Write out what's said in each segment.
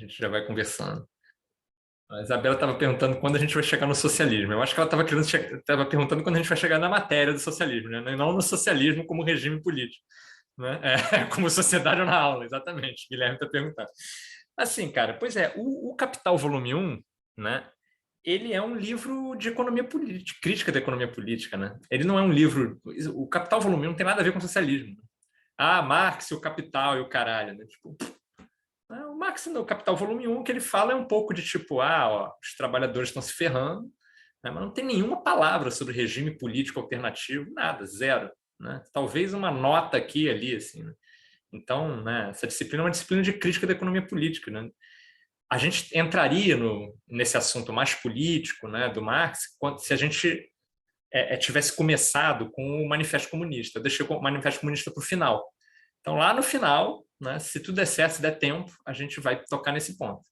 gente já vai conversando. A Isabela estava perguntando quando a gente vai chegar no socialismo. Eu acho que ela estava perguntando quando a gente vai chegar na matéria do socialismo, né? Não no socialismo como regime político, né? Como sociedade ou na aula, exatamente. Guilherme está perguntando. Assim, cara, pois é, o Capital Volume 1, né? Ele é um livro de economia política, crítica da economia política, né? Ele não é um livro. O Capital Volume 1 não tem nada a ver com socialismo. Ah, Marx, o Capital e o caralho, né? Tipo, o Marx no Capital Volume 1, que ele fala é um pouco de tipo, ó, os trabalhadores estão se ferrando, né? Mas não tem nenhuma palavra sobre regime político alternativo, nada, zero, né? Talvez uma nota aqui e ali, assim, né? Então, né, essa disciplina é uma disciplina de crítica da economia política, né? A gente entraria nesse assunto mais político, né, do Marx, se a gente tivesse começado com o Manifesto Comunista. Eu deixei o Manifesto Comunista para o final. Então, lá no final, né, se tudo der certo, se der tempo, a gente vai tocar nesse ponto,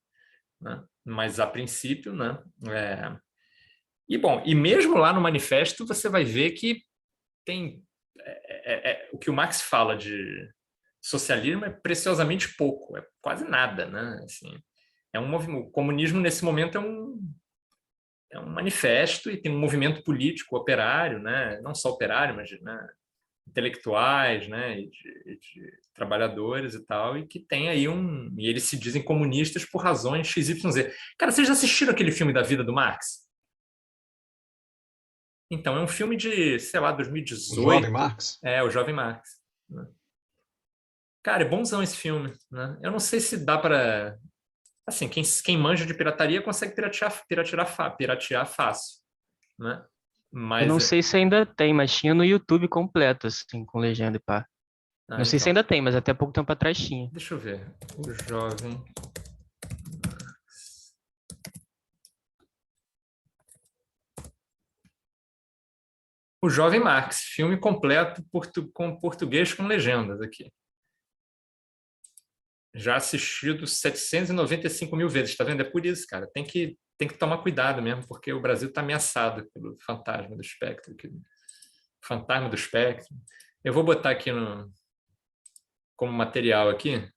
né? Mas, a princípio, né? E, bom, e mesmo lá no manifesto, você vai ver que tem... o que o Marx fala de socialismo é preciosamente pouco, é quase nada, né? Assim, o comunismo, nesse momento, é um manifesto e tem um movimento político operário, né? Não só operário, mas, né, intelectuais, né, de trabalhadores e tal, e que tem aí e eles se dizem comunistas por razões XYZ. Cara, vocês já assistiram aquele filme da vida do Marx? Então, é um filme de, sei lá, O jovem 2018. Marx? É, o Jovem Marx, né? Cara, é bonzão esse filme, né? Eu não sei se dá para... Assim, quem manja de pirataria consegue piratear fácil, né? Eu Mas... não sei se ainda tem, mas tinha no YouTube completo, assim, com legenda e pá. Não sei se então, ainda tem, mas até pouco tempo atrás tinha. deixa eu ver. O Jovem... O Jovem Marx, filme completo com português com legendas aqui. Já assistido 795 mil vezes, tá vendo? É por isso, cara. Tem que tomar cuidado mesmo, porque o Brasil está ameaçado pelo fantasma do espectro. Fantasma do espectro. Eu vou botar aqui como material aqui.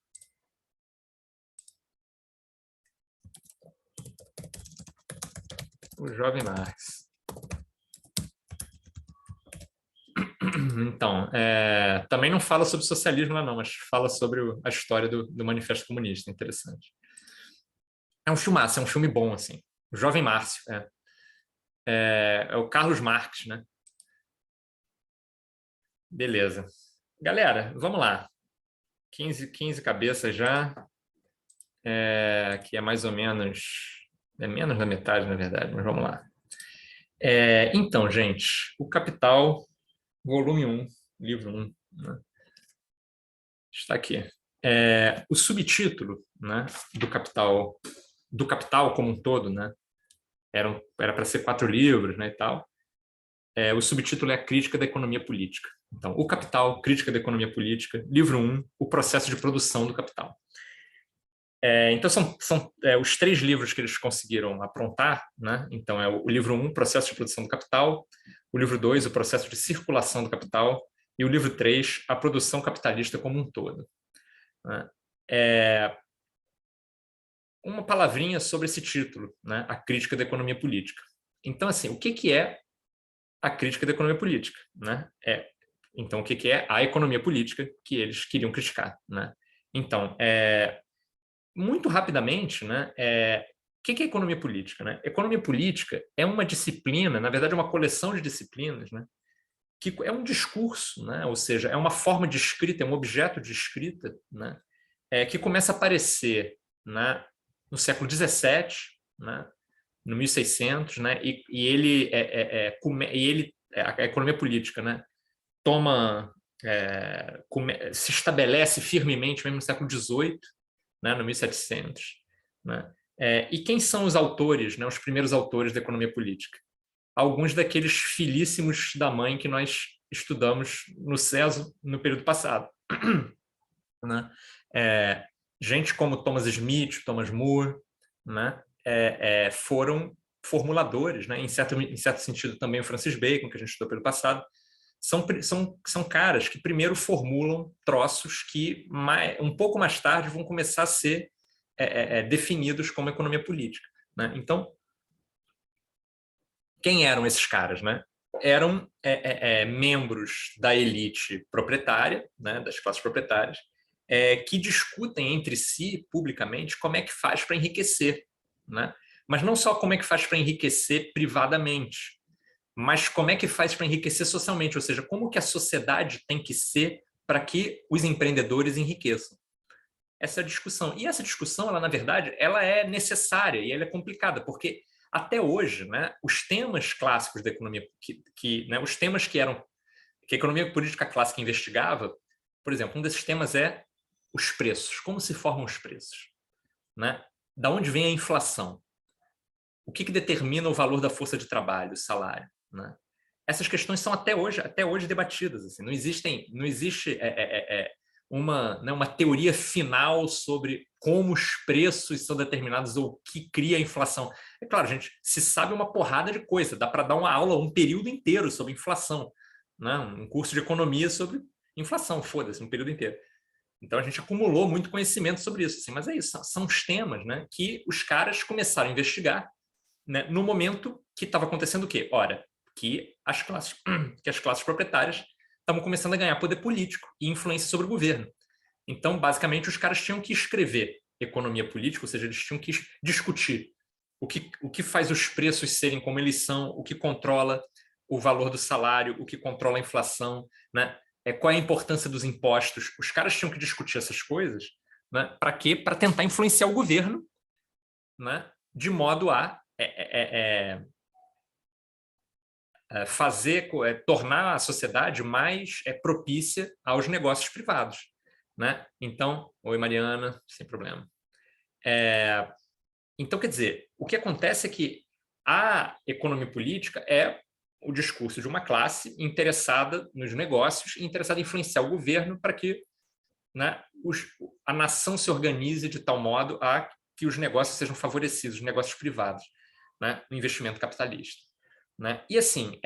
O Jovem Marx. Então, também não fala sobre socialismo lá não, mas fala sobre a história do Manifesto Comunista, interessante. É um filmaço, é um filme bom, assim. O Jovem Márcio, é o Carlos Marx, né? Beleza. Galera, vamos lá. 15 cabeças já, que é mais ou menos... É menos da metade, na verdade, mas vamos lá. Então, gente, o Capital, volume 1, livro 1, né? Está aqui. O subtítulo, né, do Capital como um todo, né, era para ser 4 livros, né, e tal. O subtítulo é a Crítica da Economia Política. Então, o Capital, Crítica da Economia Política, livro 1, o processo de produção do capital. Então, são os 3 livros que eles conseguiram aprontar, né? Então, o livro 1, Processo de Produção do Capital, o livro 2, o Processo de Circulação do Capital, e o livro 3, a Produção Capitalista como um todo, né? Uma palavrinha sobre esse título, né? A Crítica da Economia Política. Então, assim, o que é a crítica da economia política, né? Então, o que é a economia política que eles queriam criticar, né? Então, muito rapidamente, né? O que é economia política, né? Economia política é uma disciplina, na verdade, é uma coleção de disciplinas, né? Que é um discurso, né? Ou seja, é uma forma de escrita, é um objeto de escrita, né? Que começa a aparecer, né? No século XVII, né? No 1600, né? A economia política, né? Se estabelece firmemente mesmo no século XVIII, né? No 1700, né? E quem são os autores, né? Os primeiros autores da economia política? Alguns daqueles filíssimos da mãe que nós estudamos no CESO no período passado, né? Gente como Thomas Smith, Thomas More, né? Foram formuladores, né? Em certo sentido também o Francis Bacon, que a gente estudou pelo passado, são caras que primeiro formulam troços que um pouco mais tarde vão começar a ser definidos como economia política, né? Então, quem eram esses caras, né? Eram membros da elite proprietária, né, das classes proprietárias, que discutem entre si, publicamente, como é que faz para enriquecer, né? Mas não só como é que faz para enriquecer privadamente, mas como é que faz para enriquecer socialmente, ou seja, como que a sociedade tem que ser para que os empreendedores enriqueçam. Essa é a discussão. E essa discussão, ela, na verdade, ela é necessária e ela é complicada, porque até hoje, né, os temas clássicos da economia, né, os temas que a economia política clássica investigava, por exemplo, um desses temas é os preços. Como se formam os preços? Né? Da onde vem a inflação? O que determina o valor da força de trabalho, o salário? Né? Essas questões são até hoje debatidas. Assim. Não existe uma teoria final sobre como os preços são determinados ou o que cria a inflação. É claro, gente, se sabe uma porrada de coisa, dá para dar uma aula, um período inteiro sobre inflação, né? Um curso de economia sobre inflação, foda-se, um período inteiro. Então a gente acumulou muito conhecimento sobre isso, assim, mas é isso, são os temas, né, que os caras começaram a investigar, né, no momento que estava acontecendo o quê? Ora, que as classes proprietárias estavam começando a ganhar poder político e influência sobre o governo. Então, basicamente, os caras tinham que escrever economia política, ou seja, eles tinham que discutir o que faz os preços serem como eles são, o que controla o valor do salário, o que controla a inflação, né? Qual é a importância dos impostos. Os caras tinham que discutir essas coisas, né? Para quê? Para tentar influenciar o governo, né? De modo a tornar a sociedade mais propícia aos negócios privados, né? Então, oi Mariana, sem problema. Então, quer dizer, o que acontece é que a economia política é o discurso de uma classe interessada nos negócios e interessada em influenciar o governo para que, né, a nação se organize de tal modo a que os negócios sejam favorecidos, os negócios privados, né, no investimento capitalista. Né? E assim,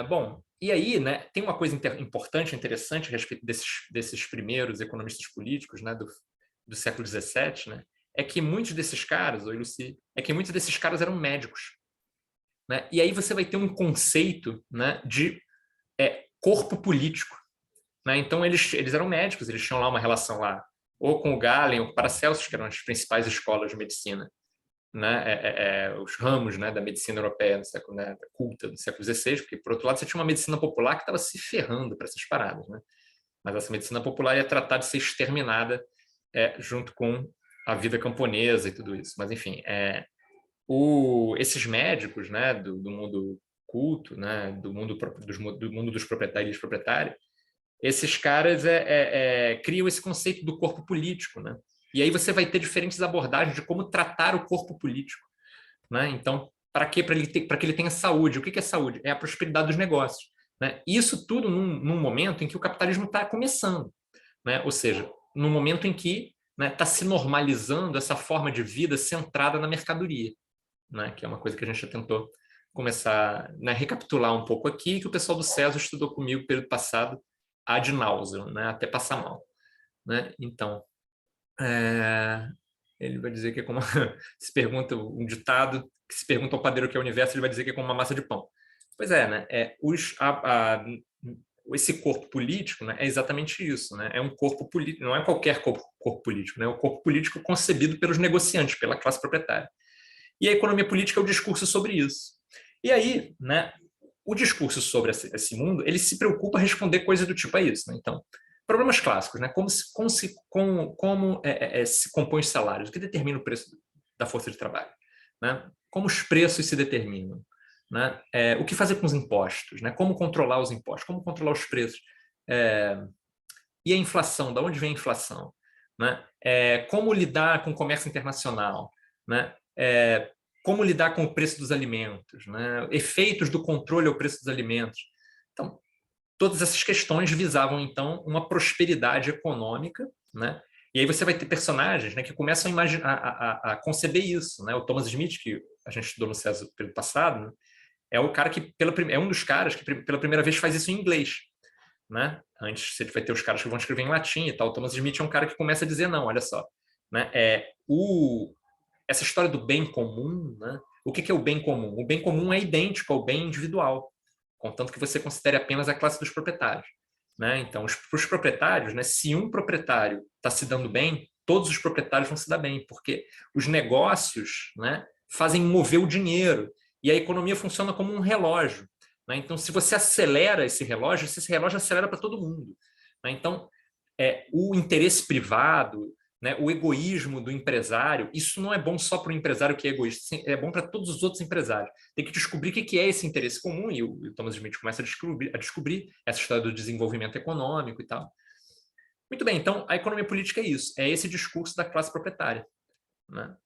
bom, e aí, né, tem uma coisa importante, interessante a respeito desses primeiros economistas políticos, né, do século XVII, né, é que muitos desses caras, eram médicos. Né? E aí você vai ter um conceito, né, de corpo político. Né? Então, eles eram médicos, eles tinham lá uma relação lá, ou com o Galen ou com o Paracelsus, que eram as principais escolas de medicina, né, os ramos, né, da medicina europeia no século, né, culta do século XVI, porque, por outro lado, você tinha uma medicina popular que estava se ferrando para essas paradas. Né? Mas essa medicina popular ia tratar de ser exterminada junto com a vida camponesa e tudo isso. Mas, enfim, esses médicos, né, do mundo culto, né, do mundo dos proprietários, esses caras criam esse conceito do corpo político, né? E aí você vai ter diferentes abordagens de como tratar o corpo político, né? Então, para que ele tenha saúde? O que é saúde? É a prosperidade dos negócios, né? Isso tudo num momento em que o capitalismo está começando, né? Ou seja, num momento em que está se normalizando essa forma de vida centrada na mercadoria, né? Que é uma coisa que a gente já tentou começar, né, recapitular um pouco aqui, que o pessoal do César estudou comigo no período passado, ad nauseam, né, até passar mal. Né? Então, ele vai dizer que é como se pergunta um ditado, que se pergunta ao padeiro o que é o universo, ele vai dizer que é como uma massa de pão. Pois é, né? Esse corpo político, né, é exatamente isso, né? É um corpo político, não é qualquer corpo político, né? É um corpo político concebido pelos negociantes, pela classe proprietária. E a economia política é o discurso sobre isso. E aí, né, o discurso sobre esse mundo, ele se preocupa em responder coisas do tipo a isso. Né? Então, problemas clássicos, né? Como se compõem os salários, o que determina o preço da força de trabalho, né? Como os preços se determinam, né? O que fazer com os impostos, né? Como controlar os impostos, como controlar os preços, e a inflação, da onde vem a inflação, né? Como lidar com o comércio internacional, né? Como lidar com o preço dos alimentos, né? Efeitos do controle ao preço dos alimentos. Então, todas essas questões visavam, então, uma prosperidade econômica, né? E aí você vai ter personagens, né, que começam a imaginar, a conceber isso, né? O Thomas Smith, que a gente estudou no César pelo passado, né? É o cara que é um dos caras que pela primeira vez faz isso em inglês, né? Antes você vai ter os caras que vão escrever em latim e tal. O Thomas Smith é um cara que começa a dizer, não, olha só, né? Essa história do bem comum, né? O que é o bem comum? O bem comum é idêntico ao bem individual, contanto que você considere apenas a classe dos proprietários, né? Então, para os proprietários, né, se um proprietário está se dando bem, todos os proprietários vão se dar bem, porque os negócios, né, fazem mover o dinheiro e a economia funciona como um relógio, né? Então, se você acelera esse relógio acelera para todo mundo, né? Então, o interesse privado, né, o egoísmo do empresário, isso não é bom só para o empresário que é egoísta, é bom para todos os outros empresários. Tem que descobrir o que é esse interesse comum, e o Thomas Smith começa a descobrir essa história do desenvolvimento econômico e tal. Muito bem, então a economia política é isso, é esse discurso da classe proprietária, né?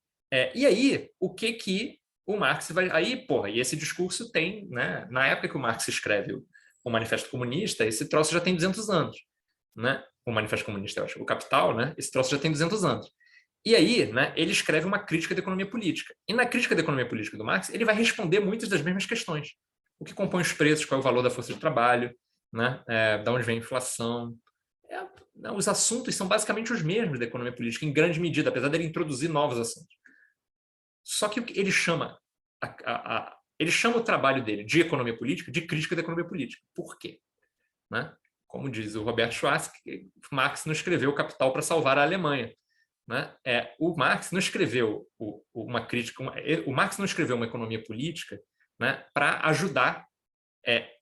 E aí, o que o Marx vai... Aí, porra, e esse discurso tem, né, na época que o Marx escreve o Manifesto Comunista, esse troço já tem 200 anos, né? O Manifesto Comunista, eu acho, o Capital, né? Esse troço já tem 200 anos. E aí, né, ele escreve uma crítica da economia política. E na crítica da economia política do Marx, ele vai responder muitas das mesmas questões. O que compõe os preços, qual é o valor da força de trabalho, né? Da onde vem a inflação. Né, os assuntos são basicamente os mesmos da economia política, em grande medida, apesar dele introduzir novos assuntos. Só que ele chama ele chama o trabalho dele de economia política de crítica da economia política. Por quê? Né? Como diz o Roberto Schwartz, Marx não escreveu o Capital para salvar a Alemanha. Né? O Marx não escreveu uma crítica, o Marx não escreveu uma economia política, né, para ajudar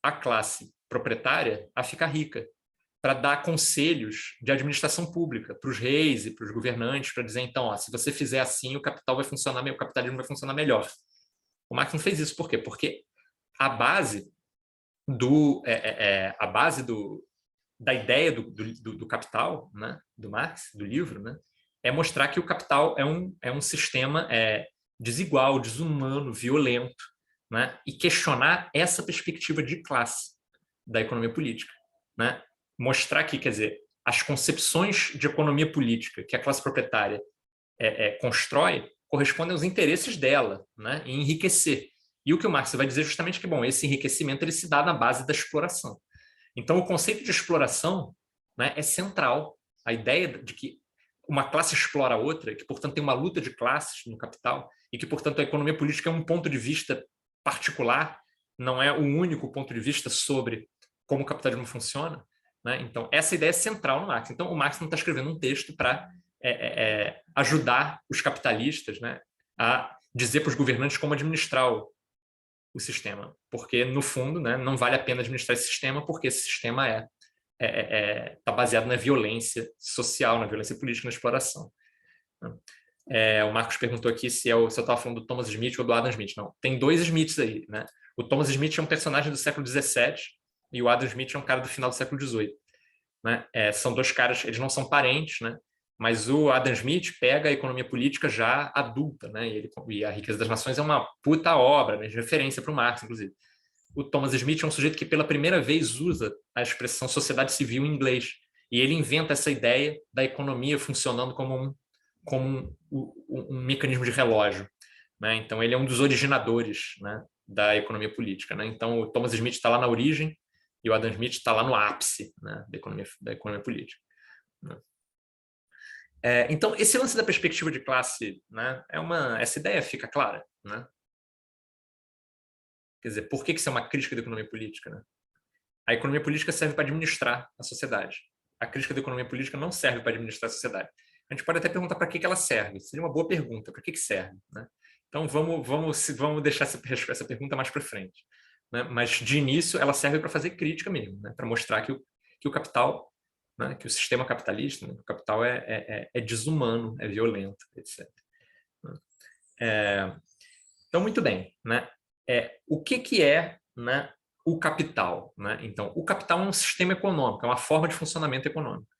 a classe proprietária a ficar rica, para dar conselhos de administração pública para os reis e para os governantes, para dizer, então, ó, se você fizer assim, o capital vai funcionar, o capitalismo vai funcionar melhor. O Marx não fez isso. Por quê? Porque a base da ideia do capital, né, do Marx, do livro, né, é mostrar que o capital é um sistema desigual, desumano, violento, né, e questionar essa perspectiva de classe da economia política, né? Mostrar que, quer dizer, as concepções de economia política que a classe proprietária constrói correspondem aos interesses dela, né, em enriquecer. E o que o Marx vai dizer justamente é que, bom, esse enriquecimento ele se dá na base da exploração. Então, o conceito de exploração, né, é central. A ideia de que uma classe explora a outra, que, portanto, tem uma luta de classes no capital, e que, portanto, a economia política é um ponto de vista particular, não é o único ponto de vista sobre como o capitalismo funciona, né? Então, essa ideia é central no Marx. Então, o Marx não está escrevendo um texto para ajudar os capitalistas, né, a dizer para os governantes como administrar o sistema, porque, no fundo, né, não vale a pena administrar esse sistema, porque esse sistema está baseado na violência social, na violência política, na exploração. O Marcos perguntou aqui se eu estava falando do Thomas Smith ou do Adam Smith. Não, tem dois Smiths aí, né? O Thomas Smith é um personagem do século XVII e o Adam Smith é um cara do final do século XVIII. Né? São dois caras, eles não são parentes, né? Mas o Adam Smith pega a economia política já adulta, né? E a Riqueza das Nações é uma puta obra, né, de referência para o Marx, inclusive. O Thomas Smith é um sujeito que pela primeira vez usa a expressão sociedade civil em inglês, e ele inventa essa ideia da economia funcionando como um mecanismo de relógio, né? Então ele é um dos originadores, né, da economia política, né? Então o Thomas Smith está lá na origem e o Adam Smith está lá no ápice, né, da economia política, né? Então esse lance da perspectiva de classe, né, essa ideia fica clara, né? Quer dizer, por que isso é uma crítica da economia política, né? A economia política serve para administrar a sociedade. A crítica da economia política não serve para administrar a sociedade. A gente pode até perguntar para que ela serve. Seria uma boa pergunta. Para que serve, né? Então, vamos deixar essa pergunta mais para frente, né? Mas, de início, ela serve para fazer crítica mesmo, né? Para mostrar que o capital, né? Que o sistema capitalista, né? O capital é desumano, é violento, etc. Então, muito bem, né? O que é, né, o capital, né? Então, o capital é um sistema econômico, é uma forma de funcionamento econômico,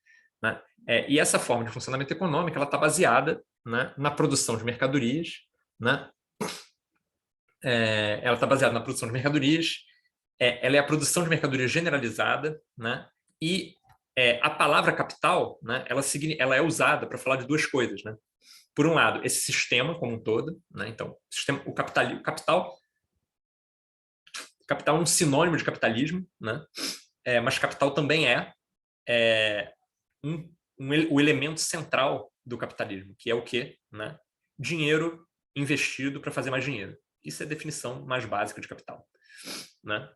né? E essa forma de funcionamento econômico ela está baseada, né, na produção de mercadorias, né? Ela está baseada na produção de mercadorias, ela é a produção de mercadorias generalizada, né? E a palavra capital, né, ela é usada para falar de duas coisas, né? Por um lado, esse sistema como um todo, né? Então, o capital é um sinônimo de capitalismo, né? mas capital também é o elemento central do capitalismo, que é o quê? Né? Dinheiro investido para fazer mais dinheiro. Isso é a definição mais básica de capital. Né?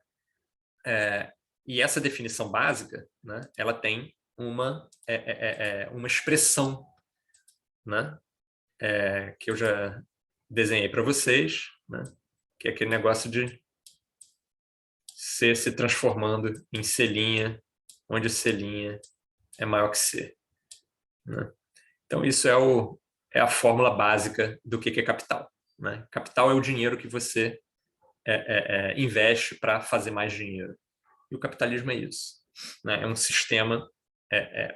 E essa definição básica, né, ela tem uma expressão, né, que eu já desenhei para vocês, né, que é aquele negócio de C se transformando em C', onde C' é maior que C. Né? Então, isso é a fórmula básica do que é capital. Né? Capital é o dinheiro que você investe para fazer mais dinheiro. E o capitalismo é isso. Né? É um sistema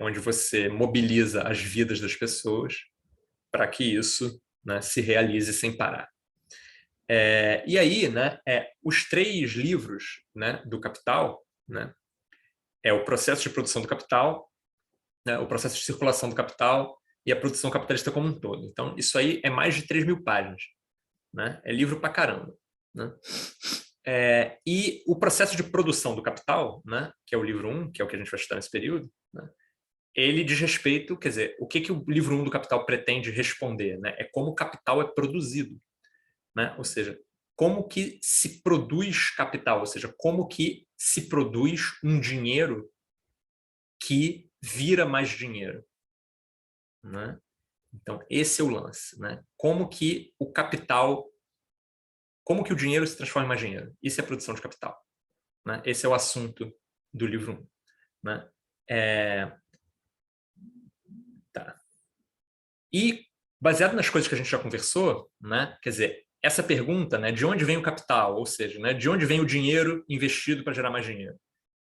onde você mobiliza as vidas das pessoas para que isso, né, se realize sem parar. E aí, né, os 3 livros, né, do Capital, né, é o processo de produção do capital, né, o processo de circulação do capital e a produção capitalista como um todo. Então, isso aí é mais de 3.000 páginas. Né? É livro pra caramba. Né? E o processo de produção do capital, né, que é o livro 1, que é o que a gente vai estudar nesse período, né, ele diz respeito, quer dizer, o que o livro 1 do Capital pretende responder? Né? É como o capital é produzido. Né? Ou seja, como que se produz capital, ou seja, como que se produz um dinheiro que vira mais dinheiro. Né? Então, esse é o lance. Né? Como que o capital, como que o dinheiro se transforma em mais dinheiro? Isso é a produção de capital. Né? Esse é o assunto do livro 1. Né? Tá. E, baseado nas coisas que a gente já conversou, né? Quer dizer, essa pergunta, né, de onde vem o capital, ou seja, né, de onde vem o dinheiro investido para gerar mais dinheiro?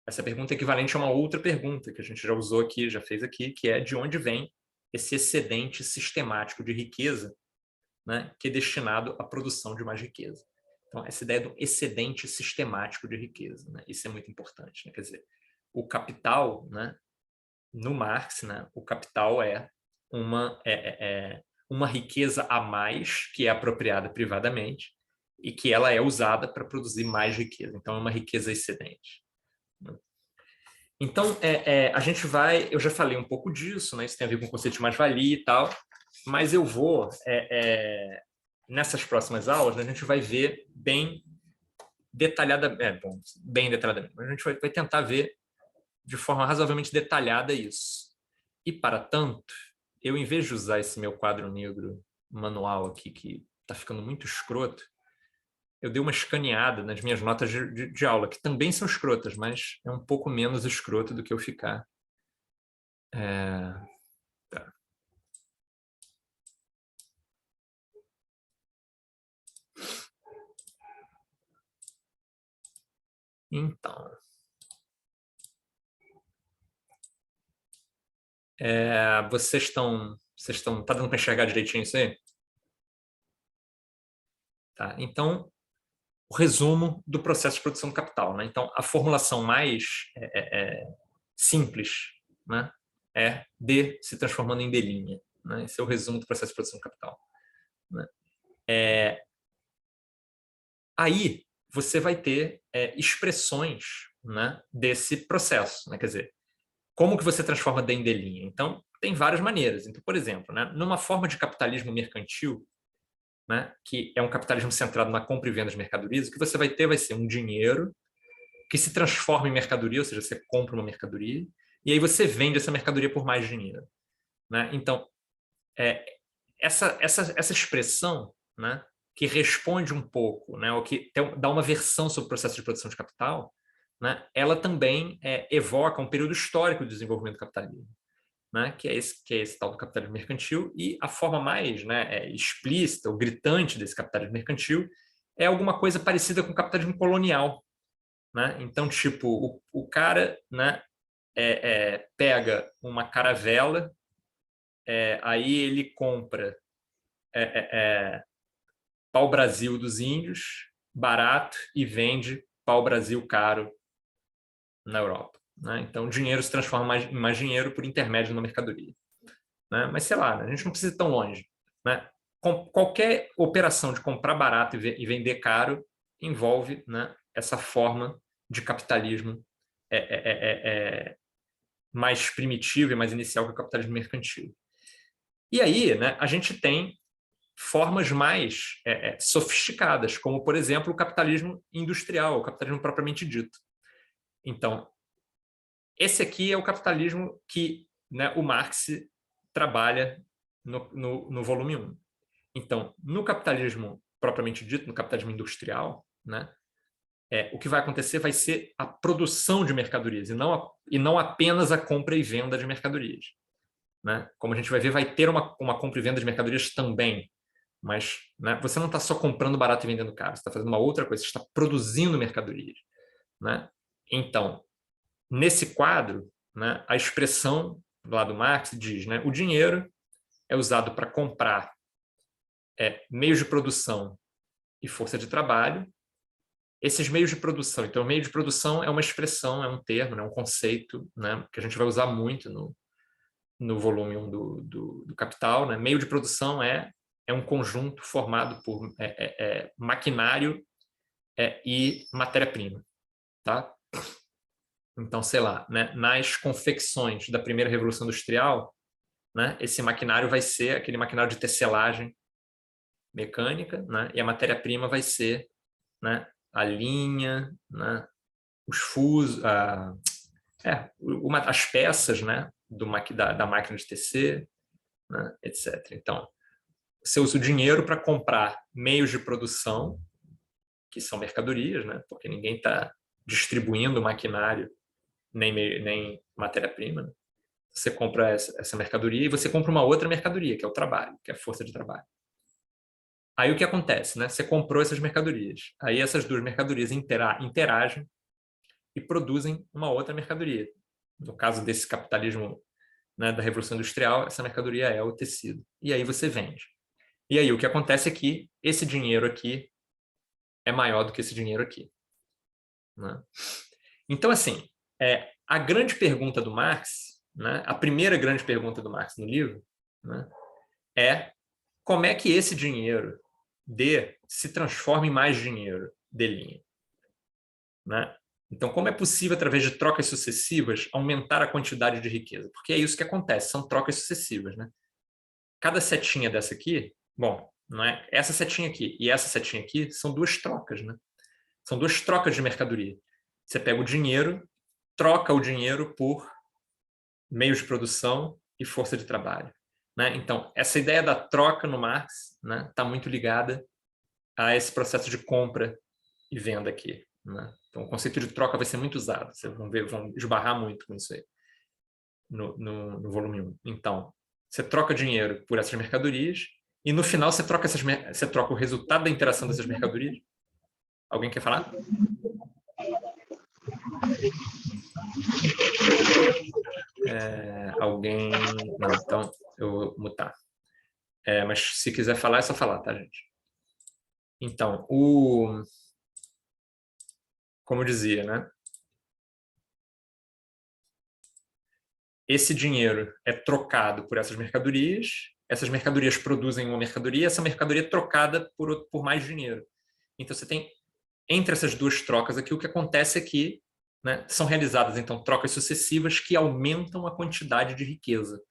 Essa pergunta é equivalente a uma outra pergunta que a gente já usou aqui, já fez aqui, que é de onde vem esse excedente sistemático de riqueza, né, que é destinado à produção de mais riqueza. Então, essa ideia do excedente sistemático de riqueza, né, isso é muito importante. Né? Quer dizer, o capital, né, no Marx, né, o capital é uma riqueza a mais que é apropriada privadamente e que ela é usada para produzir mais riqueza. Então, é uma riqueza excedente. Então, a gente vai... Eu já falei um pouco disso, né? Isso tem a ver com o conceito de mais-valia e tal, mas eu vou... nessas próximas aulas, né, a gente vai ver bem detalhadamente... bem detalhadamente, mas a gente vai tentar ver de forma razoavelmente detalhada isso. E, para tanto, eu, em vez de usar esse meu quadro negro manual aqui, que está ficando muito escroto, eu dei uma escaneada nas minhas notas de aula, que também são escrotas, mas é um pouco menos escroto do que eu ficar. Tá. Então, vocês estão... Tá dando para enxergar direitinho isso aí? Tá. Então, o resumo do processo de produção do capital. Né? Então, a formulação mais simples, né, é D se transformando em D'. Né? Esse é o resumo do processo de produção do capital. Né? Aí, você vai ter expressões, né, desse processo. Né? Quer dizer, como que você transforma D em D'? Então, tem várias maneiras. Então, por exemplo, né, numa forma de capitalismo mercantil, né, que é um capitalismo centrado na compra e venda de mercadorias, o que você vai ter vai ser um dinheiro que se transforma em mercadoria, ou seja, você compra uma mercadoria e aí você vende essa mercadoria por mais dinheiro. Né? Então, essa expressão, né, que responde um pouco, né, ou que dá uma versão sobre o processo de produção de capital, né, ela também evoca um período histórico do desenvolvimento do capitalismo. Né, que é esse tal do capitalismo mercantil, e a forma mais, né, explícita ou gritante desse capitalismo mercantil é alguma coisa parecida com o capitalismo colonial. Né? Então, tipo, o cara, né, pega uma caravela, aí ele compra pau-brasil dos índios, barato, e vende pau-brasil caro na Europa. Né? Então, o dinheiro se transforma em mais dinheiro por intermédio na mercadoria. Né? Mas, sei lá, né? A gente não precisa ir tão longe. Né? Qualquer operação de comprar barato e vender caro envolve, né, essa forma de capitalismo mais primitivo e mais inicial que o capitalismo mercantil. E aí, né, a gente tem formas mais sofisticadas, como, por exemplo, o capitalismo industrial, o capitalismo propriamente dito. Então, esse aqui é o capitalismo que, né, o Marx trabalha no volume 1. Então, no capitalismo propriamente dito, no capitalismo industrial, né, o que vai acontecer vai ser a produção de mercadorias e não apenas a compra e venda de mercadorias. Né? Como a gente vai ver, vai ter uma compra e venda de mercadorias também, mas, né, você não está só comprando barato e vendendo caro, você está fazendo uma outra coisa, você está produzindo mercadorias. Né? Então, nesse quadro, né, a expressão lá do Marx diz, né, o dinheiro é usado para comprar meios de produção e força de trabalho. Esses meios de produção, então, o meio de produção é uma expressão, é um termo, né, um conceito, né, que a gente vai usar muito no volume 1 do Capital. Né? Meio de produção é um conjunto formado por maquinário e matéria-prima. Tá? Então, sei lá, né, nas confecções da primeira Revolução Industrial, né, esse maquinário vai ser aquele maquinário de tecelagem mecânica, né, e a matéria-prima vai ser, né, a linha, né, os fusos, as peças, né, da máquina de tecer, né, etc. Então, você usa o dinheiro para comprar meios de produção, que são mercadorias, né, porque ninguém está distribuindo maquinário nem matéria-prima. Né? Você compra essa mercadoria e você compra uma outra mercadoria, que é o trabalho, que é a força de trabalho. Aí o que acontece? Né? Você comprou essas mercadorias. Aí essas duas mercadorias interagem e produzem uma outra mercadoria. No caso desse capitalismo, né, da Revolução Industrial, essa mercadoria é o tecido. E aí você vende. E aí o que acontece é que esse dinheiro aqui é maior do que esse dinheiro aqui. Né? Então, assim, a grande pergunta do Marx, né, a primeira grande pergunta do Marx no livro, né, é como é que esse dinheiro D se transforma em mais dinheiro D'. Né? Então, como é possível, através de trocas sucessivas, aumentar a quantidade de riqueza? Porque é isso que acontece, são trocas sucessivas. Né? Cada setinha dessa aqui, bom, não é? Essa setinha aqui e essa setinha aqui são duas trocas. Né? São duas trocas de mercadoria. Você pega o dinheiro, troca o dinheiro por meios de produção e força de trabalho. Né? Então, essa ideia da troca no Marx está muito ligada a esse processo de compra e venda aqui. Né? Então, o conceito de troca vai ser muito usado. Vocês vão esbarrar muito com isso aí no volume 1. Então, você troca dinheiro por essas mercadorias e, no final, você troca o resultado da interação dessas mercadorias. Alguém quer falar? Alguém... Não, então eu vou mutar. Mas se quiser falar, é só falar, tá, gente? Então, como eu dizia, né? Esse dinheiro é trocado por essas mercadorias produzem uma mercadoria, essa mercadoria é trocada por mais dinheiro. Então, você tem, entre essas duas trocas aqui, o que acontece é que, né, são realizadas, então, trocas sucessivas que aumentam a quantidade de riqueza,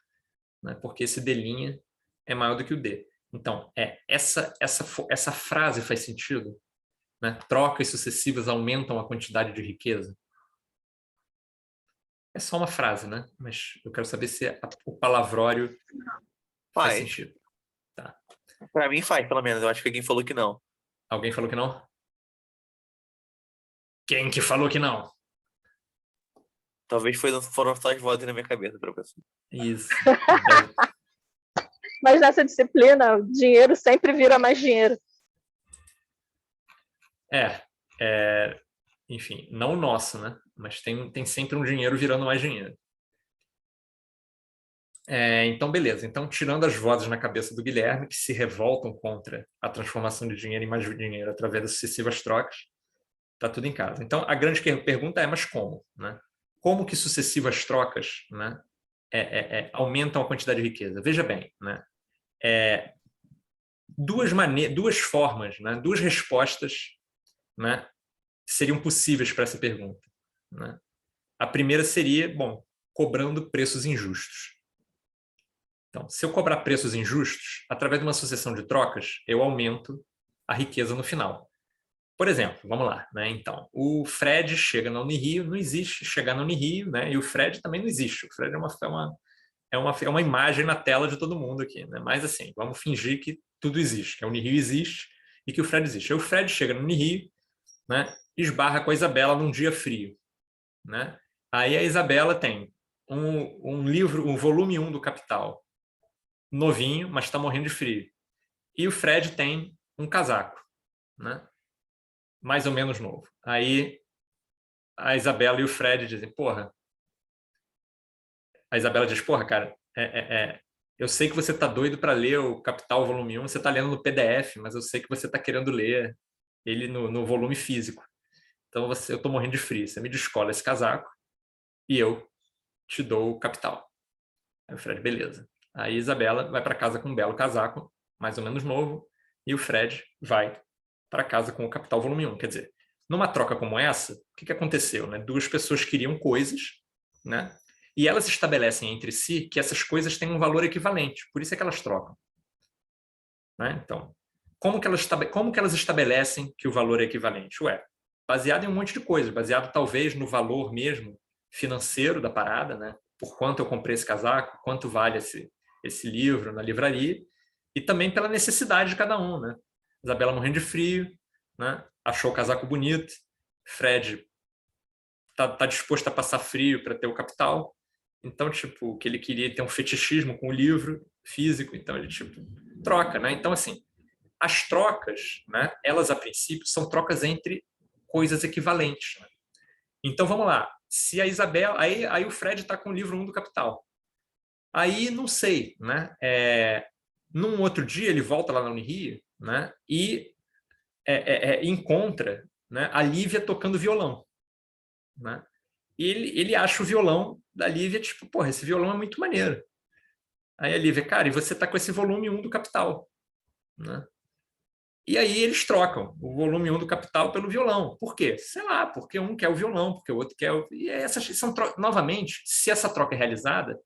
né, porque esse D' é maior do que o D. Então, essa frase faz sentido? Né? Trocas sucessivas aumentam a quantidade de riqueza? É só uma frase, né? Mas eu quero saber se o palavrório faz sentido. Tá. Pra mim faz, pelo menos. Eu acho que alguém falou que não. Alguém falou que não? Quem que falou que não? Talvez foram só as vozes na minha cabeça, professor. Isso. Mas nessa disciplina, o dinheiro sempre vira mais dinheiro. Enfim, não o nosso, né? Mas tem sempre um dinheiro virando mais dinheiro. Então, beleza. Então, tirando as vozes na cabeça do Guilherme, que se revoltam contra a transformação de dinheiro em mais dinheiro através das sucessivas trocas, tá tudo em casa. Então, a grande pergunta é, mas como? Né? Como que sucessivas trocas, né, aumentam a quantidade de riqueza? Veja bem, né? Duas formas, né, duas respostas, né, seriam possíveis para essa pergunta. Né? A primeira seria, bom, cobrando preços injustos. Então, se eu cobrar preços injustos, através de uma sucessão de trocas, eu aumento a riqueza no final. Por exemplo, vamos lá, né? Então, o Fred chega na Unirio, não existe chegar na Unirio, né? E o Fred também não existe. O Fred é uma imagem na tela de todo mundo aqui, né? Mas assim, vamos fingir que tudo existe, que a Unirio existe e que o Fred existe. Aí o Fred chega no Unirio, né? Esbarra com a Isabela num dia frio, né? Aí a Isabela tem um livro, um volume 1 do Capital, novinho, mas está morrendo de frio. E o Fred tem um casaco, né? Mais ou menos novo. Aí a Isabela e o Fred dizem, porra. A Isabela diz, porra, cara, eu sei que você tá doido para ler o Capital volume 1, você tá lendo no PDF, mas eu sei que você tá querendo ler ele no volume físico. Então eu tô morrendo de frio. Você me descola esse casaco e eu te dou o Capital. Aí o Fred, beleza. Aí a Isabela vai para casa com um belo casaco, mais ou menos novo, e o Fred vai para casa com o Capital volume 1. Quer dizer, numa troca como essa, o que aconteceu? Né? Duas pessoas queriam coisas, né? E elas estabelecem entre si que essas coisas têm um valor equivalente, por isso é que elas trocam. Né? Então, como que elas estabelecem que o valor é equivalente? Ué, baseado em um monte de coisas, baseado talvez no valor mesmo financeiro da parada, né? Por quanto eu comprei esse casaco, quanto vale esse livro na livraria, e também pela necessidade de cada um. Né? Isabela morrendo de frio, né? Achou o casaco bonito, Fred tá disposto a passar frio para ter o Capital, então, tipo, que ele queria ter um fetichismo com o livro físico, então ele, tipo, troca, né? Então, assim, as trocas, né, elas, a princípio, são trocas entre coisas equivalentes. Né? Então, vamos lá. Se a Isabela... Aí o Fred está com o livro 1 do Capital. Aí, não sei, né? Num outro dia, ele volta lá na Unirio, né? E encontra, né, a Lívia tocando violão. Né? E ele acha o violão da Lívia, tipo, porra, esse violão é muito maneiro. Aí a Lívia, cara, e você tá com esse volume 1 do Capital. Né? E aí eles trocam o volume 1 do Capital pelo violão. Por quê? Sei lá, porque um quer o violão, porque o outro quer o... E essas são novamente, se essa troca é realizada,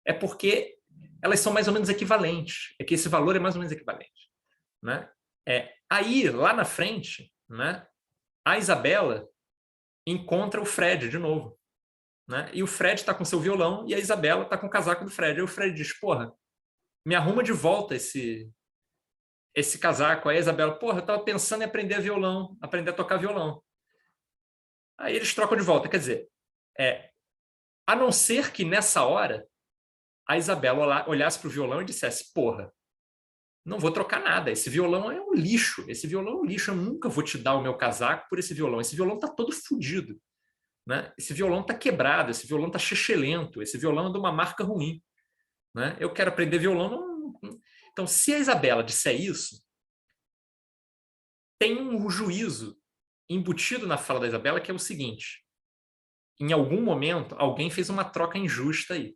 é porque elas são mais ou menos equivalentes. É que esse valor é mais ou menos equivalente. Né? Aí, lá na frente, né, a Isabela encontra o Fred de novo. Né? E o Fred está com seu violão e a Isabela está com o casaco do Fred. Aí o Fred diz, porra, me arruma de volta esse casaco. Aí a Isabela, porra, eu estava pensando em aprender violão, aprender a tocar violão. Aí eles trocam de volta. Quer dizer, a não ser que nessa hora a Isabela olhasse para o violão e dissesse, porra, não vou trocar nada, esse violão é um lixo, eu nunca vou te dar o meu casaco por esse violão está todo fodido. Né? Esse violão está quebrado, esse violão está chechelento, esse violão é de uma marca ruim. Né? Eu quero aprender violão. Então, se a Isabela disser isso, tem um juízo embutido na fala da Isabela que é o seguinte: em algum momento, alguém fez uma troca injusta aí.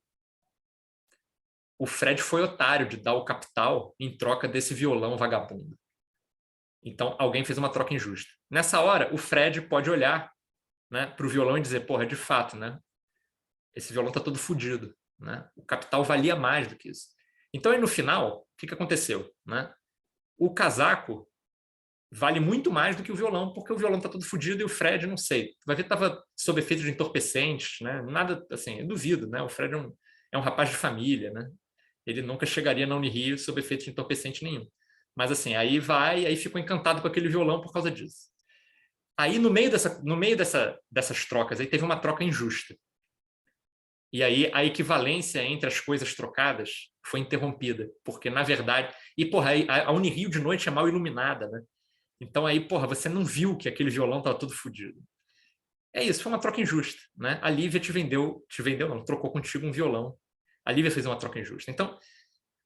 O Fred foi otário de dar o Capital em troca desse violão vagabundo. Então, alguém fez uma troca injusta. Nessa hora, o Fred pode olhar, né, para o violão e dizer, porra, de fato, né, esse violão está todo fodido. Né? O Capital valia mais do que isso. Então, aí no final, o que aconteceu? Né? O casaco vale muito mais do que o violão, porque o violão está todo fodido e o Fred, não sei, vai ver que estava sob efeito de entorpecentes, né? Nada, assim, eu duvido, né? O Fred é um rapaz de família, né? Ele nunca chegaria na Unirio sob efeito de entorpecente nenhum. Mas assim, aí ficou encantado com aquele violão por causa disso. Aí no meio dessas trocas, aí teve uma troca injusta. E aí a equivalência entre as coisas trocadas foi interrompida, porque na verdade... E porra, a Unirio de noite é mal iluminada, né? Então aí, porra, você não viu que aquele violão estava todo fodido. É isso, foi uma troca injusta, né? A Lívia te vendeu não, trocou contigo um violão. A Lívia fez uma troca injusta. Então,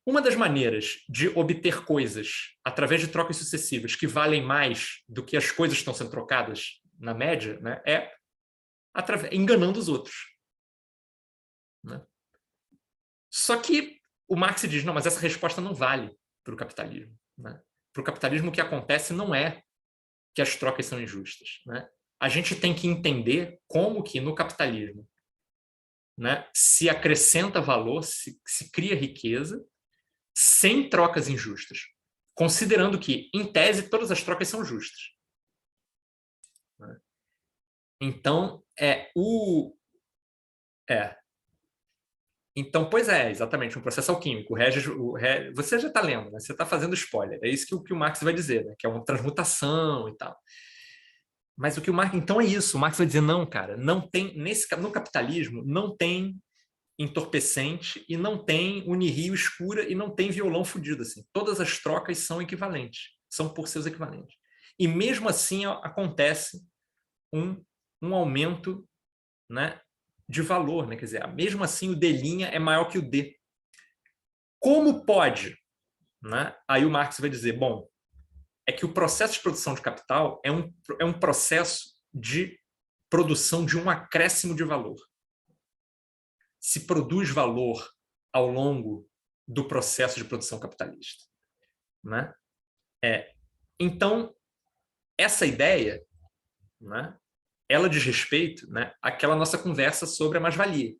uma das maneiras de obter coisas através de trocas sucessivas que valem mais do que as coisas que estão sendo trocadas na média, né, é enganando os outros. Né? Só que o Marx diz, não, mas essa resposta não vale para o capitalismo. Né? Para o capitalismo, o que acontece não é que as trocas são injustas. Né? a gente tem que entender como que no capitalismo, né, se acrescenta valor, se cria riqueza, sem trocas injustas, considerando que, em tese, todas as trocas são justas. Então, Então, pois é, exatamente, um processo alquímico. Você já está lendo, né? Você está fazendo spoiler. É isso que o Marx vai dizer, né? Que é uma transmutação e tal. Mas o que o Marx... Então é isso. O Marx vai dizer, não, cara, não tem... No capitalismo, não tem entorpecente e não tem unirio escura e não tem violão fudido. Assim. Todas as trocas são equivalentes. São por seus equivalentes. E mesmo assim acontece um aumento, né, de valor, né? Quer dizer, mesmo assim o D' é maior que o D. Como pode? Né? Aí o Marx vai dizer, bom, é que o processo de produção de capital é um processo de produção de um acréscimo de valor. Se produz valor ao longo do processo de produção capitalista. Né? Então, essa ideia, né, ela diz respeito, né, àquela nossa conversa sobre a mais-valia.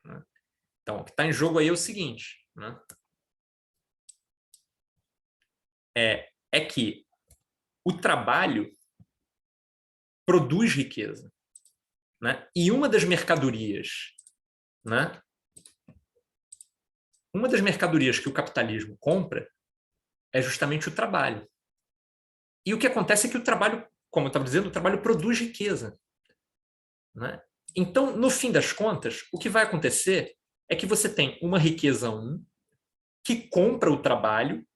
Né? Então, o que está em jogo aí é o seguinte, né? É que o trabalho produz riqueza. Né? E uma das mercadorias, né, que o capitalismo compra é justamente o trabalho. E o que acontece é que o trabalho, como eu estava dizendo, o trabalho produz riqueza. Né? Então, no fim das contas, o que vai acontecer é que você tem uma riqueza 1 que compra o trabalho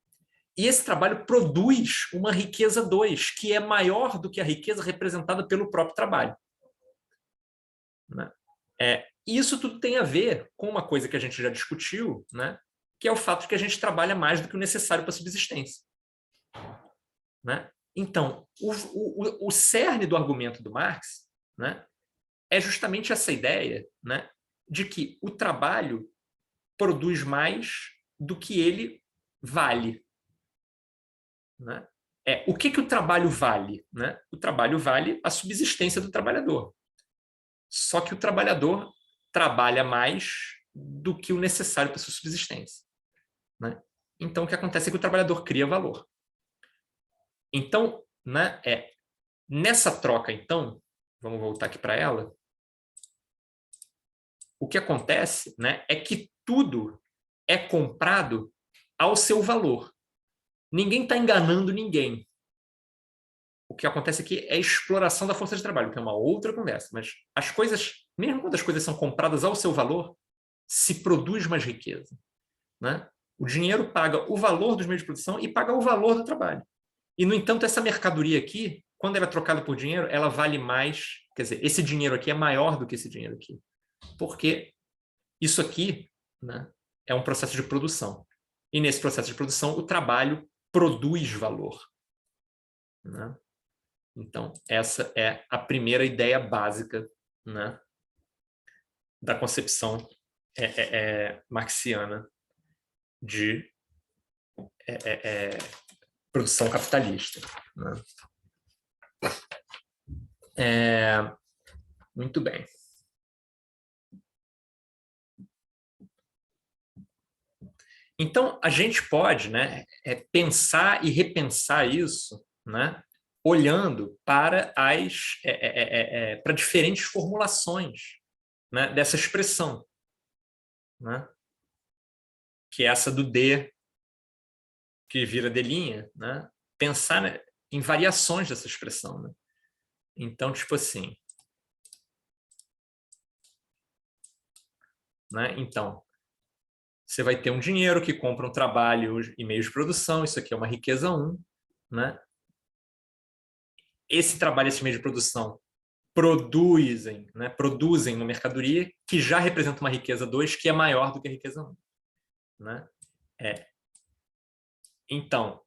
e esse trabalho produz uma riqueza 2 que é maior do que a riqueza representada pelo próprio trabalho. Né? E isso tudo tem a ver com uma coisa que a gente já discutiu, né? Que é o fato de que a gente trabalha mais do que o necessário para a subsistência. Né? Então, o cerne do argumento do Marx, né, é justamente essa ideia, né, de que o trabalho produz mais do que ele vale. Né? O que o trabalho vale? Né? O trabalho vale a subsistência do trabalhador. Só que o trabalhador trabalha mais do que o necessário para a sua subsistência. Né? Então, o que acontece é que o trabalhador cria valor. Então, né, nessa troca, então, vamos voltar aqui para ela, o que acontece, né, é que tudo é comprado ao seu valor. Ninguém está enganando ninguém. O que acontece aqui é a exploração da força de trabalho, que é uma outra conversa. Mas as coisas, mesmo quando as coisas são compradas ao seu valor, se produz mais riqueza. Né? O dinheiro paga o valor dos meios de produção e paga o valor do trabalho. E, no entanto, essa mercadoria aqui, quando ela é trocada por dinheiro, ela vale mais. Quer dizer, esse dinheiro aqui é maior do que esse dinheiro aqui. Porque isso aqui, né, é um processo de produção. E nesse processo de produção, o trabalho produz valor. Né? Então, essa é a primeira ideia básica, né, da concepção marxiana de produção capitalista. Né? Muito bem. Então, a gente pode, né, pensar e repensar isso, né, olhando para para diferentes formulações, né, dessa expressão, né, que é essa do D que vira D', né, pensar, né, em variações dessa expressão. Né? Então, tipo assim, né, então, você vai ter um dinheiro que compra um trabalho e meios de produção, isso aqui é uma riqueza 1, né? Esse trabalho, esse meio de produção produzem uma mercadoria que já representa uma riqueza 2 que é maior do que a riqueza 1. Né? Então,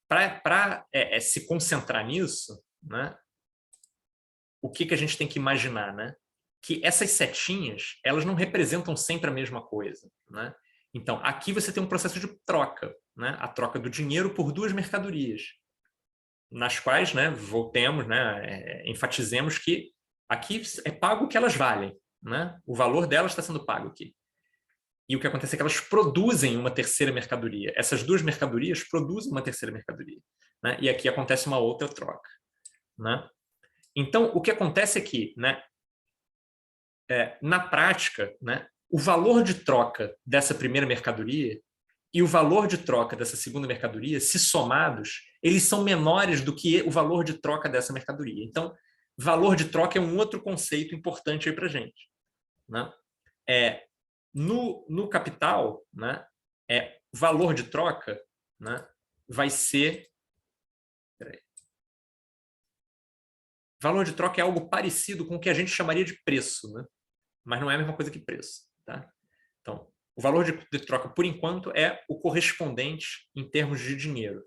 para se concentrar nisso, né, o que a gente tem que imaginar? Né? Que essas setinhas, elas não representam sempre a mesma coisa. Né? Então, aqui você tem um processo de troca, né? A troca do dinheiro por duas mercadorias. nas quais, né, voltemos, né, enfatizemos que aqui é pago o que elas valem, né? O valor delas está sendo pago aqui. E o que acontece é que elas produzem uma terceira mercadoria. Essas duas mercadorias produzem uma terceira mercadoria, né? E aqui acontece uma outra troca, né? Então, o que acontece é que, né, na prática, né, o valor de troca dessa primeira mercadoria e o valor de troca dessa segunda mercadoria, se somados, eles são menores do que o valor de troca dessa mercadoria. Então, valor de troca é um outro conceito importante aí para a gente, né? No capital, né, valor de troca, né, vai ser... Valor de troca é algo parecido com o que a gente chamaria de preço, né? Mas não é a mesma coisa que preço. Tá? Então, o valor de troca, por enquanto, é o correspondente em termos de dinheiro,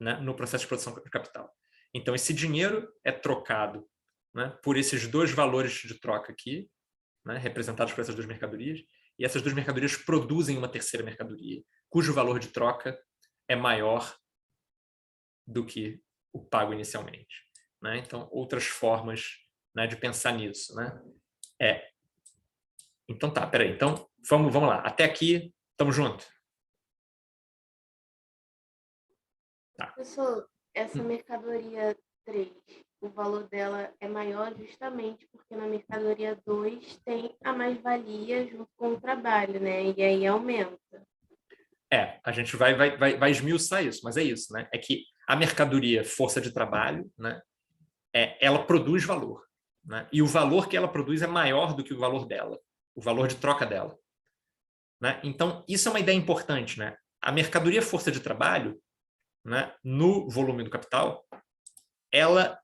né, no processo de produção de capital. Então, esse dinheiro é trocado, né, por esses dois valores de troca aqui, né, representados por essas duas mercadorias, e essas duas mercadorias produzem uma terceira mercadoria, cujo valor de troca é maior do que o pago inicialmente. Né? Então, outras formas, né, de pensar nisso. Né? Então tá, peraí. Então, vamos lá. Até aqui, estamos juntos? Tá. Professor, essa mercadoria 3, o valor dela é maior justamente porque na mercadoria 2 tem a mais-valia junto com o trabalho, né? E aí aumenta. A gente vai esmiuçar isso, mas é isso, né? É que a mercadoria força de trabalho, né? Ela produz valor, né? E o valor que ela produz é maior do que o valor dela, o valor de troca dela. Né? Então, isso é uma ideia importante, né? A mercadoria força de trabalho, né, no volume do capital, ela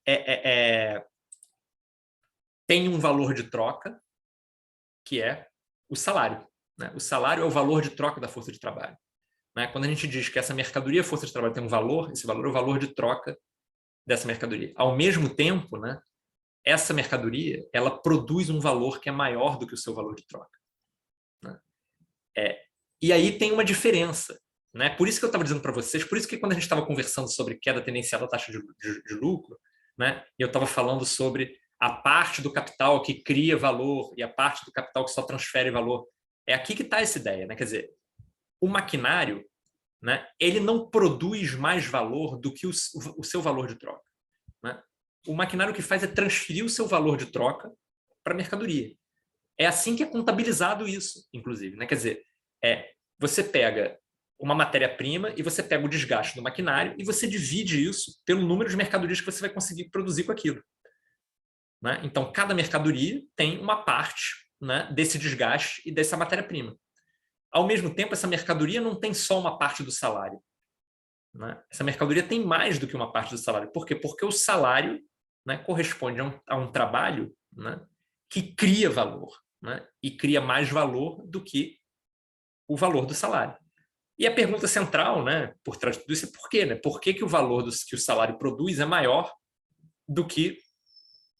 tem um valor de troca, que é o salário. Né? O salário é o valor de troca da força de trabalho. Né? Quando a gente diz que essa mercadoria força de trabalho tem um valor, esse valor é o valor de troca dessa mercadoria. Ao mesmo tempo, né, essa mercadoria ela produz um valor que é maior do que o seu valor de troca. Né? E aí tem uma diferença. Né? Por isso que eu estava dizendo para vocês, por isso que quando a gente estava conversando sobre queda tendencial da taxa de lucro, né, eu estava falando sobre a parte do capital que cria valor e a parte do capital que só transfere valor. É aqui que está essa ideia. Né? Quer dizer, o maquinário, né, ele não produz mais valor do que o seu valor de troca. Né? O maquinário que faz é transferir o seu valor de troca para a mercadoria. É assim que é contabilizado isso, inclusive. Né? Quer dizer, você pega uma matéria-prima e você pega o desgaste do maquinário e você divide isso pelo número de mercadorias que você vai conseguir produzir com aquilo. Né? Então, cada mercadoria tem uma parte, né, desse desgaste e dessa matéria-prima. Ao mesmo tempo, essa mercadoria não tem só uma parte do salário. Né? Essa mercadoria tem mais do que uma parte do salário. Por quê? Porque o salário, né, corresponde a um trabalho, né, que cria valor, né, e cria mais valor do que o valor do salário. E a pergunta central, né, por trás de tudo isso é por quê? Né? Por que, que o valor que o salário produz é maior do que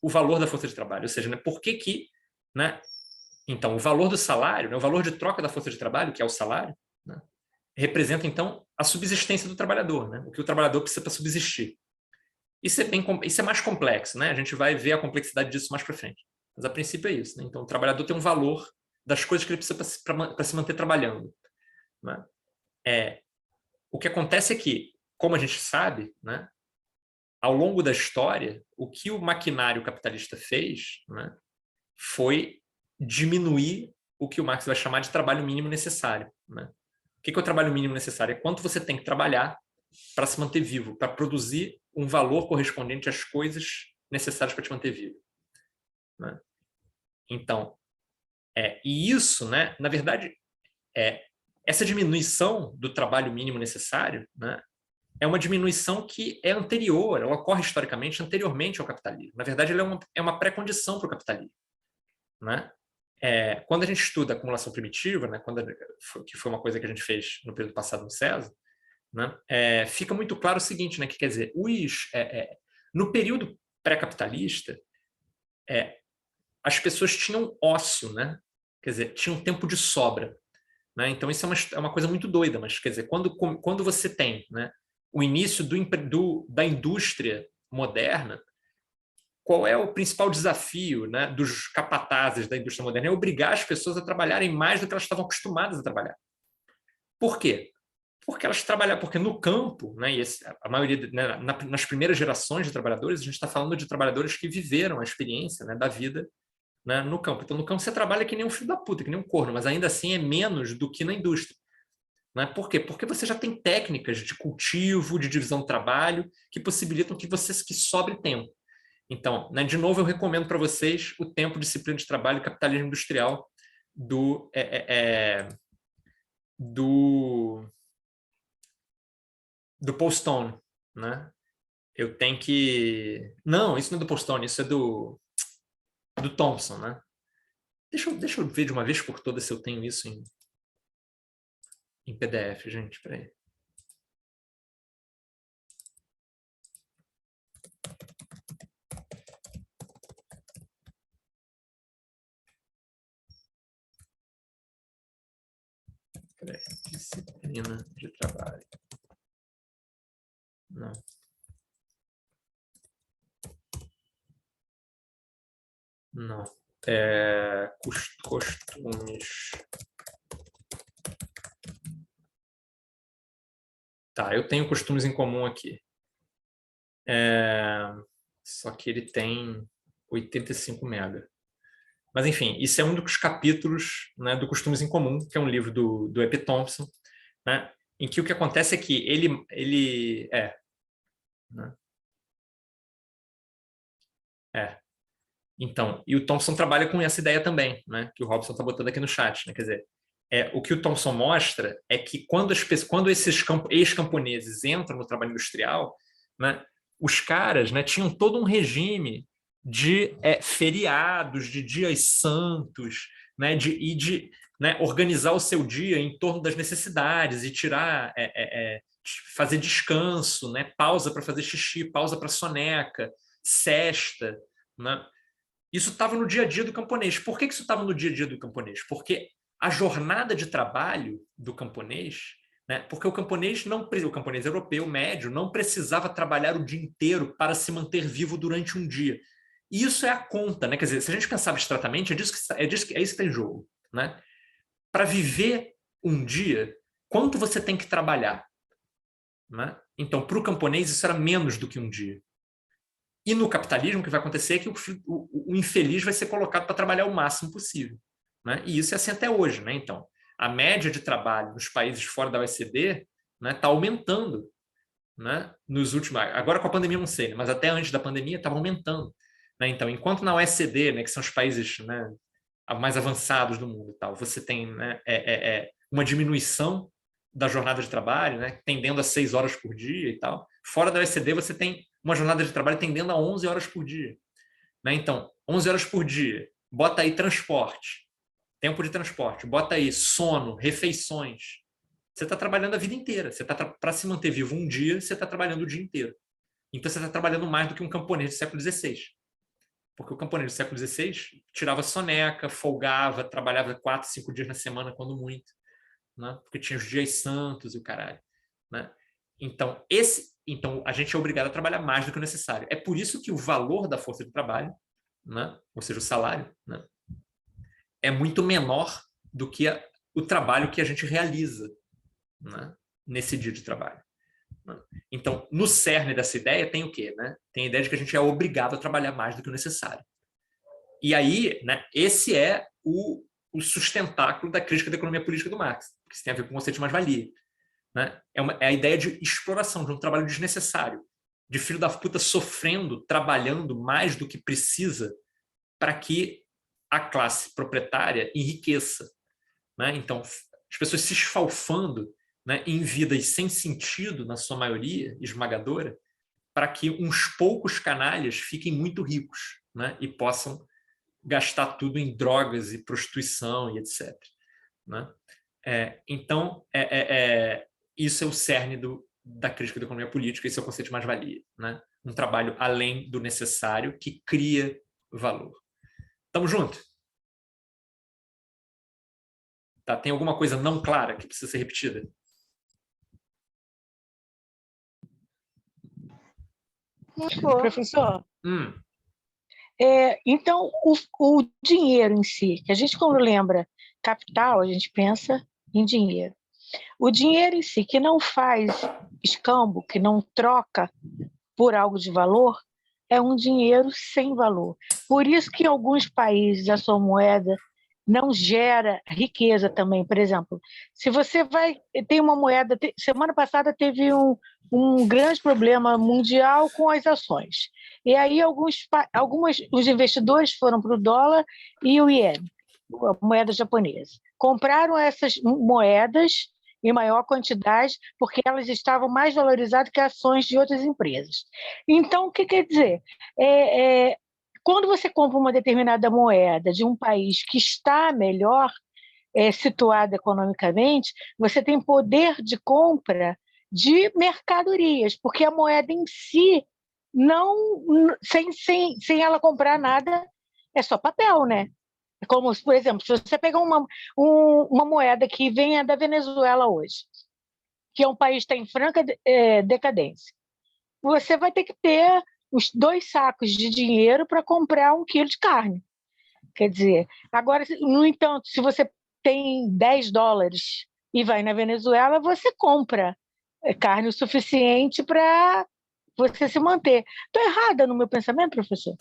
o valor da força de trabalho? Ou seja, né, por que que, né, então, o valor do salário, né, o valor de troca da força de trabalho, que é o salário, né, representa, então, a subsistência do trabalhador, né, o que o trabalhador precisa para subsistir. Isso é mais complexo, né? A gente vai ver a complexidade disso mais para frente. Mas, a princípio, é isso. Né? Então, o trabalhador tem um valor das coisas que ele precisa para se manter trabalhando. Né? O que acontece é que, como a gente sabe, né, ao longo da história, o que o maquinário capitalista fez, né, foi diminuir o que o Marx vai chamar de trabalho mínimo necessário. Né? O que é o trabalho mínimo necessário? É quanto você tem que trabalhar para se manter vivo, para produzir um valor correspondente às coisas necessárias para te manter vivo. Né? Então, e isso, né, na verdade, essa diminuição do trabalho mínimo necessário, né, é uma diminuição que é anterior, ela ocorre historicamente anteriormente ao capitalismo. Na verdade, ela é uma pré-condição para o capitalismo. Né? Quando a gente estuda a acumulação primitiva, né, que foi uma coisa que a gente fez no período passado no César, né, fica muito claro o seguinte, né, que quer dizer, no período pré-capitalista, as pessoas tinham ócio, né? Quer dizer, tinham tempo de sobra. Né? Então, isso é uma coisa muito doida, mas quer dizer, quando você tem, né, o início da indústria moderna, qual é o principal desafio, né, dos capatazes da indústria moderna? É obrigar as pessoas a trabalharem mais do que elas estavam acostumadas a trabalhar. Por quê? Porque elas trabalham, porque no campo, né, e a maioria, né, nas primeiras gerações de trabalhadores, a gente está falando de trabalhadores que viveram a experiência, né, da vida, né, no campo. Então, no campo você trabalha que nem um filho da puta, que nem um corno, mas ainda assim é menos do que na indústria. Né? Por quê? Porque você já tem técnicas de cultivo, de divisão do trabalho, que possibilitam que sobre tempo. Então, né, de novo, eu recomendo para vocês o Tempo, Disciplina de Trabalho e Capitalismo Industrial do Paul Stone. Né? Eu tenho que... Não, isso não é do Paul Stone, isso é do Thompson. Né? Deixa eu ver de uma vez por todas se eu tenho isso em PDF, gente. Peraí. Disciplina de trabalho. Não. Não. Costumes. Tá, eu tenho costumes em comum aqui. Só que ele tem 85 MB. Mas, enfim, isso é um dos capítulos, né, do Costumes em Comum, que é um livro do E.P. Thompson, né, em que o que acontece é que né? Então, e o Thompson trabalha com essa ideia também, né, que o Robson está botando aqui no chat. Né, quer dizer, o que o Thompson mostra é que quando esses ex-camponeses entram no trabalho industrial, né, os caras, né, tinham todo um regime de feriados, de dias santos, né, de né, organizar o seu dia em torno das necessidades e tirar, fazer descanso, né, pausa para fazer xixi, pausa para soneca, sesta. Né? Isso estava no dia a dia do camponês. Por que isso estava no dia a dia do camponês? Porque a jornada de trabalho do camponês, né, porque o camponês europeu médio não precisava trabalhar o dia inteiro para se manter vivo durante um dia. E isso é a conta, né? Quer dizer, se a gente pensar abstratamente, é isso que está em jogo. Né? Para viver um dia, quanto você tem que trabalhar? Né? Então, para o camponês, isso era menos do que um dia. E no capitalismo, o que vai acontecer é que o infeliz vai ser colocado para trabalhar o máximo possível. Né? E isso é assim até hoje. Né? Então, a média de trabalho nos países fora da OECD está aumentando. Né? Nos últimos, agora com a pandemia não sei, mas até antes da pandemia estava aumentando. Né? Então, enquanto na OECD, né, que são os países, né, mais avançados do mundo, tal, você tem, né, uma diminuição da jornada de trabalho, né, tendendo a 6 horas por dia e tal. Fora da OECD, você tem uma jornada de trabalho tendendo a 11 horas por dia. Né? Então, 11 horas por dia, bota aí transporte, tempo de transporte, bota aí sono, refeições. Você está trabalhando a vida inteira. Para se manter vivo um dia, você está trabalhando o dia inteiro. Então, você está trabalhando mais do que um camponês do século XVI. Porque o camponês do século XVI tirava soneca, folgava, trabalhava 4, 5 dias na semana, quando muito. Né? Porque tinha os dias santos e o caralho. Né? Então, a gente é obrigado a trabalhar mais do que o necessário. É por isso que o valor da força de trabalho, né? Ou seja, o salário, né? É muito menor do que o trabalho que a gente realiza, né? Nesse dia de trabalho. Né? Então, no cerne dessa ideia tem o quê? Né? Tem a ideia de que a gente é obrigado a trabalhar mais do que o necessário. E aí, né, esse é o sustentáculo da crítica da economia política do Marx, que isso tem a ver com o conceito de mais-valia. Né? É a ideia de exploração, de um trabalho desnecessário, de filho da puta sofrendo, trabalhando mais do que precisa para que a classe proprietária enriqueça. Né? Então, as pessoas se esfalfando, né, em vidas sem sentido, na sua maioria esmagadora, para que uns poucos canalhas fiquem muito ricos, né, e possam gastar tudo em drogas e prostituição e etc. Né? Então, isso é o cerne da crítica da economia política, esse é o conceito de mais-valia. Né? Um trabalho além do necessário que cria valor. Tamo junto? Tá, tem alguma coisa não clara que precisa ser repetida? Pô, Professor, Hum, então o dinheiro em si, que a gente quando lembra capital, a gente pensa em dinheiro. O dinheiro em si, que não faz escambo, que não troca por algo de valor, é um dinheiro sem valor. Por isso que em alguns países a sua moeda não gera riqueza também. Por exemplo, se você tem uma moeda, semana passada teve um grande problema mundial com as ações. E aí os investidores foram para o dólar e o iene, a moeda japonesa. Compraram essas moedas em maior quantidade, porque elas estavam mais valorizadas que ações de outras empresas. Então, o que quer dizer? Quando você compra uma determinada moeda de um país que está melhor situado economicamente, você tem poder de compra de mercadorias, porque a moeda em si, sem ela comprar nada, é só papel, né? Como, por exemplo, se você pegar uma moeda que venha da Venezuela hoje, que é um país que está em franca decadência, você vai ter que ter os 2 sacos de dinheiro para comprar 1 quilo de carne. Quer dizer, agora, no entanto, se você tem $10 e vai na Venezuela, você compra carne o suficiente para você se manter. Estou errada no meu pensamento, professor?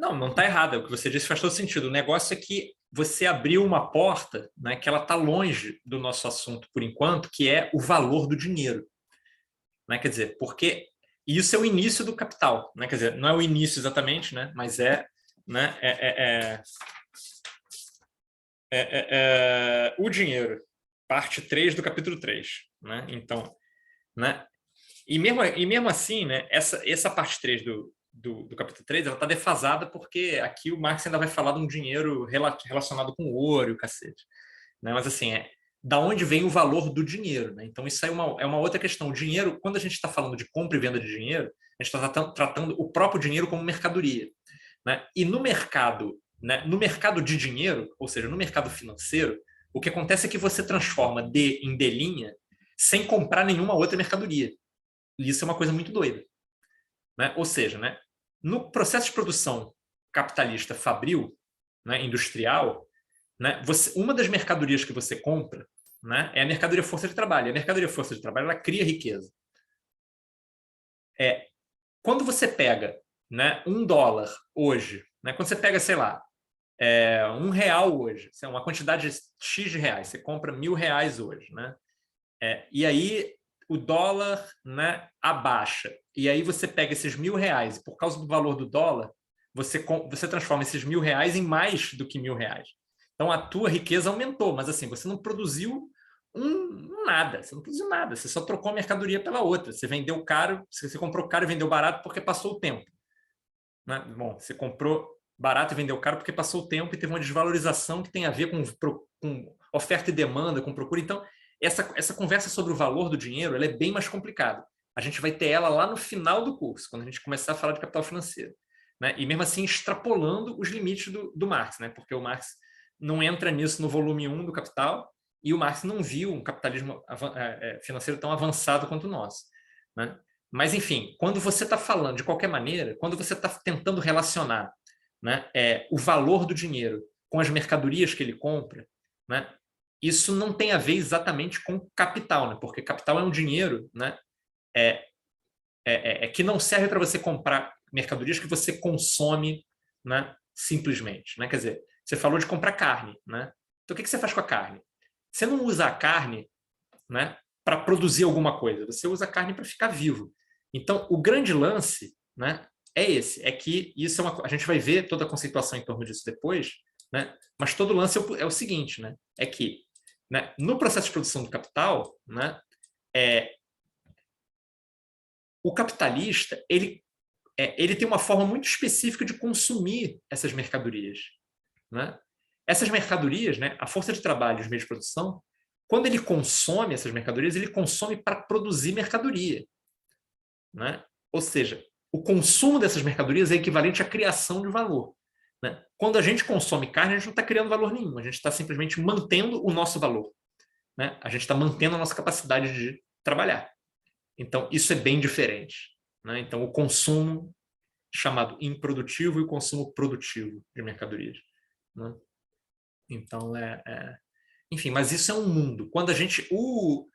não está errado. O que você disse faz todo sentido. O negócio é que você abriu uma porta, né, que ela está longe do nosso assunto por enquanto, que é o valor do dinheiro. Né? Quer dizer, porque isso é o início do capital. Né? Quer dizer, não é o início exatamente, né, mas né, o dinheiro, parte 3 do capítulo 3. Né? Então, né, e mesmo assim, né, essa parte 3 do capítulo 3, ela está defasada porque aqui o Marx ainda vai falar de um dinheiro relacionado com ouro e o cacete. Né? Mas assim, da onde vem o valor do dinheiro? Né? Então isso aí é uma outra questão. O dinheiro, quando a gente está falando de compra e venda de dinheiro, a gente está tratando o próprio dinheiro como mercadoria. Né? E no mercado, né, no mercado de dinheiro, ou seja, no mercado financeiro, o que acontece é que você transforma D em D' sem comprar nenhuma outra mercadoria. E isso é uma coisa muito doida. Né? Ou seja, né, no processo de produção capitalista fabril, né, industrial, né, uma das mercadorias que você compra, né, é a mercadoria força de trabalho. A mercadoria força de trabalho ela cria riqueza. Quando você pega, né, $1 hoje, né, quando você pega, sei lá, R$1 hoje, uma quantidade X de reais, você compra R$1.000 hoje, né? E aí o dólar, né, abaixa. E aí você pega esses R$1.000 e por causa do valor do dólar, você transforma esses R$1.000 em mais do que R$1.000. Então a tua riqueza aumentou, mas assim, você não produziu nada, você não produziu nada, você só trocou a mercadoria pela outra. Você vendeu caro, você comprou caro e vendeu barato porque passou o tempo. Né? Bom, você comprou barato e vendeu caro porque passou o tempo e teve uma desvalorização que tem a ver com oferta e demanda, com procura. Então, essa conversa sobre o valor do dinheiro ela é bem mais complicada. A gente vai ter ela lá no final do curso, quando a gente começar a falar de capital financeiro. Né? E mesmo assim, extrapolando os limites do Marx, né? Porque o Marx não entra nisso no volume 1 do Capital e o Marx não viu um capitalismo financeiro tão avançado quanto o nosso. Né? Mas, enfim, quando você está falando, de qualquer maneira, quando você está tentando relacionar, né, o valor do dinheiro com as mercadorias que ele compra, né, isso não tem a ver exatamente com capital, né, porque capital é um dinheiro, né, que não serve para você comprar mercadorias que você consome, né, simplesmente. Né? Quer dizer, você falou de comprar carne. Né? Então, o que você faz com a carne? Você não usa a carne, né, para produzir alguma coisa, você usa a carne para ficar vivo. Então, o grande lance, né, é esse, é que isso a gente vai ver toda a conceituação em torno disso depois, né, mas todo o lance é o seguinte, né, é que, né, no processo de produção do capital, né, o capitalista ele tem uma forma muito específica de consumir essas mercadorias. Né? Essas mercadorias, né, a força de trabalho e os meios de produção, quando ele consome essas mercadorias, ele consome para produzir mercadoria. Né? Ou seja, o consumo dessas mercadorias é equivalente à criação de valor. Né? Quando a gente consome carne, a gente não está criando valor nenhum, a gente está simplesmente mantendo o nosso valor. Né? A gente está mantendo a nossa capacidade de trabalhar. Então, isso é bem diferente. né? Então, o consumo chamado improdutivo e o consumo produtivo de mercadorias, né? Então, enfim, mas isso é um mundo. Quando a gente... O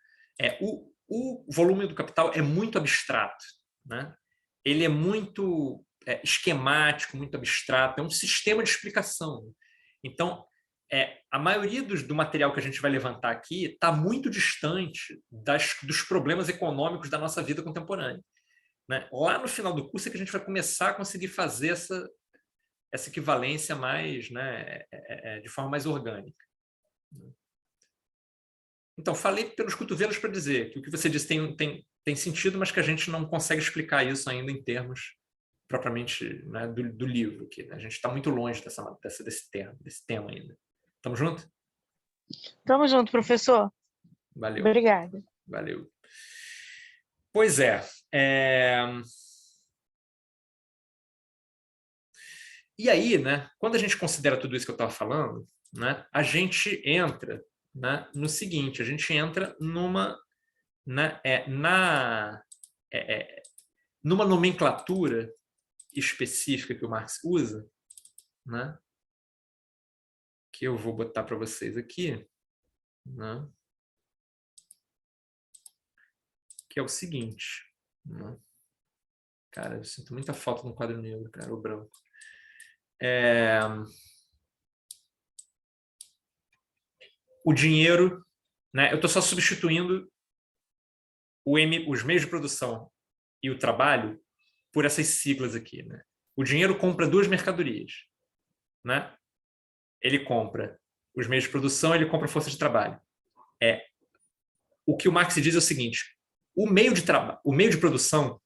volume do capital é muito abstrato, né? Ele é muito esquemático, muito abstrato, é um sistema de explicação. Então, a maioria do material que a gente vai levantar aqui está muito distante dos problemas econômicos da nossa vida contemporânea, né? Lá no final do curso é que a gente vai começar a conseguir fazer essa equivalência mais, né, de forma mais orgânica. Então, falei pelos cotovelos para dizer que o que você disse tem sentido, mas que a gente não consegue explicar isso ainda em termos propriamente, né, do livro. Aqui, né? A gente está muito longe desse tema ainda. Estamos juntos? Tamo junto, professor. Valeu. Obrigada. Valeu. Pois é. E aí, né, quando a gente considera tudo isso que eu estava falando, né, a gente entra, né, no seguinte, a gente entra numa nomenclatura específica que o Marx usa, né, que eu vou botar para vocês aqui, né, que é o seguinte, né, cara, eu sinto muita falta no quadro negro, cara, o branco. O dinheiro, né, eu estou só substituindo os meios de produção e o trabalho por essas siglas aqui, né? O dinheiro compra duas mercadorias, né? Ele compra os meios de produção, ele compra força de trabalho. O que o Marx diz é o seguinte: o meio de produção,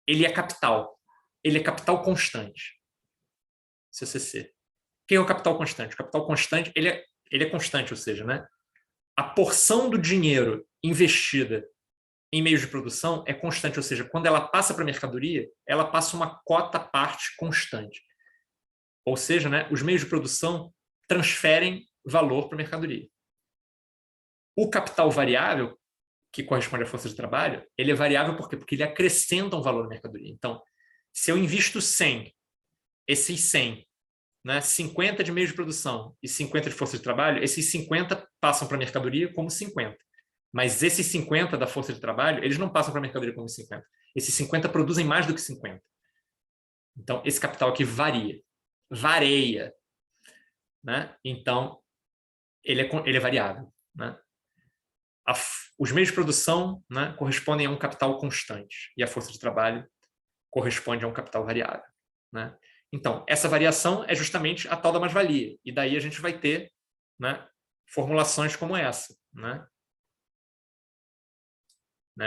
ele é capital constante, CCC. O que é o capital constante? O capital constante, ele é constante, ou seja, né? A porção do dinheiro investida em meios de produção é constante, ou seja, quando ela passa para a mercadoria, ela passa uma cota-parte constante. Ou seja, né, os meios de produção transferem valor para a mercadoria. O capital variável, que corresponde à força de trabalho, ele é variável por quê? Porque ele acrescenta um valor na mercadoria. Então, se eu invisto 100, esses 100, né, 50 de meios de produção e 50 de força de trabalho, esses 50 passam para a mercadoria como 50. Mas esses 50 da força de trabalho, eles não passam para a mercadoria como 50. Esses 50 produzem mais do que 50. Então, esse capital aqui varia, né? Então, ele é variável, né? Os meios de produção, né, correspondem a um capital constante e a força de trabalho corresponde a um capital variável, né? Então, essa variação é justamente a tal da mais-valia. E daí a gente vai ter, né, formulações como essa, né?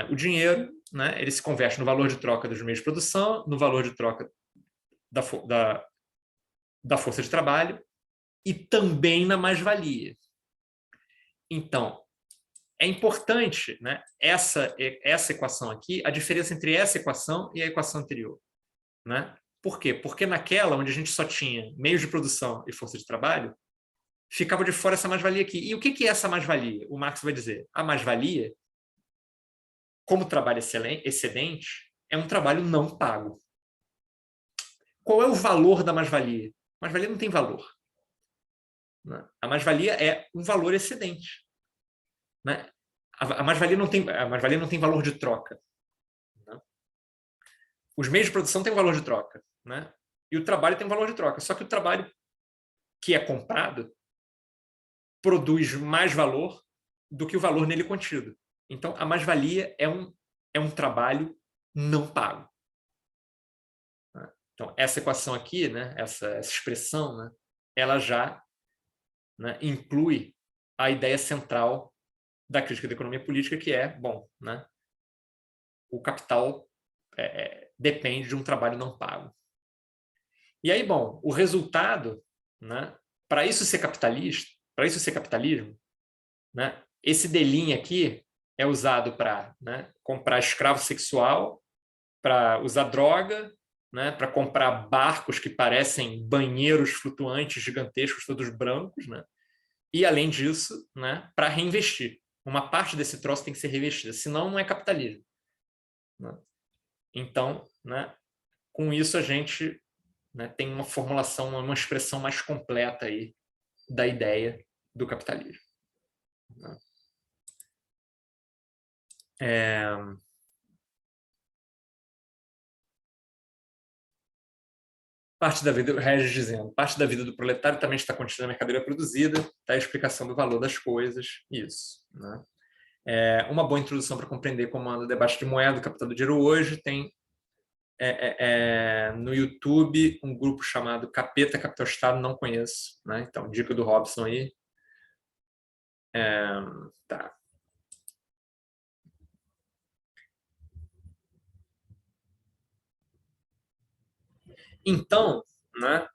O dinheiro, né, ele se converte no valor de troca dos meios de produção, no valor de troca da força de trabalho e também na mais-valia. Então, é importante, né, essa equação aqui, a diferença entre essa equação e a equação anterior, né? Por quê? Porque naquela onde a gente só tinha meios de produção e força de trabalho, ficava de fora essa mais-valia aqui. E o que é essa mais-valia? O Marx vai dizer, a mais-valia, como trabalho excedente, é um trabalho não pago. Qual é o valor da mais-valia? A mais-valia não tem valor. A mais-valia é um valor excedente. A mais-valia não tem valor de troca. Os meios de produção têm valor de troca, né? E o trabalho tem valor de troca. Só que o trabalho que é comprado produz mais valor do que o valor nele contido. Então, a mais-valia é um trabalho não pago. Então, essa equação aqui, né, essa expressão, né, ela já, né, inclui a ideia central da crítica da economia política, que é, bom, né, o capital depende de um trabalho não pago. E aí, bom, o resultado, né, para isso ser capitalismo, né, esse delinho aqui é usado para, né, comprar escravo sexual, para usar droga, né, para comprar barcos que parecem banheiros flutuantes gigantescos, todos brancos, né, e, além disso, né, para reinvestir. Uma parte desse troço tem que ser reinvestida, senão não é capitalismo, né? Então, né, com isso a gente, né, tem uma formulação, uma expressão mais completa aí da ideia do capitalismo. Né? Parte da vida, o Regis dizendo, parte da vida do proletário também está contida na mercadoria produzida, está a explicação do valor das coisas, isso. Né? Uma boa introdução para compreender como anda o debate de moeda do capital do dinheiro hoje tem no YouTube um grupo chamado Capeta Capital Estado, não conheço, né? Então, dica do Robson aí. Tá. Então, né,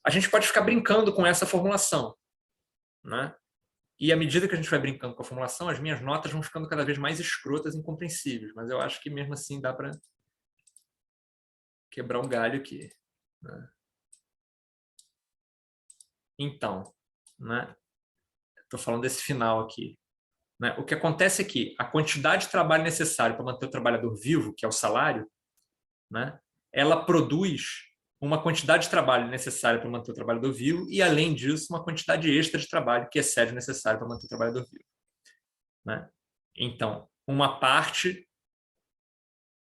a gente pode ficar brincando com essa formulação. Né? E à medida que a gente vai brincando com a formulação, as minhas notas vão ficando cada vez mais escrotas e incompreensíveis. Mas eu acho que mesmo assim dá para quebrar um galho aqui. Né? Então, né, estou falando desse final aqui. Né? O que acontece é que a quantidade de trabalho necessário para manter o trabalhador vivo, que é o salário, né, ela produz uma quantidade de trabalho necessária para manter o trabalhador vivo e, além disso, uma quantidade extra de trabalho que excede o necessário para manter o trabalhador vivo. Né? Então, uma parte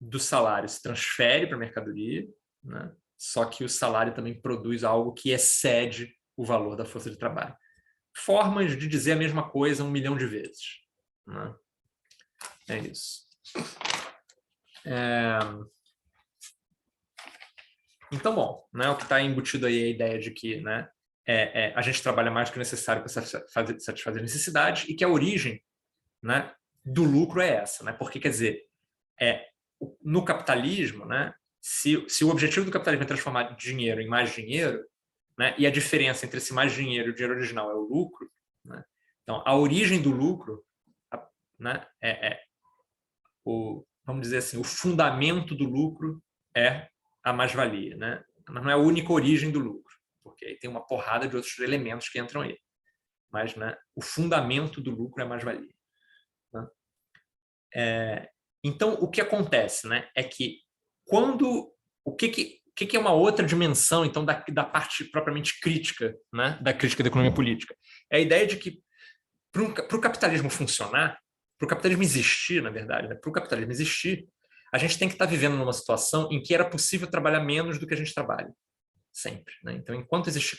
do salário se transfere para a mercadoria, né? Só que o salário também produz algo que excede o valor da força de trabalho. Formas de dizer a mesma coisa 1 milhão de vezes. Né? É isso. Então, bom, né, o que está embutido aí é a ideia de que, né, a gente trabalha mais do que o necessário para satisfazer necessidades e que a origem, né, do lucro é essa. Né? Porque, quer dizer, no capitalismo, né, se o objetivo do capitalismo é transformar dinheiro em mais dinheiro, né, e a diferença entre esse mais dinheiro e o dinheiro original é o lucro, né, então a origem do lucro, né, vamos dizer assim, o fundamento do lucro é a mais-valia, né? Mas não é a única origem do lucro, porque aí tem uma porrada de outros elementos que entram aí. Mas, né, o fundamento do lucro é a mais-valia. Né? Então, o que acontece, né, é que o que é uma outra dimensão, então, da parte propriamente crítica, né, da crítica da economia política? É a ideia de que, para o capitalismo funcionar, para o capitalismo existir, na verdade, né, para o capitalismo existir, a gente tem que estar vivendo numa situação em que era possível trabalhar menos do que a gente trabalha. Sempre. Né? Então, enquanto existir...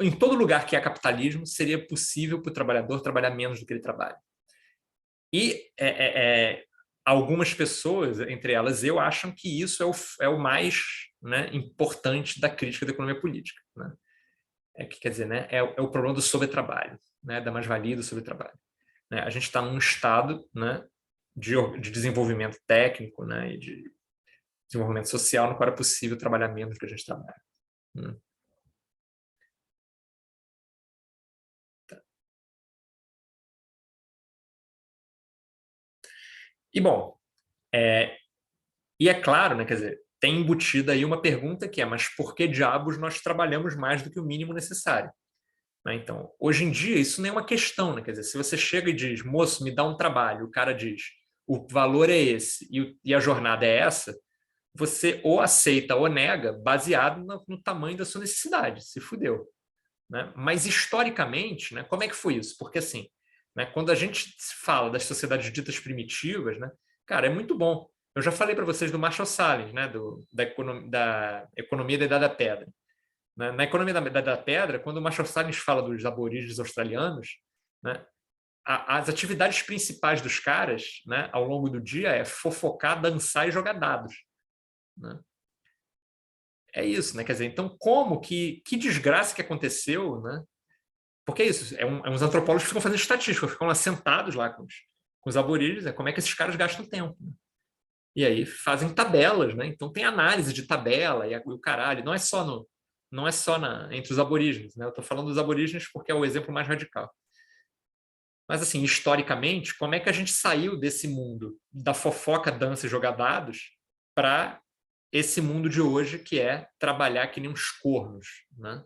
Em todo lugar que há capitalismo, seria possível para o trabalhador trabalhar menos do que ele trabalha. E algumas pessoas, entre elas eu, acham que isso é o mais, né, importante da crítica da economia política. Né? Que quer dizer, né, é o problema do sobretrabalho, né, da mais-valia do sobretrabalho. Né? A gente está num estado, né, de desenvolvimento técnico, né, e de desenvolvimento social no qual é possível trabalhar menos do que a gente trabalha. E, bom, e é claro, né, quer dizer, tem embutida aí uma pergunta que é, mas por que diabos nós trabalhamos mais do que o mínimo necessário? Né? Então, hoje em dia, isso nem é uma questão, né? Quer dizer, se você chega e diz, moço, me dá um trabalho, o cara diz, o valor é esse e a jornada é essa, você ou aceita ou nega baseado no tamanho da sua necessidade, se fudeu. Né? Mas, historicamente, né, como é que foi isso? Porque, assim, né, quando a gente fala das sociedades ditas primitivas, né, cara, é muito bom. Eu já falei para vocês do Marshall Salins, né, da economia da Idade da Pedra. Né? Na economia da Idade da Pedra, quando o Marshall Salins fala dos aborígenes australianos, né, as atividades principais dos caras, né, ao longo do dia é fofocar, dançar e jogar dados. Né? É isso, né? Quer dizer, então que desgraça que aconteceu, né? Porque é isso, uns antropólogos que ficam fazendo estatística, ficam lá sentados lá com os aborígenes, como é que esses caras gastam tempo. Né? E aí fazem tabelas, né? Então tem análise de tabela e o caralho, não é só entre os aborígenes, né? Eu estou falando dos aborígenes porque é o exemplo mais radical. Mas, assim, historicamente, como é que a gente saiu desse mundo da fofoca, dança e jogar dados para esse mundo de hoje que é trabalhar que nem uns cornos, né?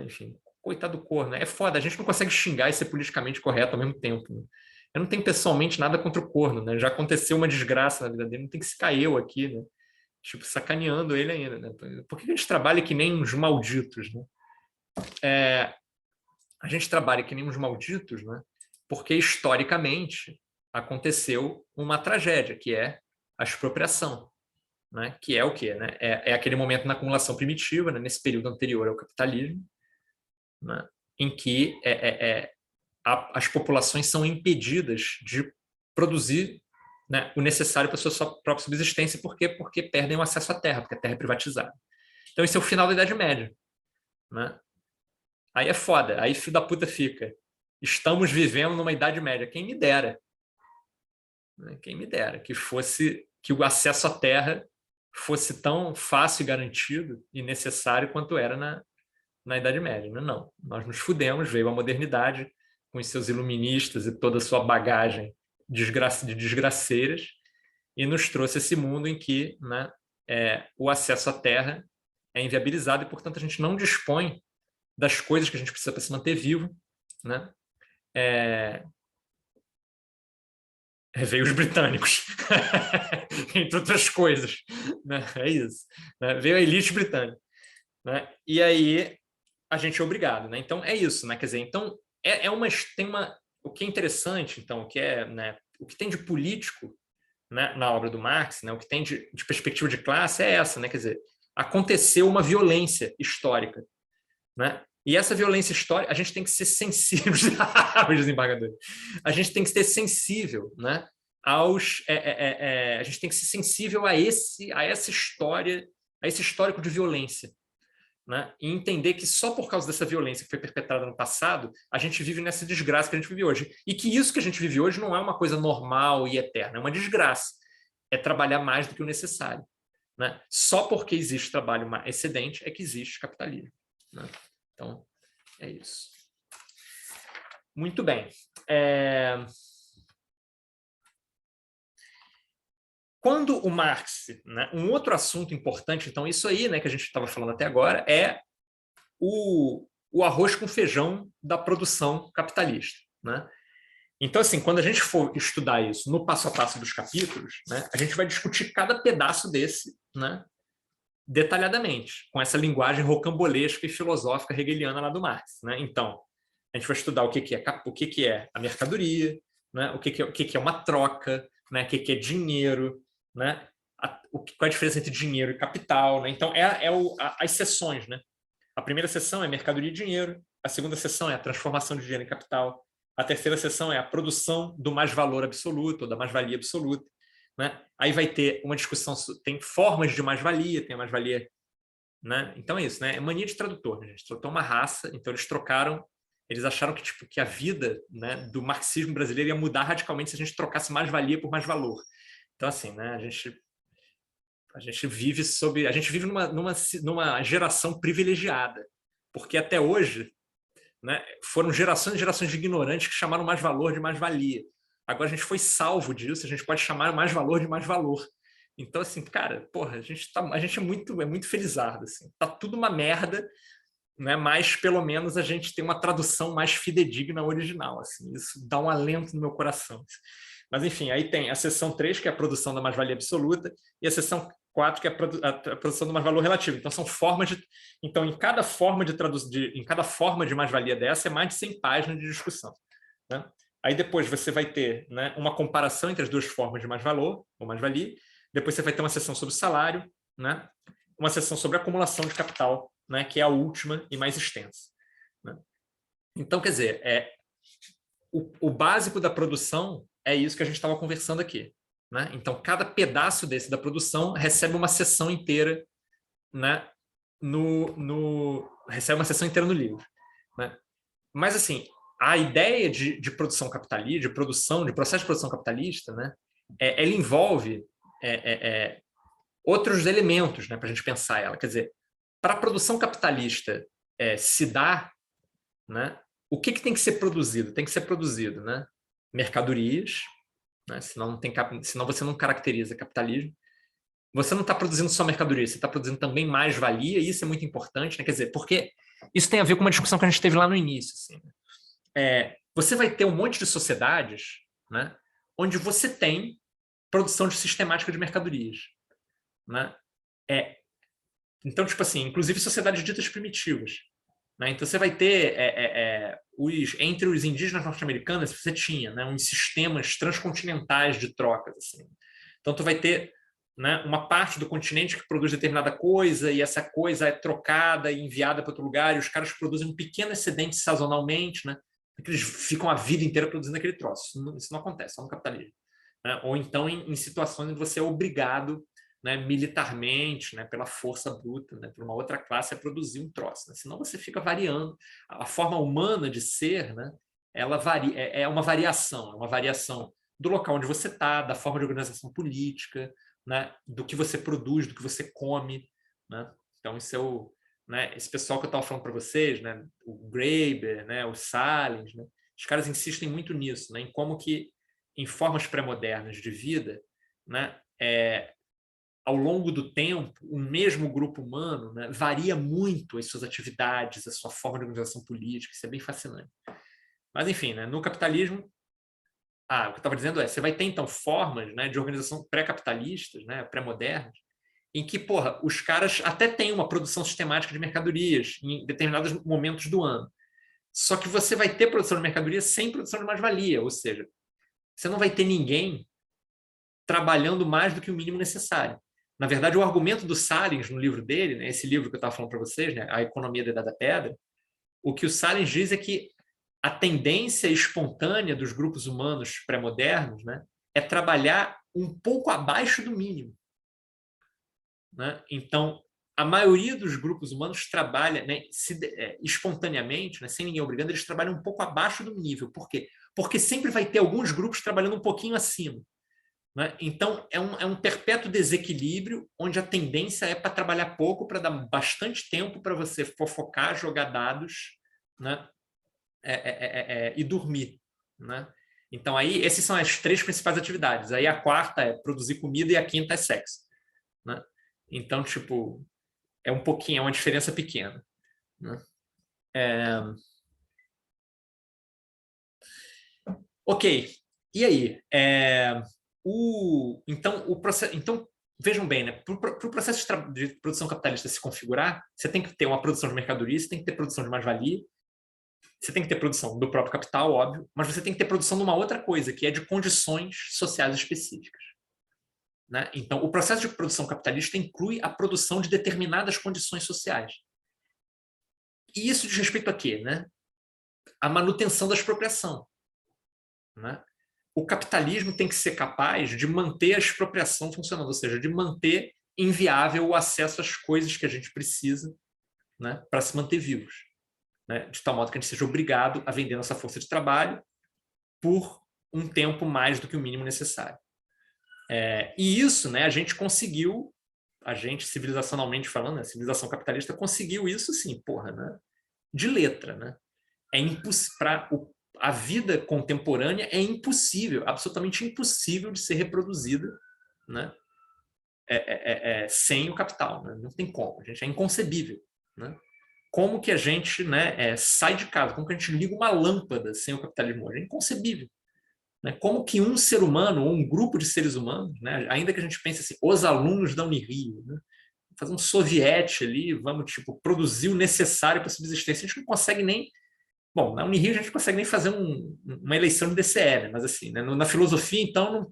Enfim, coitado do corno. É foda, a gente não consegue xingar e ser politicamente correto ao mesmo tempo. Né? Eu não tenho pessoalmente nada contra o corno, né? Já aconteceu uma desgraça na vida dele, não tem que se cair eu aqui, né? Tipo, sacaneando ele ainda, né? Por que a gente trabalha que nem uns malditos, né? A gente trabalha que nem uns malditos, né? Porque historicamente aconteceu uma tragédia, que é a expropriação, né? Que é o quê, né? É aquele momento na acumulação primitiva, né? Nesse período anterior ao capitalismo, né? Em que as populações são impedidas de produzir, né, o necessário para a sua própria subsistência. Por quê? Porque perdem o acesso à terra, porque a terra é privatizada. Então, esse é o final da Idade Média, né? Aí é foda, aí filho da puta fica. Estamos vivendo numa Idade Média. Quem me dera. Né? Quem me dera que o acesso à terra fosse tão fácil e garantido e necessário quanto era na Idade Média. Não, nós nos fudemos, veio a modernidade com os seus iluministas e toda a sua bagagem de desgraceiras e nos trouxe esse mundo em que, né, o acesso à terra é inviabilizado e, portanto, a gente não dispõe das coisas que a gente precisa para se manter vivo, né? Veio os britânicos, entre outras coisas, né? É isso, né? Veio a elite britânica, né? E aí a gente é obrigado, né? Então é isso, né? Quer dizer, então o que é interessante, então, o que né, o que tem de político, né, na obra do Marx, né, o que tem de perspectiva de classe é essa, né? Quer dizer, aconteceu uma violência histórica, né? E essa violência histórica, a gente tem que ser sensível, os desembargadores, a gente tem que ser sensível, né, a gente tem que ser sensível a essa história, a esse histórico de violência, né, e entender que só por causa dessa violência que foi perpetrada no passado, a gente vive nessa desgraça que a gente vive hoje. E que isso que a gente vive hoje não é uma coisa normal e eterna, é uma desgraça. É trabalhar mais do que o necessário. Né? Só porque existe trabalho excedente é que existe capitalismo. Né? Então, é isso. Muito bem. Quando o Marx, né, um outro assunto importante, então isso aí, né, que a gente estava falando até agora, é o arroz com feijão da produção capitalista. Né? Então, assim, quando a gente for estudar isso no passo a passo dos capítulos, né, a gente vai discutir cada pedaço desse, né, detalhadamente, com essa linguagem rocambolesca e filosófica hegeliana lá do Marx. Né? Então, a gente vai estudar o que é a mercadoria, né? o que é uma troca, né? o que é dinheiro, né? Qual é a diferença entre dinheiro e capital. Né? Então, as seções. Né? A primeira seção é mercadoria e dinheiro, a segunda seção é a transformação de dinheiro em capital, a terceira seção é a produção do mais-valor absoluto, ou da mais-valia absoluta. Né? Aí vai ter uma discussão, tem formas de mais-valia, tem a mais-valia. Né? Então é isso, né? É mania de tradutor. Né? A gente tradutor uma raça, então eles acharam que a vida, né, do marxismo brasileiro ia mudar radicalmente se a gente trocasse mais-valia por mais-valor. Então, assim, né, a gente vive numa geração privilegiada, porque até hoje, né, foram gerações e gerações de ignorantes que chamaram mais-valor de mais-valia. Agora a gente foi salvo disso, a gente pode chamar mais-valor de mais-valor. Então, assim, cara, porra, a gente é muito felizardo, assim. Tá tudo uma merda, né? Mas pelo menos a gente tem uma tradução mais fidedigna ao original, assim. Isso dá um alento no meu coração. Mas, enfim, aí tem a seção 3, que é a produção da mais-valia absoluta, e a seção 4, que é a produção do mais-valor relativo. Então, são formas de... Então, em cada forma de mais-valia dessa, é mais de 100 páginas de discussão. Né? Aí depois você vai ter, né, uma comparação entre as duas formas de mais-valor, ou mais-valia. Depois você vai ter uma seção sobre salário, né? Uma seção sobre acumulação de capital, né? Que é a última e mais extensa. Né? Então, quer dizer, o básico da produção é isso que a gente estava conversando aqui. Né? Então, cada pedaço desse da produção recebe uma seção inteira, né? Recebe uma seção inteira no livro. Né? Mas, assim, a ideia de produção capitalista, de processo de produção capitalista, né? Ela envolve outros elementos, né, para a gente pensar ela. Quer dizer, para a produção capitalista se dar, né, o que tem que ser produzido? Tem que ser produzido, né, mercadorias, né, senão você não caracteriza capitalismo. Você não está produzindo só mercadoria, você está produzindo também mais-valia, e isso é muito importante, né? Quer dizer, porque isso tem a ver com uma discussão que a gente teve lá no início. Assim, né? Você vai ter um monte de sociedades, né? Onde você tem produção sistemática de mercadorias, né? Então, tipo assim, inclusive sociedades ditas primitivas, né? Então, você vai ter, entre os indígenas norte-americanos, você tinha, né, uns sistemas transcontinentais de trocas. Assim. Então, tu vai ter, né, uma parte do continente que produz determinada coisa e essa coisa é trocada e enviada para outro lugar e os caras produzem um pequeno excedente sazonalmente, né? Porque eles ficam a vida inteira produzindo aquele troço. Isso não acontece, só no capitalismo. Né? Ou então em situações em que você é obrigado, né, militarmente, né, pela força bruta, né, por uma outra classe a produzir um troço. Né? Senão você fica variando. A forma humana de ser, né, ela varia, é uma variação do local onde você está, da forma de organização política, né, do que você produz, do que você come. Né? Então, isso é né, esse pessoal que eu estava falando para vocês, né, o Graeber, né, o Salins, né, os caras insistem muito nisso, né, em como que, em formas pré-modernas de vida, né, ao longo do tempo, o mesmo grupo humano, né, varia muito as suas atividades, a sua forma de organização política, isso é bem fascinante. Mas, enfim, né, no capitalismo, o que eu estava dizendo você vai ter, então, formas, né, de organização pré-capitalistas, né, pré-modernas, em que, porra, os caras até têm uma produção sistemática de mercadorias em determinados momentos do ano. Só que você vai ter produção de mercadoria sem produção de mais-valia, ou seja, você não vai ter ninguém trabalhando mais do que o mínimo necessário. Na verdade, o argumento do Salins, no livro dele, né, esse livro que eu estava falando para vocês, né, A Economia da Idade da Pedra, o que o Salins diz é que a tendência espontânea dos grupos humanos pré-modernos, né, é trabalhar um pouco abaixo do mínimo. Né? Então, a maioria dos grupos humanos trabalha, né, espontaneamente, né, sem ninguém obrigando, eles trabalham um pouco abaixo do nível. Por quê? Porque sempre vai ter alguns grupos trabalhando um pouquinho acima. Né? Então, é um perpétuo desequilíbrio, onde a tendência é para trabalhar pouco, para dar bastante tempo para você fofocar, jogar dados, né? E dormir. Né? Então, aí, essas são as 3 principais atividades. Aí a quarta é produzir comida e a quinta é sexo. Né? Então, tipo, é uma diferença pequena. Né? Ok, e aí? Então, vejam bem, né? Para o processo de produção capitalista se configurar, você tem que ter uma produção de mercadoria, você tem que ter produção de mais-valia, você tem que ter produção do próprio capital, óbvio, mas você tem que ter produção de uma outra coisa, que é de condições sociais específicas. Né? Então, o processo de produção capitalista inclui a produção de determinadas condições sociais. E isso diz respeito a quê? Né? A manutenção da expropriação. Né? O capitalismo tem que ser capaz de manter a expropriação funcionando, ou seja, de manter inviável o acesso às coisas que a gente precisa, né, para se manter vivos. Né, de tal modo que a gente seja obrigado a vender nossa força de trabalho por um tempo mais do que o mínimo necessário. E isso, né, a gente conseguiu, civilizacionalmente falando, a civilização capitalista conseguiu isso, sim, né, de letra. Né? A vida contemporânea é impossível, absolutamente impossível de ser reproduzida, né? Sem o capital. Né? Não tem como, é inconcebível. Né? Como que a gente, né, sai de casa, como que a gente liga uma lâmpada sem o capitalismo hoje? É inconcebível. Né? Como que um ser humano ou um grupo de seres humanos, né, ainda que a gente pense assim, os alunos da Unirio, né, fazer um soviete ali, vamos produzir o necessário para a subsistência, a gente não consegue nem. Bom, na Unirio a gente não consegue nem fazer uma eleição de DCE, né? Mas assim, né? Na filosofia, então,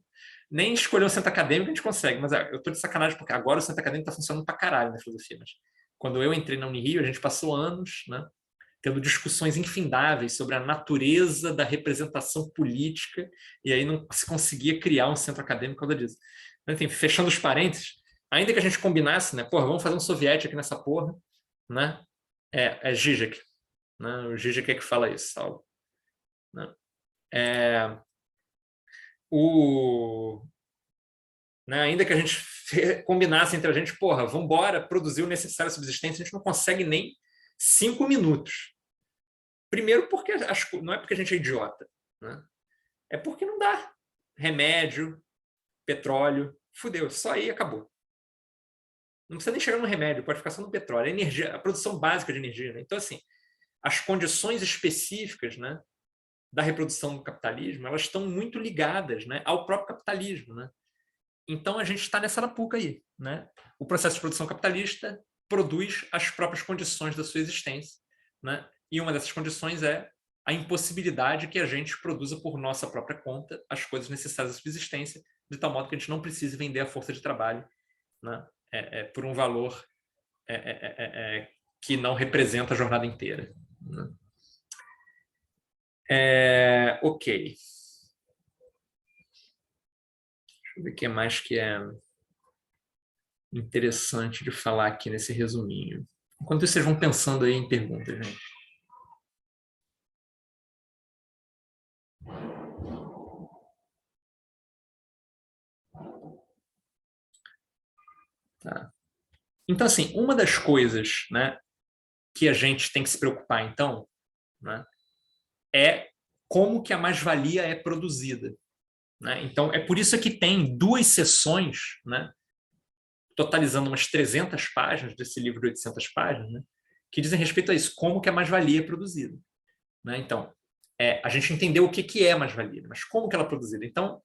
nem escolher um centro acadêmico a gente consegue. Mas eu estou de sacanagem, porque agora o centro acadêmico está funcionando para caralho na filosofia. Mas quando eu entrei na Unirio, a gente passou anos, né, tendo discussões infindáveis sobre a natureza da representação política, e aí não se conseguia criar um centro acadêmico por causa disso. Mas, enfim, fechando os parênteses, ainda que a gente combinasse, né, vamos fazer um soviético aqui nessa porra, né, Zizek. Né? O Zizek é que fala isso, Saulo. Né? Né? Ainda que a gente combinasse entre a gente, vamos embora produzir o necessário à subsistência, a gente não consegue nem 5 minutos. Primeiro porque não é porque a gente é idiota, né? É porque não dá. Remédio, petróleo, fudeu, só aí acabou. Não precisa nem chegar no remédio, pode ficar só no petróleo. A energia, a produção básica de energia. Né? Então, assim, as condições específicas, né, da reprodução do capitalismo, elas estão muito ligadas, né, ao próprio capitalismo, né? Então, a gente está nessa arapuca aí, né? O processo de produção capitalista produz as próprias condições da sua existência, né? E uma dessas condições é a impossibilidade que a gente produza por nossa própria conta as coisas necessárias à subsistência, de tal modo que a gente não precise vender a força de trabalho, né, por um valor que não representa a jornada inteira, né? Ok. Deixa eu ver o que mais que é interessante de falar aqui nesse resuminho. Enquanto vocês vão pensando aí em perguntas, gente. Tá. Então, assim, uma das coisas, né, que a gente tem que se preocupar, então, né, é como que a mais-valia é produzida, né? Então, é por isso que tem 2 seções, né, totalizando umas 300 páginas desse livro de 800 páginas, né, que dizem respeito a isso, como que a mais-valia é produzida, né? Então, a gente entendeu o que é mais-valia, mas como que ela é produzida. Então,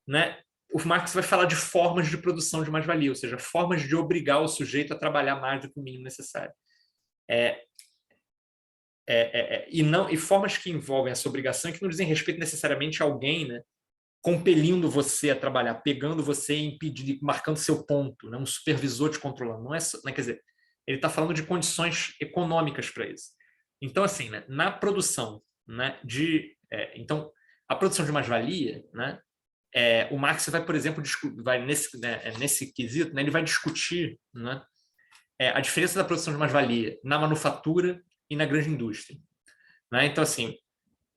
né, o Marx vai falar de formas de produção de mais-valia, ou seja, formas de obrigar o sujeito a trabalhar mais do que o mínimo necessário. E formas que envolvem essa obrigação que não dizem respeito necessariamente a alguém, né, compelindo você a trabalhar, pegando você e impedindo, marcando seu ponto, né, um supervisor te controlando. Não é, né, quer dizer, ele está falando de condições econômicas para isso. Então, assim, né, na produção, né, então, a produção de mais-valia, né, o Marx vai, por exemplo, vai nesse quesito, né, ele vai discutir, né, a diferença da produção de mais-valia na manufatura e na grande indústria, né? Então, assim,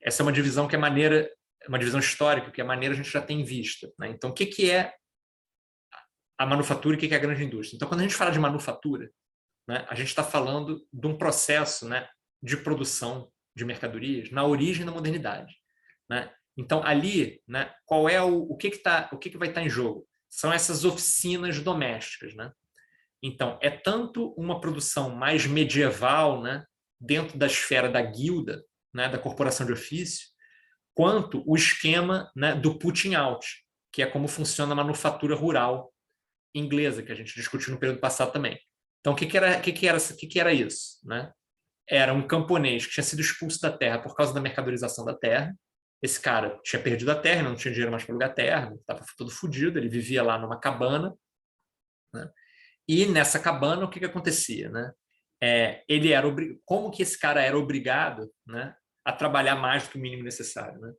essa é uma divisão que é maneira, uma divisão histórica, que é maneira a gente já tem em vista, né? Então, o que é a manufatura e o que é a grande indústria? Então, quando a gente fala de manufatura, né, a gente está falando de um processo, né, de produção de mercadorias na origem da modernidade, né? Então, ali, né, qual é o que vai estar em jogo? São essas oficinas domésticas, né? Então, é tanto uma produção mais medieval, né, dentro da esfera da guilda, né, da corporação de ofício, quanto o esquema, né, do putting out, que é como funciona a manufatura rural inglesa, que a gente discutiu no período passado também. Então, o que era isso? Né? Era um camponês que tinha sido expulso da terra por causa da mercadorização da terra. Esse cara tinha perdido a terra, não tinha dinheiro mais para alugar a terra, estava todo fodido, ele vivia lá numa cabana, né? E nessa cabana, o que acontecia? Né? Como que esse cara era obrigado, né, a trabalhar mais do que o mínimo necessário? Né?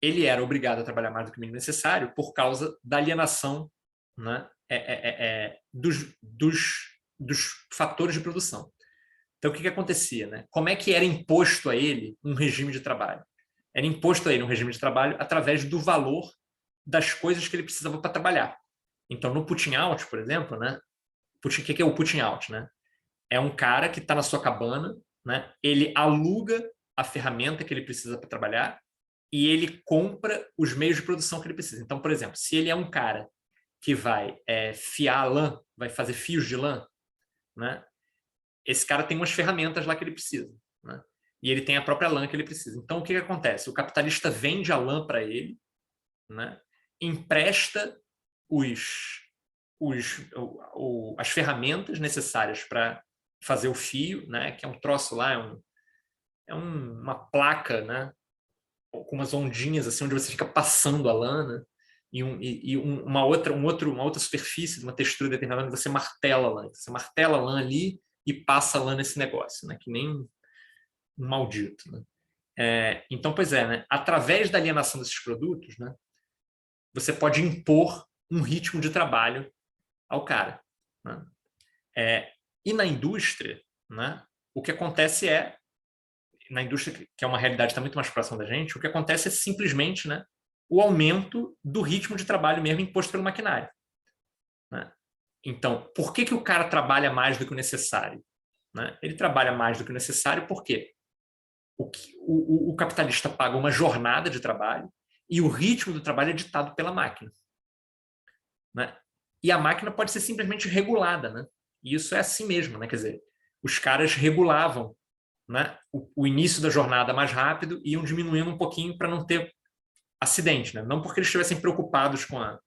Ele era obrigado a trabalhar mais do que o mínimo necessário por causa da alienação, né, dos fatores de produção. Então, o que acontecia? Né? Como é que era imposto a ele um regime de trabalho? Era imposto a ele um regime de trabalho através do valor das coisas que ele precisava para trabalhar. Então, no putting out, por exemplo, né? O que é o putting out? Né? É um cara que está na sua cabana, né? Ele aluga a ferramenta que ele precisa para trabalhar e ele compra os meios de produção que ele precisa. Então, por exemplo, se ele é um cara que vai fiar lã, vai fazer fios de lã, né? Esse cara tem umas ferramentas lá que ele precisa, né? E ele tem a própria lã que ele precisa. Então, o que acontece? O capitalista vende a lã para ele, né? Empresta as ferramentas necessárias para fazer o fio, né? Que é um troço lá, uma placa, né? Com umas ondinhas assim, onde você fica passando a lã, né? E uma outra superfície, uma textura determinada, onde você martela a lã. Você martela a lã ali e passa a lã nesse negócio, né? Que nem um maldito, né? Então, pois é, né? Através da alienação desses produtos, né? Você pode impor um ritmo de trabalho ao cara, né? E na indústria, né, o que acontece na indústria, que é uma realidade que está muito mais próxima da gente, o que acontece é simplesmente, né, o aumento do ritmo de trabalho mesmo imposto pelo maquinário, né? Então, por que o cara trabalha mais do que o necessário? Né? Ele trabalha mais do que o necessário porque o capitalista paga uma jornada de trabalho e o ritmo do trabalho é ditado pela máquina, né? E a máquina pode ser simplesmente regulada, né? E isso é assim mesmo, né? Quer dizer, os caras regulavam né, o início da jornada mais rápido e iam diminuindo um pouquinho para não ter acidente, né? Não porque eles estivessem preocupados com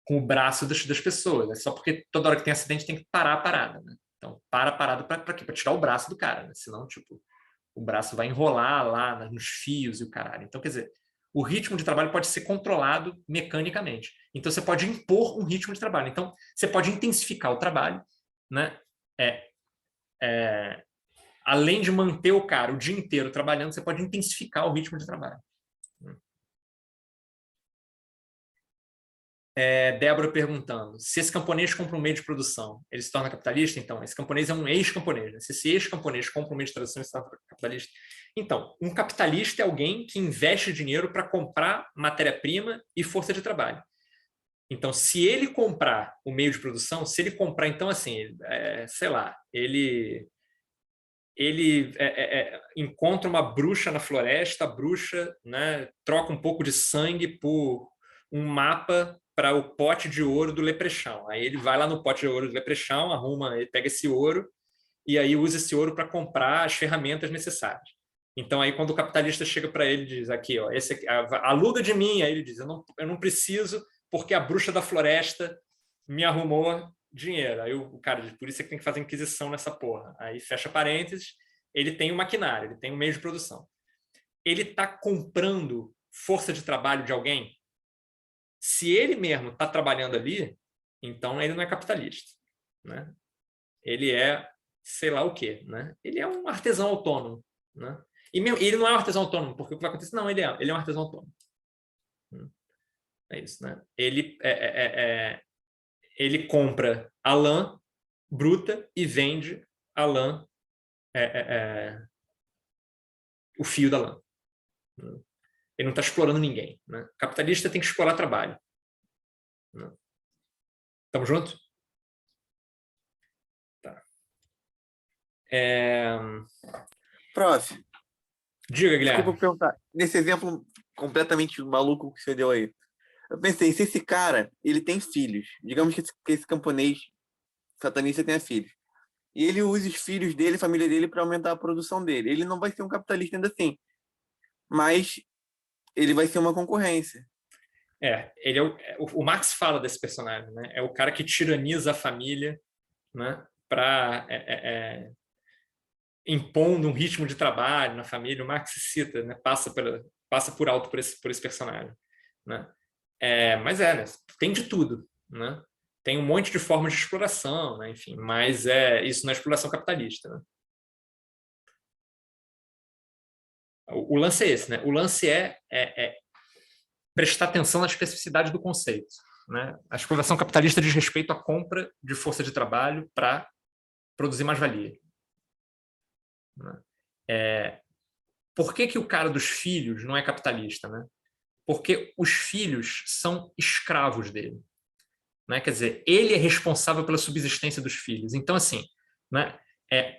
o braço das pessoas, é só porque toda hora que tem acidente tem que parar a parada, né? Então, para a parada para quê? Para tirar o braço do cara, né? Senão, tipo, o braço vai enrolar lá nos fios e o caralho. Então, quer dizer, o ritmo de trabalho pode ser controlado mecanicamente. Então, você pode impor um ritmo de trabalho. Então, você pode intensificar o trabalho, né? Além de manter o cara o dia inteiro trabalhando, você pode intensificar o ritmo de trabalho. Débora perguntando, se esse camponês compra um meio de produção, ele se torna capitalista? Então, esse camponês é um ex-camponês. Né? Se esse ex-camponês compra um meio de produção, ele se torna capitalista. Então, um capitalista é alguém que investe dinheiro para comprar matéria-prima e força de trabalho. Então, se ele comprar o meio de produção, se ele comprar, então, assim, sei lá, ele encontra uma bruxa na floresta, a bruxa, né, troca um pouco de sangue por um mapa para o pote de ouro do Leprechaun. Aí ele vai lá no pote de ouro do Leprechaun, ele pega esse ouro e aí usa esse ouro para comprar as ferramentas necessárias. Então aí quando o capitalista chega para ele e diz aqui, ó, esse aqui, aluga de mim, aí ele diz, eu não preciso porque a bruxa da floresta me arrumou dinheiro. Aí o cara diz, por isso é que tem que fazer inquisição nessa porra. Aí fecha parênteses, ele tem um maquinário, ele tem um meio de produção. Ele está comprando força de trabalho de alguém? Se ele mesmo está trabalhando ali, então ele não é capitalista, né? Ele é sei lá o quê, né? Ele é um artesão autônomo, né? E mesmo, ele não é um artesão autônomo, porque o que vai acontecer? Não, ele é um artesão autônomo. É isso, né? Ele compra a lã bruta e vende a lã, o fio da lã. Ele não está explorando ninguém. Né? O capitalista tem que explorar trabalho. Né? Estamos juntos? Tá. Prof, Diga, Guilherme. desculpa perguntar. Nesse exemplo completamente maluco que você deu aí, eu pensei, se esse cara, ele tem filhos, digamos que esse camponês satanista tenha filhos, e ele usa os filhos dele, a família dele, para aumentar a produção dele. Ele não vai ser um capitalista ainda assim, mas ele vai ser uma concorrência. Ele o Marx fala desse personagem, né? É o cara que tiraniza a família, né? Para impondo um ritmo de trabalho na família. O Marx cita, né? Passa por alto por esse personagem, né? Mas né? Tem de tudo, né? Tem um monte de formas de exploração, né? Enfim, mas isso não é exploração capitalista, né? O lance é esse, né? O lance é prestar atenção na especificidade do conceito, né? A exploração capitalista diz respeito à compra de força de trabalho para produzir mais-valia. Por que o cara dos filhos não é capitalista, né? Porque os filhos são escravos dele. Né? Quer dizer, ele é responsável pela subsistência dos filhos. Então, assim, né,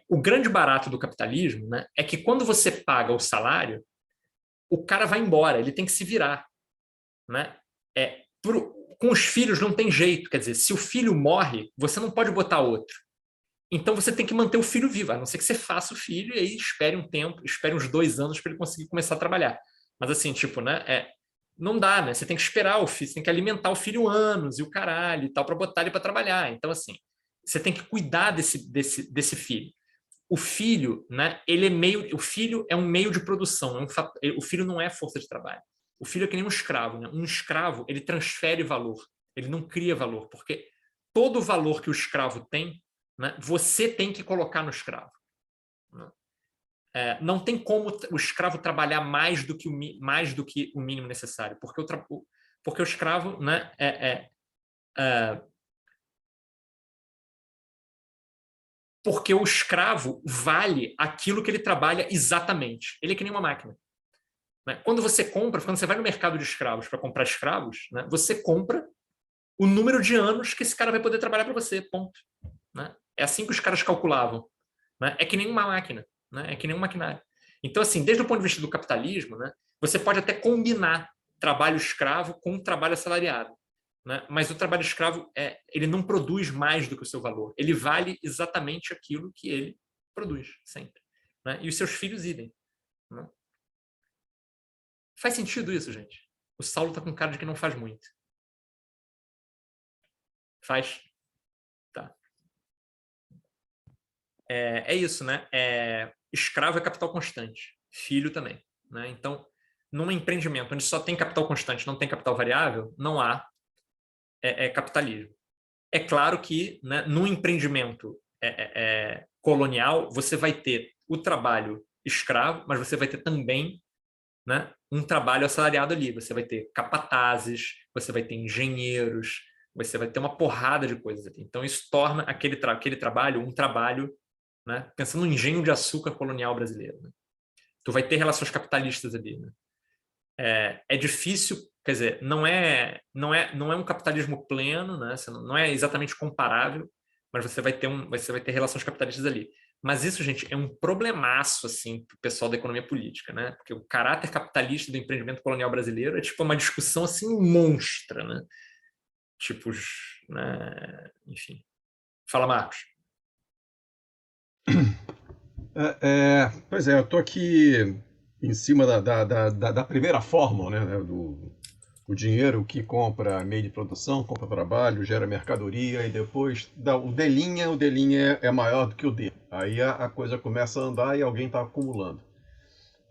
o grande barato do capitalismo, né, é que quando você paga o salário, o cara vai embora, ele tem que se virar. Né? Com os filhos não tem jeito. Quer dizer, se o filho morre, você não pode botar outro. Então, você tem que manter o filho vivo, a não ser que você faça o filho e aí espere um tempo, espere uns 2 anos para ele conseguir começar a trabalhar. Mas, assim, tipo, né, não dá, né? Você tem que esperar o filho, você tem que alimentar o filho anos e o caralho e tal para botar ele para trabalhar. Então, assim, você tem que cuidar desse filho. O filho, né? O filho é um meio de produção. O filho não é força de trabalho. O filho é que nem um escravo, né? Um escravo, ele transfere valor. Ele não cria valor, porque todo o valor que o escravo tem, né? Você tem que colocar no escravo. Né? Não tem como o escravo trabalhar mais do que o mínimo necessário, porque o escravo, né, porque o escravo vale aquilo que ele trabalha exatamente. Ele é que nem uma máquina. Né? Quando você vai no mercado de escravos para comprar escravos, né, você compra o número de anos que esse cara vai poder trabalhar para você, ponto. Né? É assim que os caras calculavam. Né? É que nem uma máquina. Né? É que nem um maquinário. Então, assim, desde o ponto de vista do capitalismo, né, você pode até combinar trabalho escravo com trabalho assalariado. Né? Mas o trabalho escravo ele não produz mais do que o seu valor. Ele vale exatamente aquilo que ele produz, sempre. né? E os seus filhos idem. Né? Faz sentido isso, gente? O Saulo está com cara de que não faz muito. Faz? Tá. É isso, né? Escravo é capital constante. Filho também. Né? Então, num empreendimento onde só tem capital constante, não tem capital variável, não há capitalismo. É claro que, né, num empreendimento colonial, você vai ter o trabalho escravo, mas você vai ter também, né, um trabalho assalariado ali. Você vai ter capatazes, você vai ter engenheiros, você vai ter uma porrada de coisas ali. Então, isso torna aquele trabalho um trabalho, né, pensando no engenho de açúcar colonial brasileiro. Né? Tu vai ter relações capitalistas ali. Né? É difícil, quer dizer, não é um capitalismo pleno, né? Não é exatamente comparável, mas você vai ter relações capitalistas ali. Mas isso, gente, é um problemaço assim para o pessoal da economia política, né? Porque o caráter capitalista do empreendimento colonial brasileiro é tipo uma discussão assim monstra, né? Tipo, né? Enfim. Fala, Marcos. Pois é, eu estou aqui em cima da primeira fórmula, né, o dinheiro que compra meio de produção, compra trabalho, gera mercadoria e depois dá o D' é maior do que o D. Aí a coisa começa a andar e alguém está acumulando.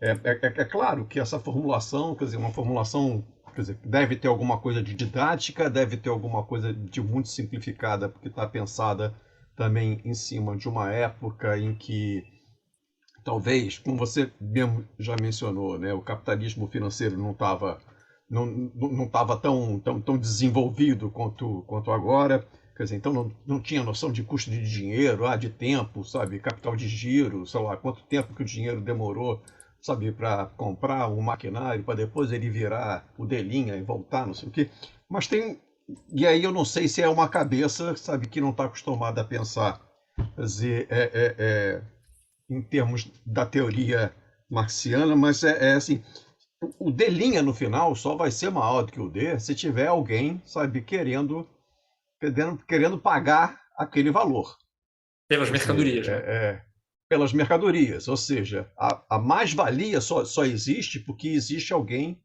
É claro que essa formulação, quer dizer, uma formulação, quer dizer, deve ter alguma coisa de didática, deve ter alguma coisa de muito simplificada, porque está pensada também em cima de uma época em que talvez, como você mesmo já mencionou, né, o capitalismo financeiro não estava tão desenvolvido quanto agora. Quer dizer, então não tinha noção de custo de dinheiro, de tempo, sabe, capital de giro, sei lá, quanto tempo que o dinheiro demorou, sabe, para comprar um maquinário, para depois ele virar o delinha e voltar, não sei o quê. Mas e aí eu não sei se é uma cabeça, sabe, que não está acostumada a pensar, quer dizer, em termos da teoria marxiana, mas assim, o D' no final só vai ser maior do que o D se tiver alguém, sabe, querendo pagar aquele valor. Pelas mercadorias. Pelas mercadorias, ou seja, a mais-valia só existe porque existe alguém,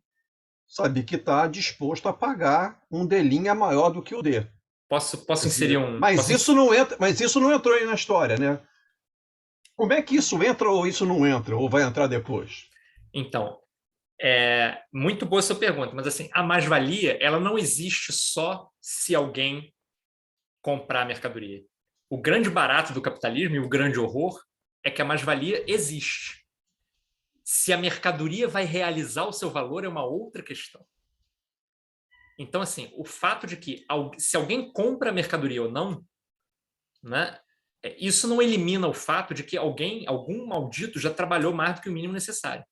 sabe, que está disposto a pagar um D' maior do que o D. Posso inserir um... Mas isso não entrou aí na história, né? Como é que isso entra ou isso não entra? Ou vai entrar depois? Então, muito boa sua pergunta, mas assim, a mais-valia, ela não existe só se alguém comprar a mercadoria. O grande barato do capitalismo e o grande horror é que a mais-valia existe. Se a mercadoria vai realizar o seu valor é uma outra questão. Então, assim, o fato de que se alguém compra a mercadoria ou não, né, isso não elimina o fato de que algum maldito já trabalhou mais do que o mínimo necessário.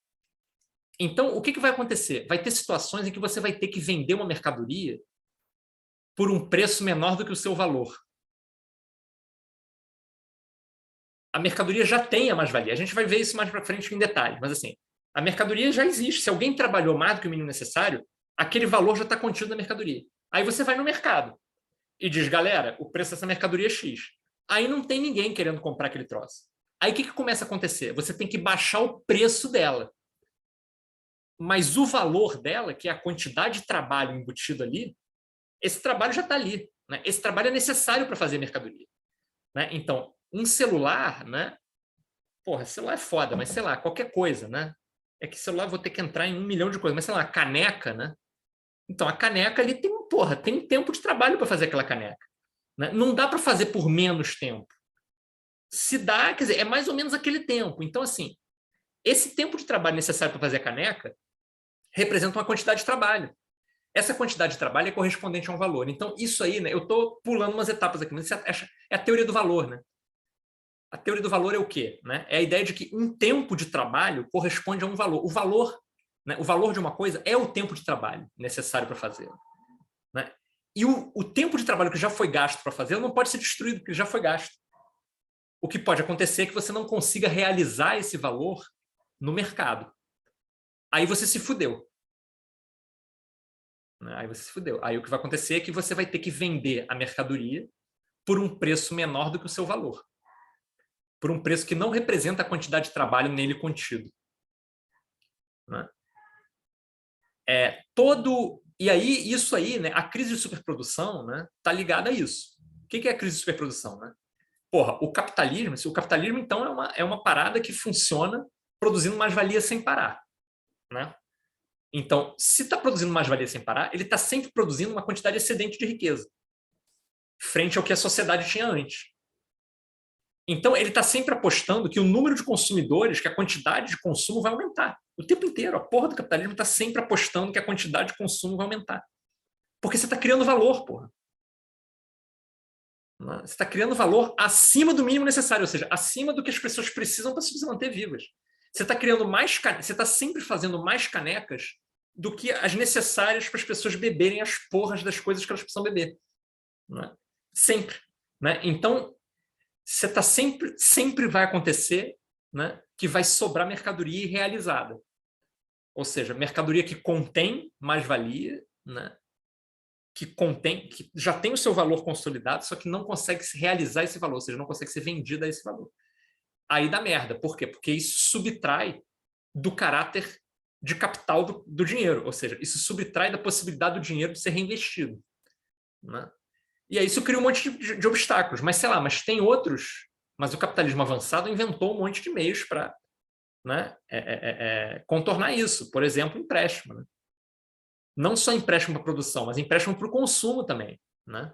Então, o que vai acontecer? Vai ter situações em que você vai ter que vender uma mercadoria por um preço menor do que o seu valor. A mercadoria já tem a mais-valia. A gente vai ver isso mais para frente em detalhes, mas assim, a mercadoria já existe. Se alguém trabalhou mais do que o mínimo necessário, aquele valor já está contido na mercadoria. Aí você vai no mercado e diz, galera, o preço dessa mercadoria é X. Aí não tem ninguém querendo comprar aquele troço. Aí o que começa a acontecer? Você tem que baixar o preço dela. Mas o valor dela, que é a quantidade de trabalho embutido ali, esse trabalho já está ali. Né? Esse trabalho é necessário para fazer a mercadoria. Né? Então, um celular, né? Porra, celular é foda, mas sei lá, qualquer coisa, né? É que celular eu vou ter que entrar em 1 milhão de coisas, mas sei lá, a caneca, né? Então, a caneca ali tem tempo de trabalho para fazer aquela caneca. Né? Não dá para fazer por menos tempo. Se dá, quer dizer, é mais ou menos aquele tempo. Então, assim, esse tempo de trabalho necessário para fazer a caneca representa uma quantidade de trabalho. Essa quantidade de trabalho é correspondente a um valor. Então, isso aí, né, eu estou pulando umas etapas aqui, mas isso é a teoria do valor. Né? A teoria do valor é o quê? Né? É a ideia de que um tempo de trabalho corresponde a um valor. O valor de uma coisa é o tempo de trabalho necessário para fazer. Né? E o tempo de trabalho que já foi gasto para fazer não pode ser destruído, porque já foi gasto. O que pode acontecer é que você não consiga realizar esse valor no mercado. Aí você se fudeu. Aí o que vai acontecer é que você vai ter que vender a mercadoria por um preço menor do que o seu valor. por um preço que não representa a quantidade de trabalho nele contido. Né? E aí, isso aí, né, a crise de superprodução, né, tá ligada a isso. O que é a crise de superprodução? Né? Porra, o capitalismo, então, é uma parada que funciona produzindo mais-valia sem parar. Né? Então, se está produzindo mais-valia sem parar, ele está sempre produzindo uma quantidade excedente de riqueza, frente ao que a sociedade tinha antes. Então, ele está sempre apostando que o número de consumidores, que a quantidade de consumo vai aumentar. O tempo inteiro, a porra do capitalismo está sempre apostando que a quantidade de consumo vai aumentar. Porque você está criando valor, porra. Você está criando valor acima do mínimo necessário, ou seja, acima do que as pessoas precisam para se manter vivas. Você está criando você está sempre fazendo mais canecas do que as necessárias para as pessoas beberem as porras das coisas que elas precisam beber. Né? Sempre. Né? Então, você tá sempre vai acontecer, né, que vai sobrar mercadoria irrealizada. Ou seja, mercadoria que contém mais-valia, né, que já tem o seu valor consolidado, só que não consegue se realizar esse valor, ou seja, não consegue ser vendida a esse valor. Aí dá merda. Por quê? Porque isso subtrai do caráter de capital do dinheiro, ou seja, isso subtrai da possibilidade do dinheiro de ser reinvestido. Né? E aí isso cria um monte de obstáculos. Mas, sei lá, tem outros. Mas o capitalismo avançado inventou um monte de meios para, né, contornar isso. Por exemplo, empréstimo. Né? Não só empréstimo para produção, mas empréstimo para o consumo também. Né?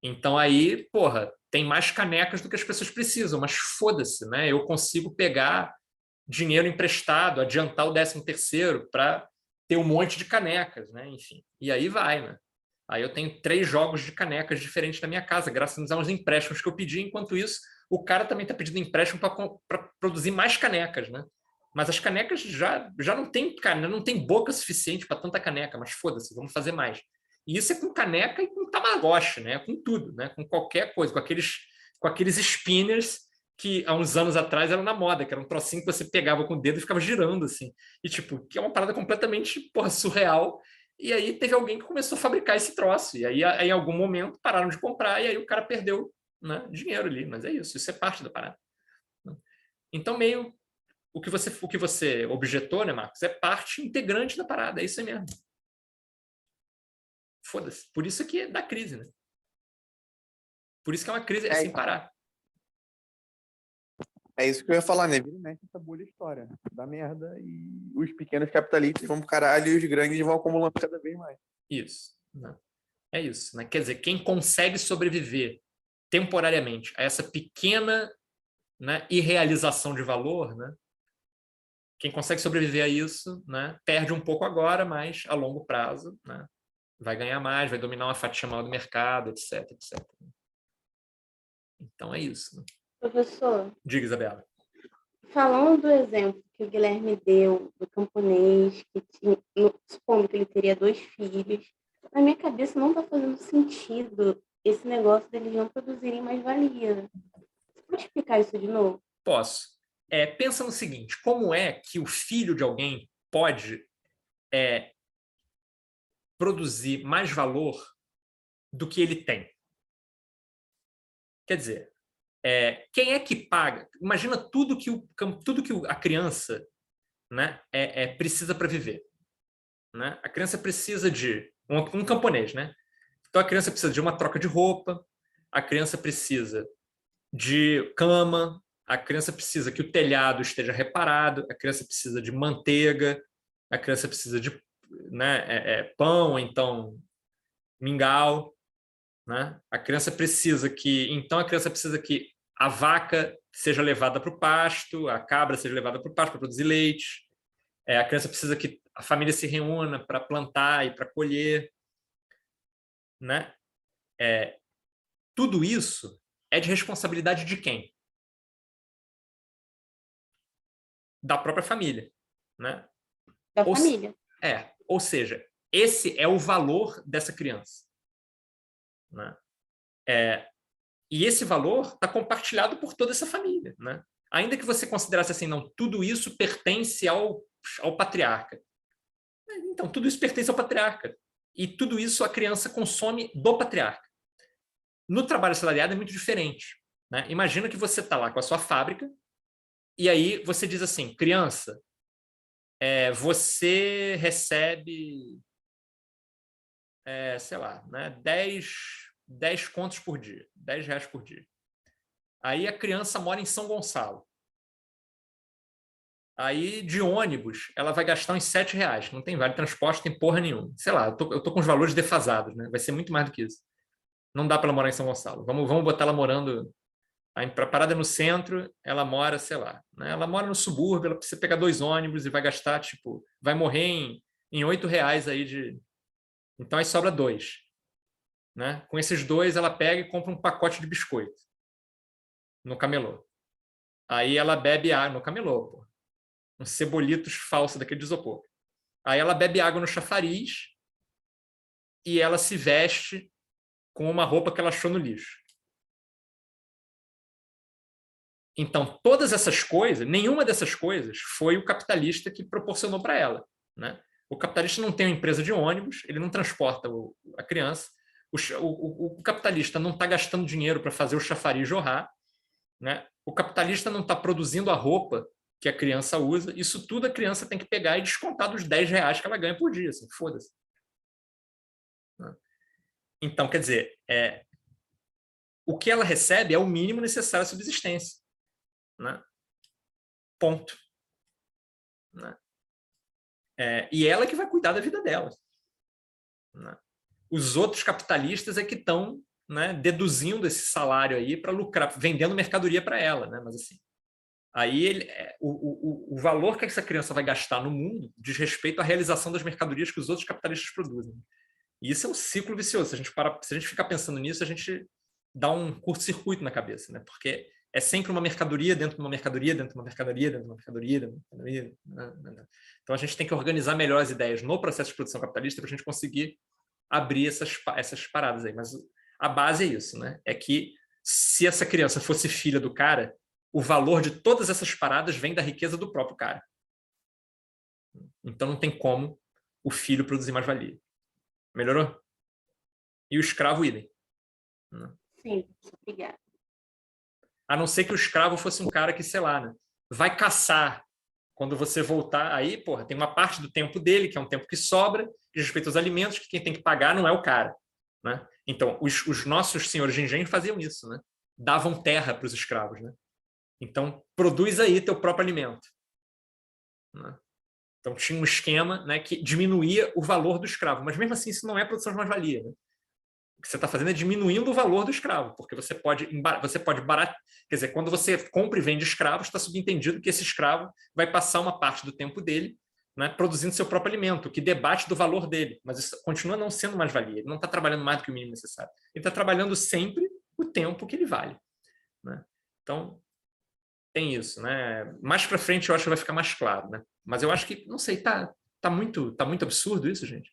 Então aí, porra, tem mais canecas do que as pessoas precisam, mas foda-se, né? Eu consigo pegar dinheiro emprestado, adiantar o 13º para ter um monte de canecas, né? Enfim, e aí vai, né? Aí eu tenho 3 jogos de canecas diferentes na minha casa, graças aos empréstimos que eu pedi. Enquanto isso, o cara também está pedindo empréstimo para produzir mais canecas, né? Mas as canecas já não tem, cara, não tem boca suficiente para tanta caneca, mas foda-se, vamos fazer mais. E isso é com caneca e com Tamagotchi, né? Com tudo, né? Com qualquer coisa, com aqueles spinners que há uns anos atrás eram na moda, que era um trocinho que você pegava com o dedo e ficava girando, assim. E, tipo, que é uma parada completamente, porra, surreal. E aí teve alguém que começou a fabricar esse troço. E aí, em algum momento, pararam de comprar e aí o cara perdeu, né, dinheiro ali. Mas é isso é parte da parada. Então, meio, o que você objetou, né, Marcos, é parte integrante da parada. É isso aí mesmo. Foda-se. Por isso que é da crise, né? Por isso que é uma crise sem parar. É isso que eu ia falar, né? Vira e mexe essa bolha história. Dá merda e os pequenos capitalistas vão pro caralho e os grandes vão acumulando cada vez mais. Isso. Né? É isso. Né? Quer dizer, quem consegue sobreviver temporariamente a essa pequena, né, irrealização de valor, né? Quem consegue sobreviver a isso, né, perde um pouco agora, mas a longo prazo, né, vai ganhar mais, vai dominar uma fatia maior do mercado, etc, etc. Então é isso. Né? Professor, Diga, Isabela. falando do exemplo que o Guilherme deu do camponês, que tinha, supondo que ele teria 2 filhos, na minha cabeça não está fazendo sentido esse negócio deles não produzirem mais valia. Você pode explicar isso de novo? Posso. Pensa no seguinte, como é que o filho de alguém pode produzir mais valor do que ele tem? Quer dizer, quem é que paga? Imagina tudo que a criança, né, precisa para viver. Né? A criança precisa de um camponês. Né? Então, a criança precisa de uma troca de roupa, a criança precisa de cama, a criança precisa que o telhado esteja reparado, a criança precisa de manteiga, a criança precisa de, né, pão, então mingau. Né? A criança precisa que a vaca seja levada para o pasto, a cabra seja levada para o pasto para produzir leite. A criança precisa que a família se reúna para plantar e para colher. Né? Tudo isso é de responsabilidade de quem? Da própria família. Né? Da família. Ou seja, esse é o valor dessa criança. Né? E esse valor está compartilhado por toda essa família. Né? Ainda que você considerasse assim, não, tudo isso pertence ao patriarca. Então, tudo isso pertence ao patriarca. E tudo isso a criança consome do patriarca. No trabalho assalariado é muito diferente. né? Imagina que você está lá com a sua fábrica e aí você diz assim, criança, você recebe, sei lá, né, 10 contos por dia, R$ 10 por dia. Aí a criança mora em São Gonçalo. Aí, de ônibus, ela vai gastar uns R$ 7. Não tem vale transporte, tem porra nenhuma. Sei lá, eu tô com os valores defasados, né? Vai ser muito mais do que isso. Não dá para ela morar em São Gonçalo. Vamos botar ela morando... Para parada no centro, ela mora, sei lá, né? Ela mora no subúrbio, ela precisa pegar 2 ônibus e vai gastar, tipo... Vai morrer em R$ 8 aí de... Então, aí sobra 2. Né? Com esses 2, ela pega e compra um pacote de biscoito no camelô. Aí ela bebe água no camelô, pô. Uns cebolitos falsos daquele de isopor. Aí ela bebe água no chafariz e ela se veste com uma roupa que ela achou no lixo. Então, todas essas coisas, nenhuma dessas coisas foi o capitalista que proporcionou para ela, né? O capitalista não tem uma empresa de ônibus, ele não transporta a criança, o capitalista não está gastando dinheiro para fazer o chafariz jorrar, né? O capitalista não está produzindo a roupa que a criança usa, isso tudo a criança tem que pegar e descontar dos R$ 10 que ela ganha por dia, assim, foda-se. Então, quer dizer, o que ela recebe é o mínimo necessário à subsistência. Né? Ponto. Né? E ela que vai cuidar da vida dela. Né? Os outros capitalistas é que estão, né, deduzindo esse salário aí para lucrar, vendendo mercadoria para ela. Né? Mas assim, aí o valor que essa criança vai gastar no mundo diz respeito à realização das mercadorias que os outros capitalistas produzem. E isso é um ciclo vicioso. Se a gente ficar pensando nisso, a gente dá um curto-circuito na cabeça, né? Porque é sempre uma mercadoria dentro de uma mercadoria, dentro de uma mercadoria, dentro de uma mercadoria, dentro de uma mercadoria. Né? Então a gente tem que organizar melhor as ideias no processo de produção capitalista para a gente conseguir abrir essas paradas aí. Mas a base é isso, né? É que se essa criança fosse filha do cara, o valor de todas essas paradas vem da riqueza do próprio cara. Então não tem como o filho produzir mais valia. Melhorou? E o escravo, idem. Sim, obrigada. A não ser que o escravo fosse um cara que, sei lá, né, vai caçar. Quando você voltar, aí, porra, tem uma parte do tempo dele, que é um tempo que sobra, de respeito aos alimentos, que quem tem que pagar não é o cara. Né? Então, os nossos senhores de engenho faziam isso, né? Davam terra para os escravos. Né? Então, produz aí teu próprio alimento. Né? Então, tinha um esquema, né, que diminuía o valor do escravo. Mas, mesmo assim, isso não é produção de mais-valia. Né? O que você está fazendo é diminuindo o valor do escravo, porque você pode barato. Quer dizer, quando você compra e vende escravos, está subentendido que esse escravo vai passar uma parte do tempo dele, né, produzindo seu próprio alimento, que debate do valor dele. Mas isso continua não sendo mais-valia. Ele não está trabalhando mais do que o mínimo necessário. Ele está trabalhando sempre o tempo que ele vale. Né? Então, tem isso. Né? Mais para frente, eu acho que vai ficar mais claro. Né? Mas eu acho que, não sei, tá muito absurdo isso, gente.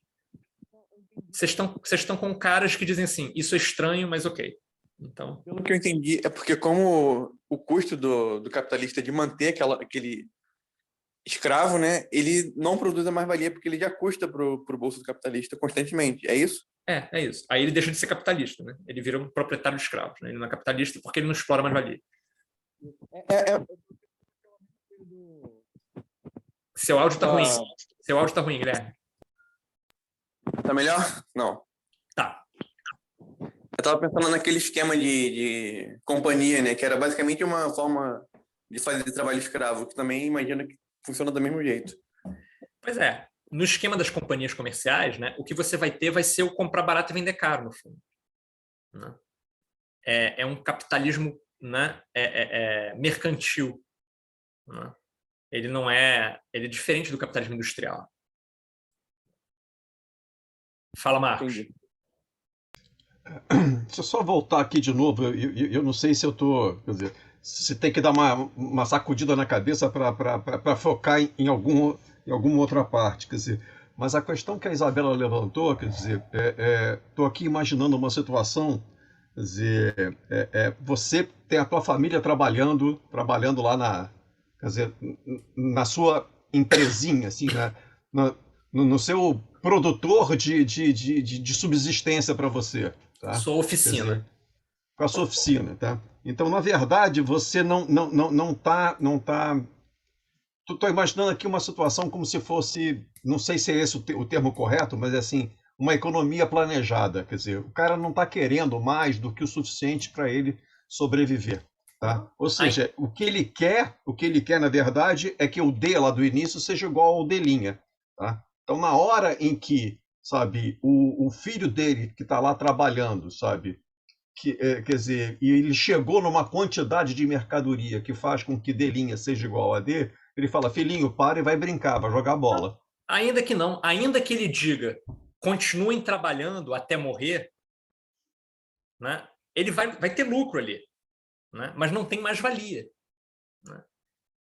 Vocês estão com caras que dizem assim, isso é estranho, mas ok. Então... Pelo que eu entendi, é porque como o custo do capitalista de manter aquele escravo, né, ele não produz a mais-valia porque ele já custa pro bolso do capitalista constantemente. É isso? É isso. Aí ele deixa de ser capitalista, né? Ele vira um proprietário de escravos. Né? Ele não é capitalista porque ele não explora a mais-valia. Seu áudio tá ruim. Seu áudio tá ruim, Guilherme. Tá melhor? Não. Tá. Eu tava pensando naquele esquema de companhia, né? Que era basicamente uma forma de fazer trabalho escravo, que também imagino que funciona do mesmo jeito. Pois é. No esquema das companhias comerciais, né, o que você vai ter vai ser o comprar barato e vender caro, no fundo. Né? É um capitalismo, né, mercantil. Né? Ele não é... Ele é diferente do capitalismo industrial. Fala, Marcos. Entendi. Deixa eu só voltar aqui de novo. Eu não sei se eu estou. Quer dizer, se tem que dar uma sacudida na cabeça para focar em alguma outra parte. Quer dizer, mas a questão que a Isabela levantou, quer dizer, estou aqui imaginando uma situação. Quer dizer, você tem a tua família trabalhando lá quer dizer, na sua empresinha, assim, né? No seu produtor de subsistência para você. Tá? Sua oficina. Dizer, com a sua oficina. Tá? Então, na verdade, você não tá. Estou imaginando aqui uma situação como se fosse, não sei se é esse o termo correto, mas é assim, uma economia planejada. Quer dizer, o cara não está querendo mais do que o suficiente para ele sobreviver. Tá? Ou seja, o que ele quer, na verdade, é que o D lá do início seja igual ao D'. Tá? Então, na hora em que, sabe, o filho dele que está lá trabalhando, sabe, quer dizer, e ele chegou numa quantidade de mercadoria que faz com que D' seja igual a D, ele fala, filhinho, para e vai brincar, vai jogar bola. Ainda que não, ainda que ele diga, continuem trabalhando até morrer, né? Ele vai ter lucro ali, né? Mas não tem mais-valia. Né?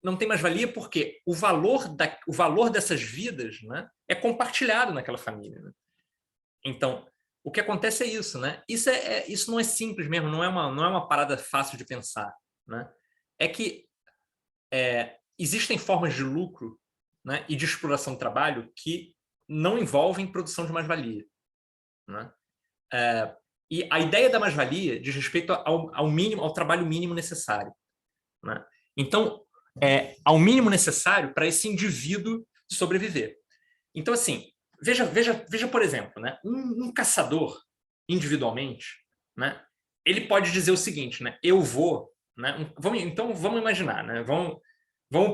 Não tem mais-valia porque o valor dessas vidas, né, é compartilhado naquela família. Né? Então, o que acontece é isso. Né? Isso não é simples mesmo, não é uma parada fácil de pensar. Né? É que existem formas de lucro, né, e de exploração do trabalho que não envolvem produção de mais-valia. Né? E a ideia da mais-valia diz respeito ao trabalho mínimo necessário. Né? Então, ao mínimo necessário para esse indivíduo sobreviver. Então, assim, veja por exemplo, né? Um caçador, individualmente, né? Ele pode dizer o seguinte, né? Eu vou... Né? Então, vamos imaginar, né? Vamos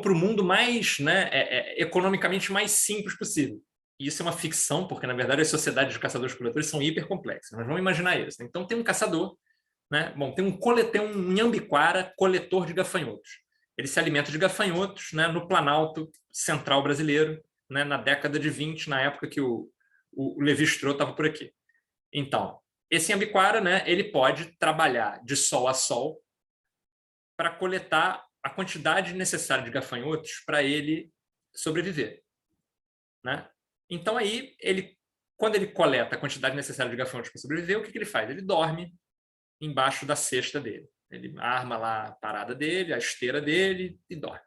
para o mundo mais, né, economicamente mais simples possível. E isso é uma ficção, porque, na verdade, as sociedades de caçadores-coletores são hipercomplexas. Mas vamos imaginar isso. Né? Então, tem um caçador, né? Bom, tem um Nhambiquara coletor de gafanhotos. Ele se alimenta de gafanhotos, né, no Planalto Central brasileiro, né, na década de 20, na época que o Lévi-Strauss estava por aqui. Então, esse Nhambiquara, né, ele pode trabalhar de sol a sol para coletar a quantidade necessária de gafanhotos para ele sobreviver. Né? Então, aí, quando ele coleta a quantidade necessária de gafanhotos para sobreviver, o que ele faz? Ele dorme embaixo da cesta dele. Ele arma lá a parada dele, a esteira dele e dorme.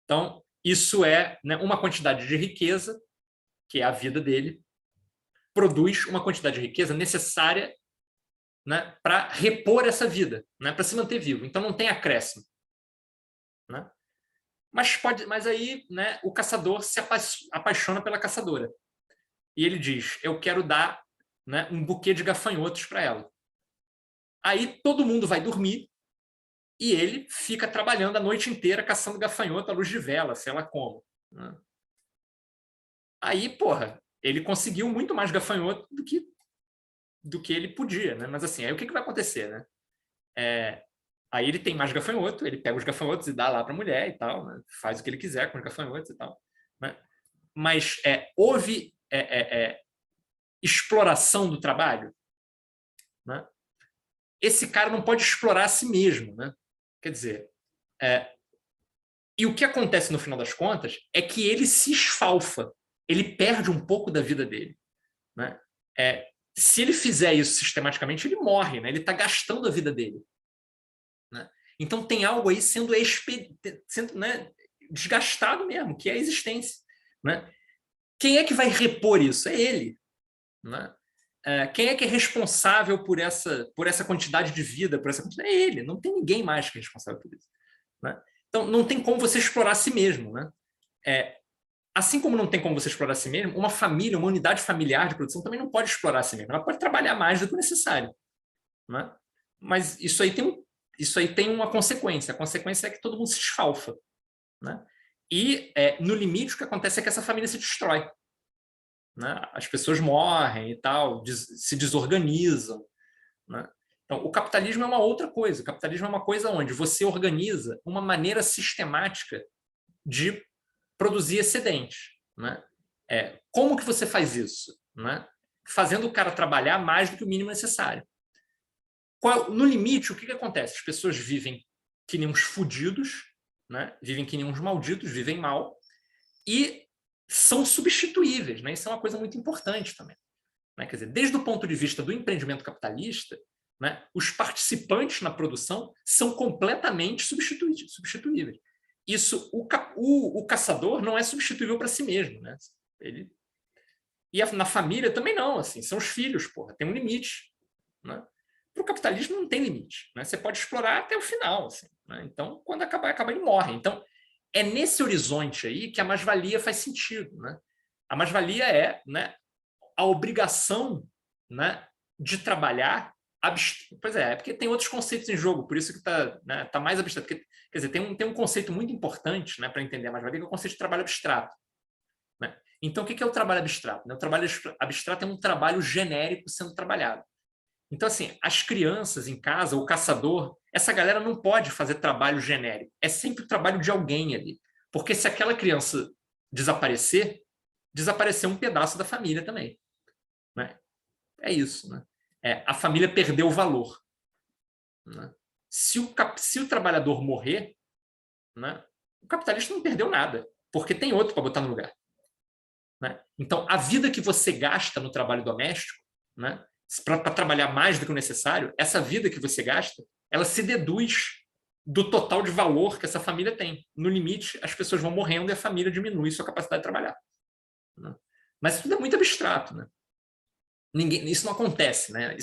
Então, isso é, né, uma quantidade de riqueza, que é a vida dele, produz uma quantidade de riqueza necessária, né, para repor essa vida, né, para se manter vivo. Então, não tem acréscimo. Né? Mas aí, né, o caçador se apaixona pela caçadora. E ele diz, eu quero dar, né, um buquê de gafanhotos para ela. Aí todo mundo vai dormir e ele fica trabalhando a noite inteira caçando gafanhoto à luz de vela, sei lá como. Né? Aí, porra, ele conseguiu muito mais gafanhoto do que ele podia. Né? Mas assim, aí o que vai acontecer? Né? Aí ele tem mais gafanhoto, ele pega os gafanhotos e dá lá para a mulher e tal, né? Faz o que ele quiser com os gafanhotos e tal. Né? Mas houve exploração do trabalho? Né? Esse cara não pode explorar a si mesmo. Né? Quer dizer, e o que acontece no final das contas é que ele se esfalfa, ele perde um pouco da vida dele. Né? Se ele fizer isso sistematicamente, ele morre, né? Ele está gastando a vida dele. Né? Então tem algo aí sendo né, desgastado mesmo, que é a existência. Né? Quem é que vai repor isso? É ele. Né? Quem é que é responsável por essa quantidade de vida? É ele, não tem ninguém mais que é responsável por isso. Né? Então não tem como você explorar a si mesmo. Né? Assim como não tem como você explorar a si mesmo, uma família, uma unidade familiar de produção também não pode explorar a si mesma. Ela pode trabalhar mais do que o necessário. Né? Mas isso aí tem uma consequência. A consequência é que todo mundo se esfalfa. Né? E, no limite, o que acontece é que essa família se destrói. Né? As pessoas morrem e tal, se desorganizam. Né? Então, o capitalismo é uma outra coisa. O capitalismo é uma coisa onde você organiza uma maneira sistemática de produzir excedentes. Né? Como que você faz isso? Né? Fazendo o cara trabalhar mais do que o mínimo necessário. No limite, o que acontece? As pessoas vivem que nem uns fudidos, né? Vivem que nem uns malditos, vivem mal, e são substituíveis. Né? Isso é uma coisa muito importante também. Né? Quer dizer, desde o ponto de vista do empreendimento capitalista, né, os participantes na produção são completamente substituíveis. Isso, o caçador não é substituível para si mesmo. Né? E na família também não. Assim, são os filhos, porra, tem um limite. Né? Para o capitalismo não tem limite, né? Você pode explorar até o final, assim, né? Então, quando acabar, ele morre. Então, é nesse horizonte aí que a mais-valia faz sentido, né? A mais-valia é, né, a obrigação, né, de trabalhar. Pois é porque tem outros conceitos em jogo, por isso que está, né, tá mais abstrato. Porque, quer dizer, tem um conceito muito importante, né, para entender a mais-valia, que é o conceito de trabalho abstrato. Né? Então, o que é o trabalho abstrato? O trabalho abstrato é um trabalho genérico sendo trabalhado. Então, assim, as crianças em casa, o caçador, essa galera não pode fazer trabalho genérico. É sempre o trabalho de alguém ali. Porque se aquela criança desapareceu um pedaço da família também. Né? É isso. Né? A família perdeu o valor. Né? Se o trabalhador morrer, né, o capitalista não perdeu nada, porque tem outro para botar no lugar. Né? Então, a vida que você gasta no trabalho doméstico, né, para trabalhar mais do que o necessário, essa vida que você gasta, ela se deduz do total de valor que essa família tem. No limite, as pessoas vão morrendo e a família diminui sua capacidade de trabalhar. Né? Mas tudo é muito abstrato. Né? Isso não acontece. Né?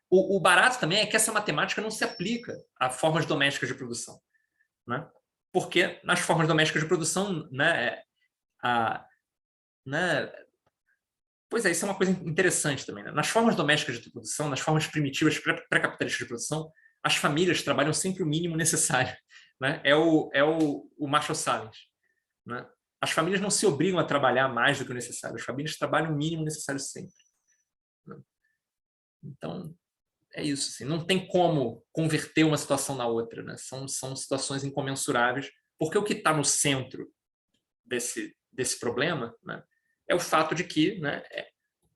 O barato também é que essa matemática não se aplica a formas domésticas de produção. Né? Porque nas formas domésticas de produção, né, pois é, isso é uma coisa interessante também. Né? Nas formas domésticas de produção, nas formas primitivas pré-capitalistas de produção, as famílias trabalham sempre o mínimo necessário. Né? É o Marshall Salins. Né? As famílias não se obrigam a trabalhar mais do que o necessário. As famílias trabalham o mínimo necessário sempre. Né? Então, é isso. Assim, não tem como converter uma situação na outra. Né? São situações incomensuráveis, porque o que está no centro desse problema, né, é o fato de que, né,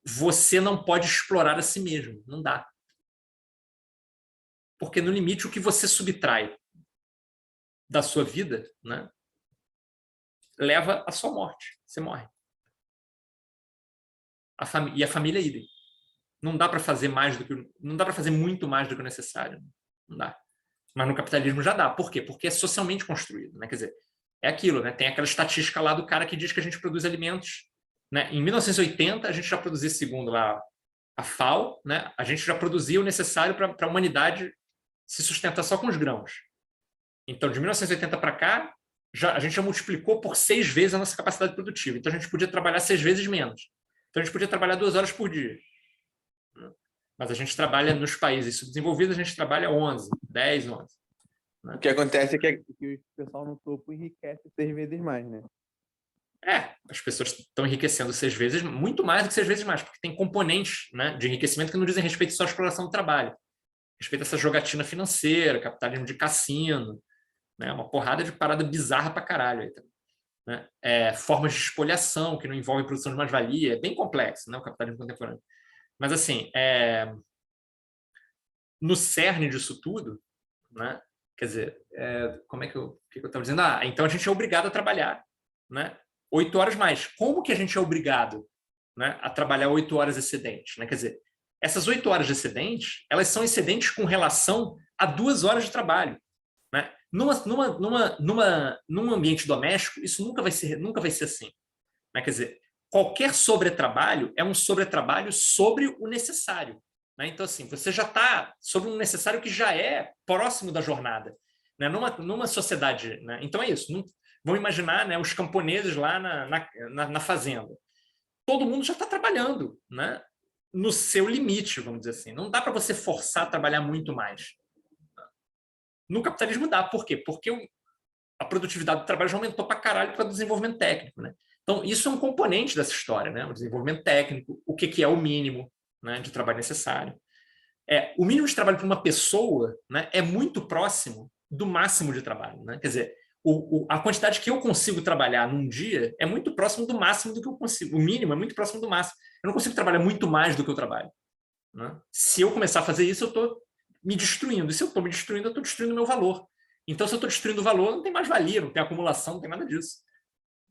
você não pode explorar a si mesmo. Não dá. Porque, no limite, o que você subtrai da sua vida, né, leva à sua morte. Você morre. E a família é idem. Não dá para fazer não dá para fazer muito mais do que o necessário. Não dá. Mas no capitalismo já dá. Por quê? Porque é socialmente construído. Né? Quer dizer, é aquilo, né? Tem aquela estatística lá do cara que diz que a gente produz alimentos. Né? Em 1980, a gente já produzia, segundo lá a FAO, né? A gente já produzia o necessário para a humanidade se sustentar só com os grãos. Então, de 1980 para cá, a gente já multiplicou por 6 vezes a nossa capacidade produtiva. Então, a gente podia trabalhar 6 vezes menos. Então, a gente podia trabalhar 2 horas por dia. Mas a gente trabalha nos países subdesenvolvidos, a gente trabalha 11, 10, 11. Né? O que acontece é que o pessoal no topo enriquece 6 vezes mais, né? As pessoas estão enriquecendo 6 vezes, muito mais do que 6 vezes mais, porque tem componentes, né, de enriquecimento que não dizem respeito só à exploração do trabalho. Respeito a essa jogatina financeira, capitalismo de cassino, né, uma porrada de parada bizarra pra caralho. Aí, né? Formas de espoliação que não envolvem produção de mais-valia, é bem complexo, né, o capitalismo contemporâneo. Mas, assim, no cerne disso tudo, né, quer dizer, como é que eu estava dizendo? Então a gente é obrigado a trabalhar, né, 8 horas mais. Como que a gente é obrigado, né, a trabalhar 8 horas excedentes? Né? Quer dizer, essas 8 horas de excedentes, elas são excedentes com relação a 2 horas de trabalho. Né? Num ambiente doméstico, isso nunca vai ser assim. Né? Quer dizer, qualquer sobretrabalho é um sobretrabalho sobre o necessário. Né? Então, assim, você já está sobre um necessário que já é próximo da jornada. Né? Numa sociedade. Né? Então, é isso. Vamos imaginar, né, os camponeses lá na fazenda. Todo mundo já está trabalhando, né, no seu limite, vamos dizer assim. Não dá para você forçar a trabalhar muito mais. No capitalismo dá. Por quê? Porque a produtividade do trabalho já aumentou para caralho por causa do desenvolvimento técnico. Né? Então, isso é um componente dessa história, né? O desenvolvimento técnico, o que é o mínimo, né, de trabalho necessário. O mínimo de trabalho para uma pessoa, né, é muito próximo do máximo de trabalho. Né? Quer dizer, a quantidade que eu consigo trabalhar num dia é muito próximo do máximo do que eu consigo. O mínimo é muito próximo do máximo. Eu não consigo trabalhar muito mais do que eu trabalho. Né? Se eu começar a fazer isso, eu estou me destruindo. E se eu estou me destruindo, eu estou destruindo o meu valor. Então, se eu estou destruindo o valor, não tem mais valia, não tem acumulação, não tem nada disso.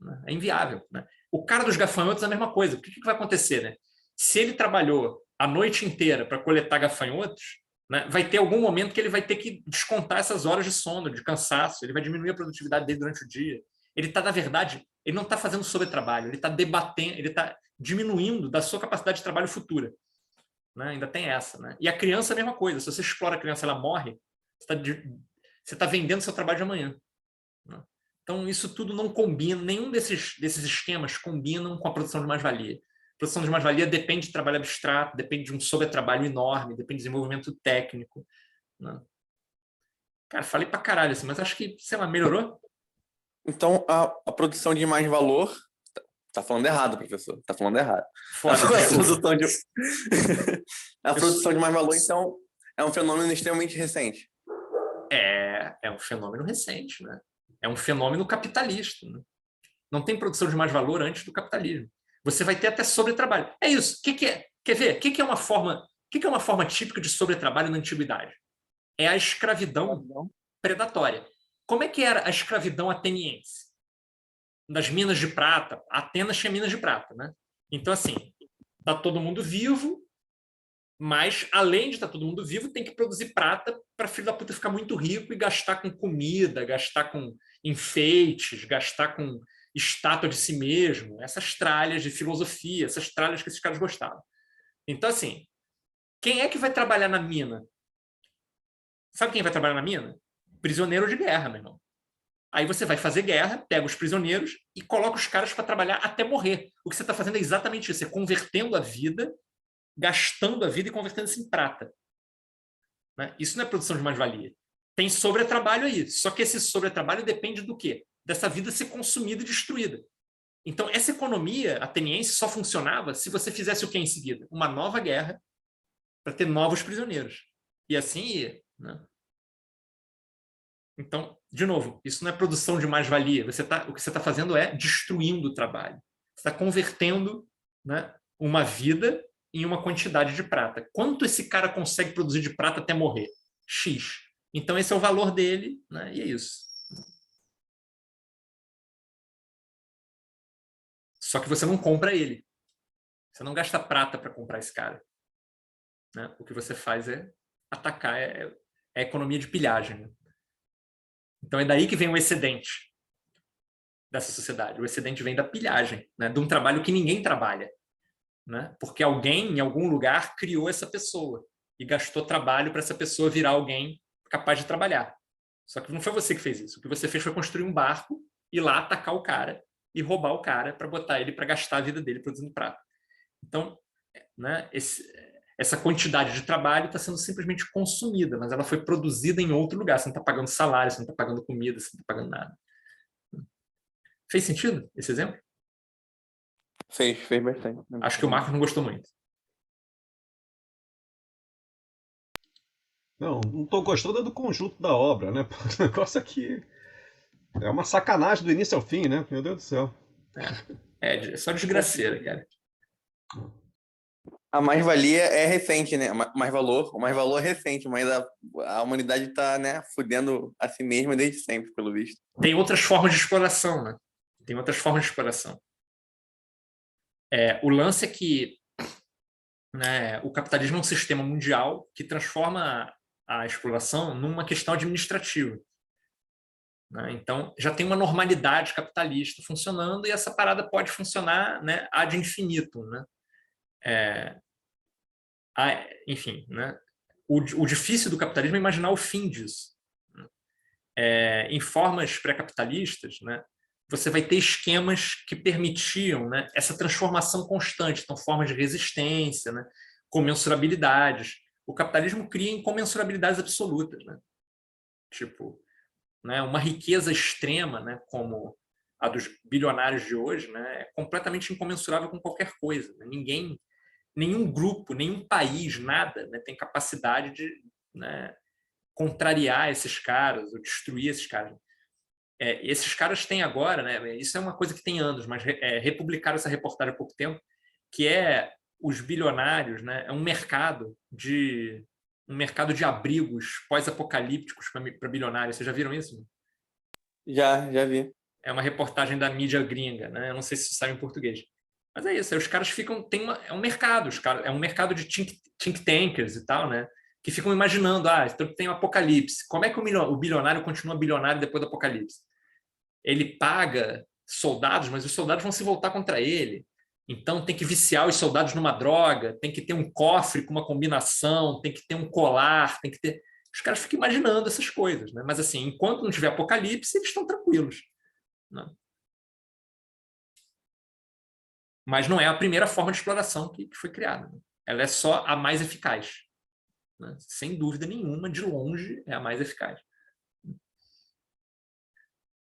Né? É inviável. Né? O cara dos gafanhotos é a mesma coisa. O que vai acontecer? Né? Se ele trabalhou a noite inteira para coletar gafanhotos, né, vai ter algum momento que ele vai ter que descontar essas horas de sono, de cansaço, ele vai diminuir a produtividade dele durante o dia. Ele está, na verdade, ele não está fazendo sobretrabalho, ele está debatendo, ele está diminuindo da sua capacidade de trabalho futura. né? Ainda tem essa, né? E a criança é a mesma coisa. Se você explora a criança, ela morre, você está vendendo seu trabalho de amanhã, né? Então, isso tudo não combina, nenhum desses esquemas combinam com a produção de mais-valia. A produção de mais-valia depende de trabalho abstrato, depende de um sobretrabalho enorme, depende de desenvolvimento técnico, né? Cara, falei pra caralho assim, mas acho que, sei lá, melhorou? Então, a produção de mais valor... Tá falando errado, professor. Tá falando errado. Foda, A produção de mais valor, então, é um fenômeno extremamente recente. É um fenômeno recente, né? É um fenômeno capitalista, né? Não tem produção de mais valor antes do capitalismo. Você vai ter até sobretrabalho. É isso. O que é? Quer ver? O que é uma forma típica de sobretrabalho na antiguidade? É a escravidão predatória. Como é que era a escravidão ateniense? Das minas de prata. Atenas tinha minas de prata, né? Então, assim, tá todo mundo vivo, mas, além de estar todo mundo vivo, tem que produzir prata para filho da puta ficar muito rico e gastar com comida, gastar com enfeites, gastar com estátua de si mesmo, essas tralhas de filosofia, essas tralhas que esses caras gostavam. Então, assim, quem é que vai trabalhar na mina? Sabe quem vai trabalhar na mina? Prisioneiro de guerra, meu irmão. Aí você vai fazer guerra, pega os prisioneiros e coloca os caras para trabalhar até morrer. O que você está fazendo é exatamente isso, é convertendo a vida, gastando a vida e convertendo-se em prata, né? Isso não é produção de mais-valia. Tem sobretrabalho aí, só que esse sobretrabalho depende do quê? Dessa vida ser consumida e destruída. Então, essa economia ateniense só funcionava se você fizesse o que em seguida? Uma nova guerra para ter novos prisioneiros. E assim ia, né? Então, de novo, isso não é produção de mais-valia. O que você está fazendo é destruindo o trabalho. Você está convertendo, né, uma vida em uma quantidade de prata. Quanto esse cara consegue produzir de prata até morrer? X. Então, esse é o valor dele, né, e é isso. Só que você não compra ele. Você não gasta prata para comprar esse cara, né? O que você faz é atacar, é a economia de pilhagem, né? Então é daí que vem o excedente dessa sociedade. O excedente vem da pilhagem, né? De um trabalho que ninguém trabalha, né? Porque alguém, em algum lugar, criou essa pessoa e gastou trabalho para essa pessoa virar alguém capaz de trabalhar. Só que não foi você que fez isso. O que você fez foi construir um barco, ir lá atacar o cara e roubar o cara para botar ele para gastar a vida dele produzindo prata. Então, né, essa quantidade de trabalho está sendo simplesmente consumida, mas ela foi produzida em outro lugar. Você não está pagando salário, você não está pagando comida, você não está pagando nada. Fez sentido esse exemplo? Fez bastante. Acho que o Marcos não gostou muito. Não estou gostando do conjunto da obra, né? O negócio aqui é uma sacanagem do início ao fim, né? Meu Deus do céu. É só desgraceira, cara. A mais-valia é recente, né? O mais-valor é recente, mas a humanidade está, né, fudendo a si mesma desde sempre, pelo visto. Tem outras formas de exploração, né? Tem outras formas de exploração. O lance é que, né, o capitalismo é um sistema mundial que transforma a exploração numa questão administrativa, né? Então, já tem uma normalidade capitalista funcionando e essa parada pode funcionar, né, ad infinitum, né? Enfim, né? O difícil do capitalismo é imaginar o fim disso, né? Em formas pré-capitalistas, né, você vai ter esquemas que permitiam, né, essa transformação constante, então formas de resistência, né, comensurabilidades. O capitalismo cria incomensurabilidades absolutas, né? Tipo, né, uma riqueza extrema, né, como a dos bilionários de hoje, né, é completamente incomensurável com qualquer coisa, né? Nenhum grupo, nenhum país, nada, né, tem capacidade de, né, contrariar esses caras ou destruir esses caras. Esses caras têm agora, né, isso é uma coisa que tem anos, mas republicaram essa reportagem há pouco tempo, que os bilionários, né, é um mercado de abrigos pós-apocalípticos para bilionários. Vocês já viram isso? Já vi. É uma reportagem da mídia gringa, né? Eu não sei se sabe em português. Mas é isso, aí os caras ficam... é um mercado, é um mercado de think tankers e tal, né? Que ficam imaginando, então tem o apocalipse. Como é que o bilionário continua bilionário depois do apocalipse? Ele paga soldados, mas os soldados vão se voltar contra ele. Então tem que viciar os soldados numa droga, tem que ter um cofre com uma combinação, tem que ter um colar, tem que ter... Os caras ficam imaginando essas coisas, né? Mas assim, enquanto não tiver apocalipse, eles estão tranquilos, né? Mas não é a primeira forma de exploração que foi criada, né? Ela é só a mais eficaz, né? Sem dúvida nenhuma, de longe, é a mais eficaz.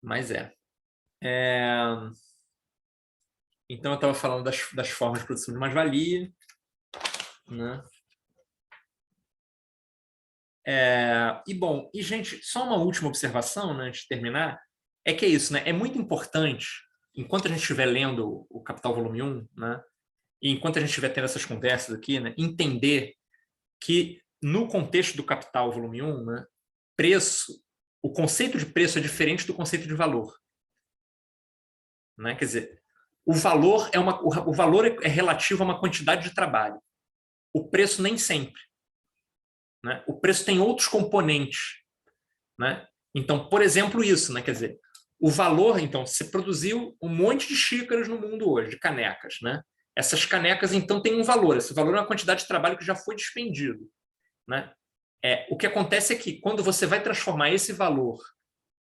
Mas então eu estava falando das formas de produção de mais-valia, né? E, gente, só uma última observação, né, antes de terminar, é que é isso, né? É muito importante, enquanto a gente estiver lendo o Capital Volume 1, né, e enquanto a gente estiver tendo essas conversas aqui, né, entender que, no contexto do Capital Volume 1, né, o conceito de preço é diferente do conceito de valor. Né? Quer dizer, o valor é relativo a uma quantidade de trabalho. O preço nem sempre. Né? O preço tem outros componentes. Né? Então, por exemplo, isso, né? Quer dizer, o valor, então, você produziu um monte de xícaras no mundo hoje, de canecas. Né? Essas canecas, então, têm um valor. Esse valor é uma quantidade de trabalho que já foi despendido. Né? O que acontece é que, quando você vai transformar esse valor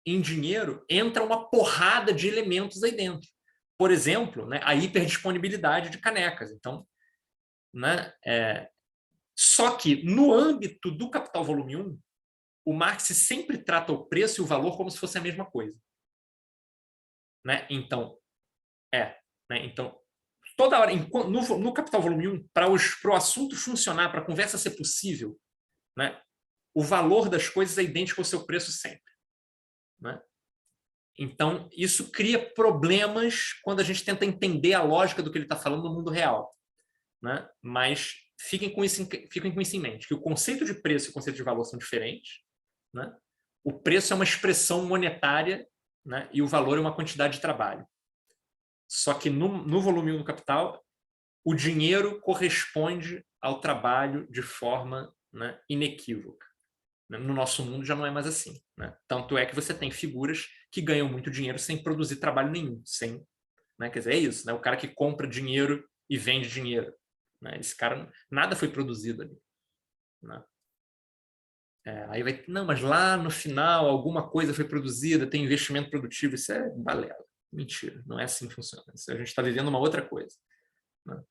em dinheiro, entra uma porrada de elementos aí dentro. Por exemplo, né, a hiperdisponibilidade de canecas. Então, né, só que, no âmbito do Capital Volume 1, o Marx sempre trata o preço e o valor como se fosse a mesma coisa. Né? Então, então, toda hora, no Capital Volume 1, para o assunto funcionar, para a conversa ser possível, né, o valor das coisas é idêntico ao seu preço sempre. Né? Então, isso cria problemas quando a gente tenta entender a lógica do que ele está falando no mundo real. Né? Mas fiquem com isso em mente, que o conceito de preço e o conceito de valor são diferentes. Né? O preço é uma expressão monetária, né? E o valor é uma quantidade de trabalho. Só que no volume 1 do Capital, o dinheiro corresponde ao trabalho de forma, né, inequívoca. No nosso mundo já não é mais assim. Né? Tanto é que você tem figuras que ganham muito dinheiro sem produzir trabalho nenhum. Né? Quer dizer, é isso. Né? O cara que compra dinheiro e vende dinheiro. Né? Esse cara, nada foi produzido ali. Né? Aí vai, não, mas lá no final alguma coisa foi produzida, tem investimento produtivo. Isso é balela. Mentira. Não é assim que funciona. A gente está vivendo uma outra coisa. Né?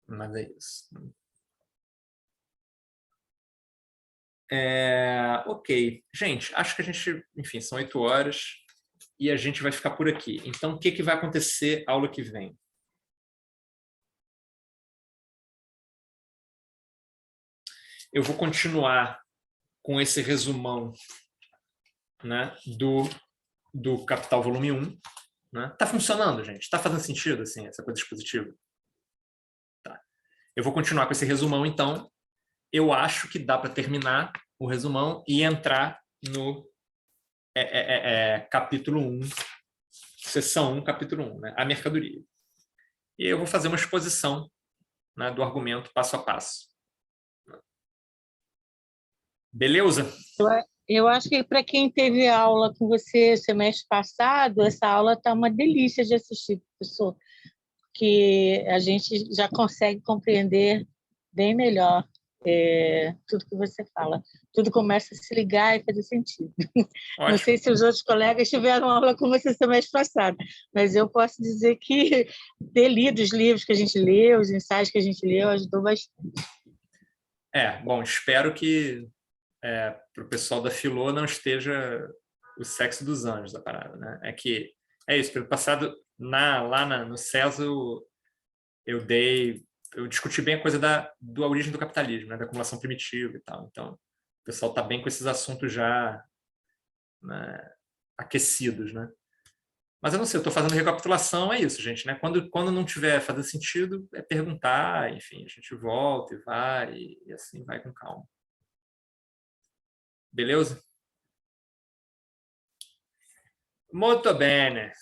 Mas é isso. Ok. Gente, acho que a gente, enfim, são 8 horas e a gente vai ficar por aqui. Então, o que vai acontecer aula que vem? Eu vou continuar com esse resumão, né, do Capital Volume 1. Né? Tá funcionando, gente? Tá fazendo sentido, assim, essa coisa dispositiva? Tá. Eu vou continuar com esse resumão, então. Eu acho que dá para terminar o resumão e entrar no capítulo 1, seção 1, capítulo 1, né? A mercadoria. E eu vou fazer uma exposição, né, do argumento passo a passo. Beleza? Eu acho que para quem teve aula com você semestre passado, essa aula está uma delícia de assistir, professor, que a gente já consegue compreender bem melhor tudo que você fala. Tudo começa a se ligar e fazer sentido. Ótimo. Não sei se os outros colegas tiveram aula com você semestre passado, mas eu posso dizer que ter lido os livros que a gente leu, os ensaios que a gente leu, ajudou bastante. Bom, espero que para o pessoal da Filô não esteja o sexo dos anjos da parada, né? É isso, pelo passado, no César, eu discuti bem a coisa da origem do capitalismo, né? Da acumulação primitiva e tal. Então, o pessoal está bem com esses assuntos já, né, aquecidos, né? Mas eu não sei, eu estou fazendo recapitulação, é isso, gente, né? Quando não tiver fazendo sentido, é perguntar, enfim, a gente volta e vai, e assim vai com calma. Beleza? Muito bem.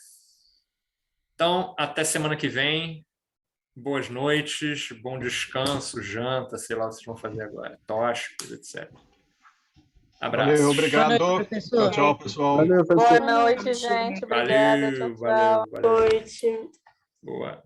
Então, até semana que vem. Boas noites, bom descanso, janta, sei lá o que vocês vão fazer agora. Tóxicos, etc. Abraço. Valeu, obrigado. Boa noite, professor. Tchau, pessoal. Boa noite, gente. Obrigada. Tchau, tchau. Valeu. Boa noite. Boa.